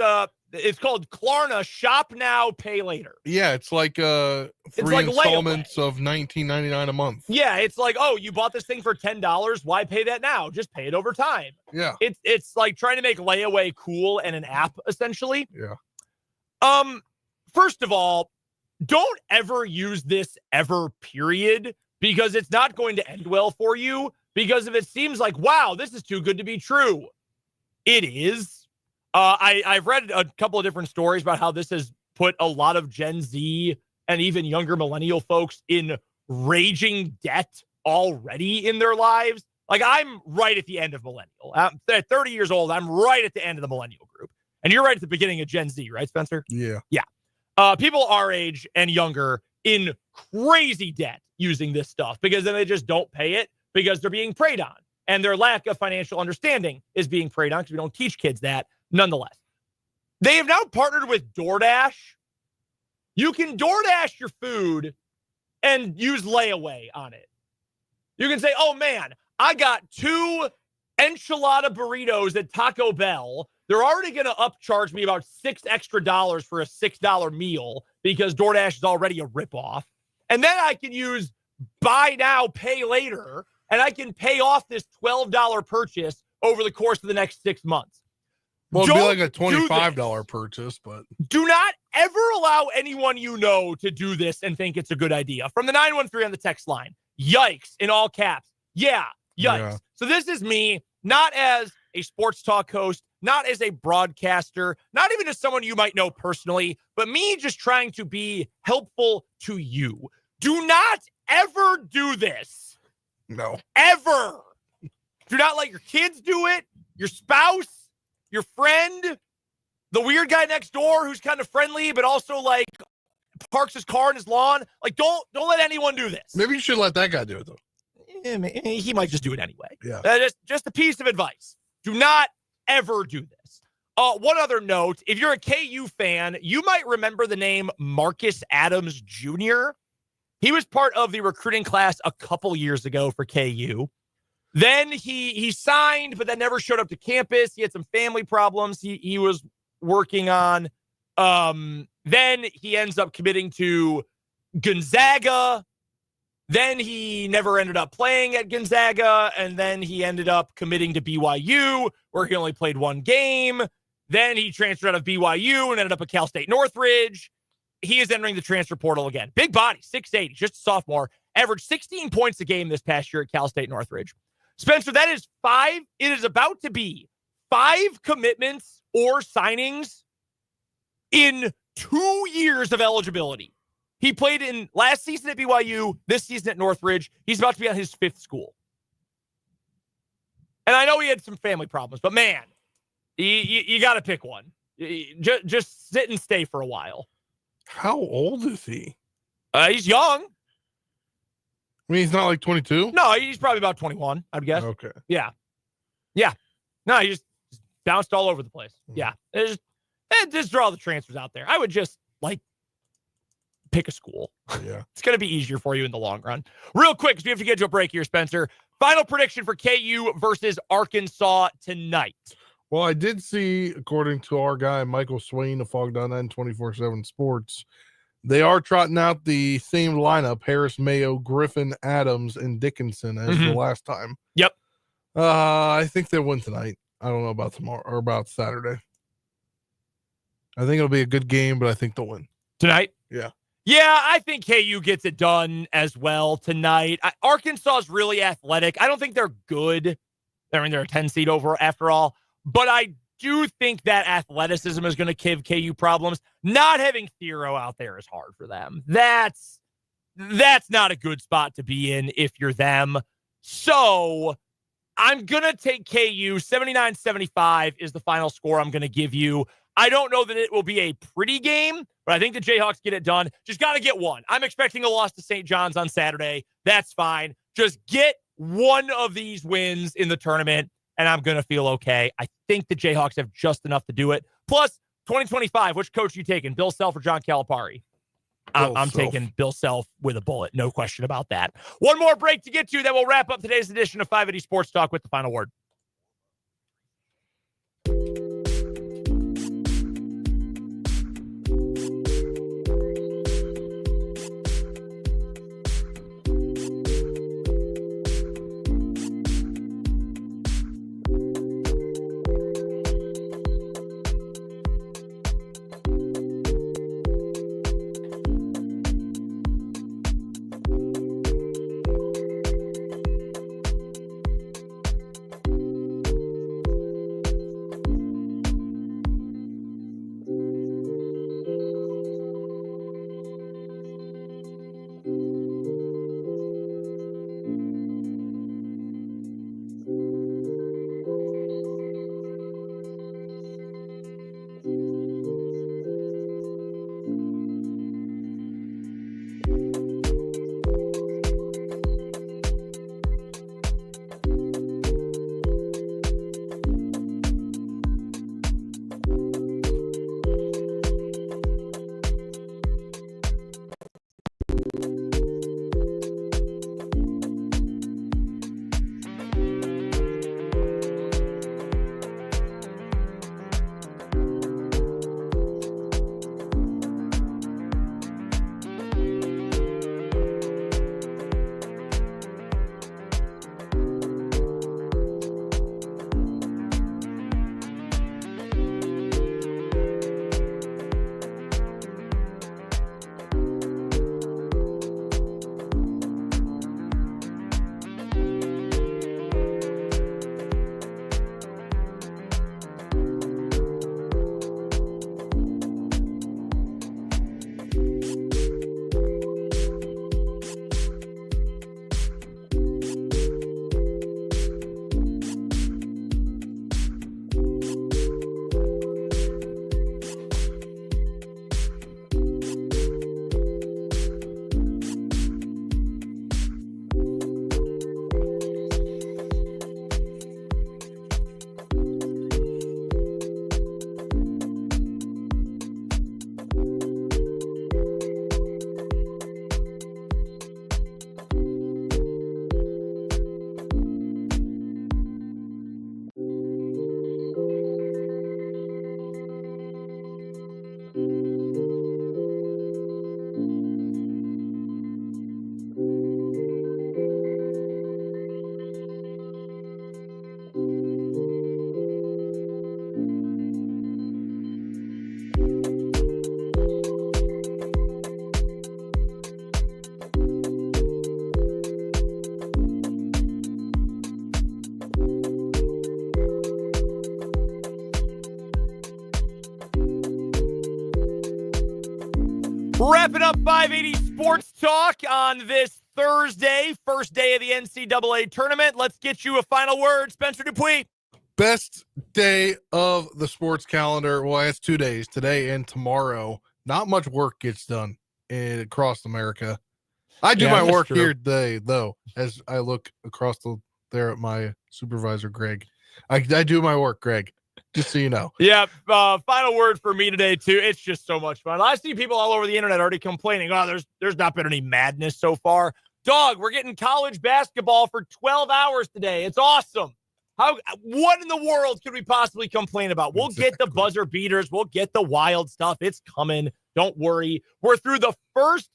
called Klarna. Shop now, pay later. Yeah, it's like three installments of $19.99 a month. Yeah, it's like, oh, you bought this thing for $10. Why pay that now? Just pay it over time. Yeah. It's like trying to make layaway cool and an app, essentially. Yeah. First of all, don't ever use this ever, period, because it's not going to end well for you. Because if it seems like, wow, this is too good to be true, it is. I've read a couple of different stories about how this has put a lot of Gen Z and even younger millennial folks in raging debt already in their lives. Like, I'm right at the end of millennial. I'm 30 years old. I'm right at the end of the millennial group. And you're right at the beginning of Gen Z, right, Spencer? Yeah. Yeah. People our age and younger in crazy debt using this stuff because then they just don't pay it because they're being preyed on. And their lack of financial understanding is being preyed on because we don't teach kids that. Nonetheless, they have now partnered with DoorDash. You can DoorDash your food and use layaway on it. You can say, oh man, I got 2 enchilada burritos at Taco Bell. They're already going to upcharge me about $6 extra for a $6 meal because DoorDash is already a ripoff. And then I can use buy now, pay later, and I can pay off this $12 purchase over the course of the next 6 months. Well, it'd be like a $25 purchase, but do not ever allow anyone you know to do this and think it's a good idea. From the 913 on the text line, yikes, in all caps. Yeah, yikes. Yeah. So this is me, not as a sports talk host, not as a broadcaster, not even as someone you might know personally, but me just trying to be helpful to you. Do not ever do this. No. Ever. Do not let your kids do it, your spouse, your friend, the weird guy next door who's kind of friendly, but also like parks his car in his lawn. Like, don't let anyone do this. Maybe you should let that guy do it, though. He might just do it anyway. Yeah. Just a piece of advice. Do not ever do this. One other note, if you're a KU fan, you might remember the name Marcus Adams Jr. He was part of the recruiting class a couple years ago for KU. Then he signed, but then never showed up to campus. He had some family problems he was working on. Then he ends up committing to Gonzaga. Then he never ended up playing at Gonzaga. And then he ended up committing to BYU, where he only played 1 game. Then he transferred out of BYU and ended up at Cal State Northridge. He is entering the transfer portal again. Big body, 6'8", just a sophomore. Averaged 16 points a game this past year at Cal State Northridge. Spencer, that is 5. It is about to be 5 commitments or signings in 2 years of eligibility. He played in last season at BYU, this season at Northridge. He's about to be on his 5th school. And I know he had some family problems, but man, you got to pick one. Just sit and stay for a while. How old is he? He's young. I mean, he's not like 22? No, he's probably about 21, I'd guess. Okay. Yeah. No, he just bounced all over the place. Yeah. Just draw the transfers out there. I would just, pick a school. Yeah. It's going to be easier for you in the long run. Real quick, because we have to get to a break here, Spencer. Final prediction for KU versus Arkansas tonight. Well, I did see, according to our guy, Michael Swain of Fog.9 24/7 Sports, they are trotting out the same lineup, Harris, Mayo, Griffin, Adams, and Dickinson as the last time. Yep. I think they'll win tonight. I don't know about tomorrow or about Saturday. I think it'll be a good game, but I think they'll win. Tonight? Yeah. Yeah, I think KU gets it done as well tonight. Arkansas is really athletic. I don't think they're good. I mean, they're a 10 seed over after all. But I do think that athleticism is going to give KU problems. Not having Thero out there is hard for them. That's not a good spot to be in if you're them. So I'm going to take KU. 79-75 is the final score I'm going to give you. I don't know that it will be a pretty game, but I think the Jayhawks get it done. Just got to get one. I'm expecting a loss to St. John's on Saturday. That's fine. Just get one of these wins in the tournament, and I'm going to feel okay. I think the Jayhawks have just enough to do it. Plus, 2025, which coach are you taking, Bill Self or John Calipari? I'm taking Bill Self with a bullet. No question about that. One more break to get to, then we'll wrap up today's edition of 580 Sports Talk with the final word. Wrapping up 580 Sports Talk on this Thursday, first day of the NCAA tournament. Let's get you a final word, Spencer Dupuis. Best day of the sports calendar. Well, it's 2 days, today and tomorrow. Not much work gets done across America. I do my work here today, though, as I look across there at my supervisor, Greg. I do my work, Greg. Just so you know. Yeah, final word for me today, too. It's just so much fun. I see people all over the internet already complaining, there's not been any madness so far. Dog, we're getting college basketball for 12 hours today. It's awesome. What in the world could we possibly complain about? We'll get the buzzer beaters. We'll get the wild stuff. It's coming. Don't worry. We're through the first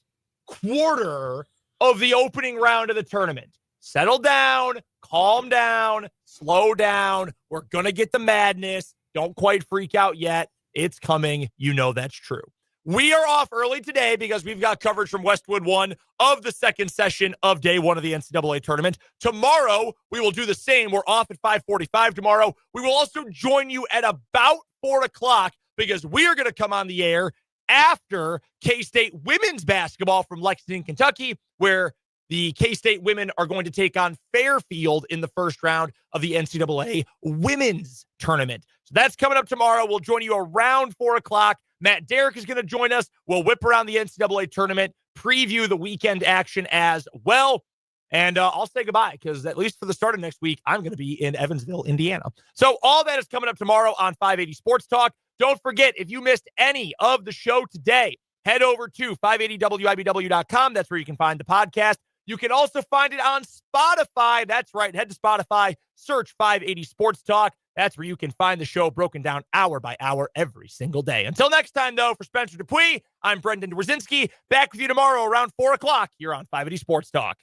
quarter of the opening round of the tournament. Settle down, calm down, slow down. We're going to get the madness. Don't quite freak out yet. It's coming. You know that's true. We are off early today because we've got coverage from Westwood 1 of the second session of day 1 of the NCAA tournament. Tomorrow, we will do the same. We're off at 5:45 tomorrow. We will also join you at about 4 o'clock because we are going to come on the air after K-State women's basketball from Lexington, Kentucky, where the K-State women are going to take on Fairfield in the first round of the NCAA women's tournament. So that's coming up tomorrow. We'll join you around 4 o'clock. Matt Derrick is going to join us. We'll whip around the NCAA tournament, preview the weekend action as well. And I'll say goodbye because at least for the start of next week, I'm going to be in Evansville, Indiana. So all that is coming up tomorrow on 580 Sports Talk. Don't forget, if you missed any of the show today, head over to 580wibw.com. That's where you can find the podcast. You can also find it on Spotify. That's right. Head to Spotify, search 580 Sports Talk. That's where you can find the show broken down hour by hour every single day. Until next time, though, for Spencer Dupuis, I'm Brendan Dworzinski. Back with you tomorrow around 4 o'clock here on 580 Sports Talk.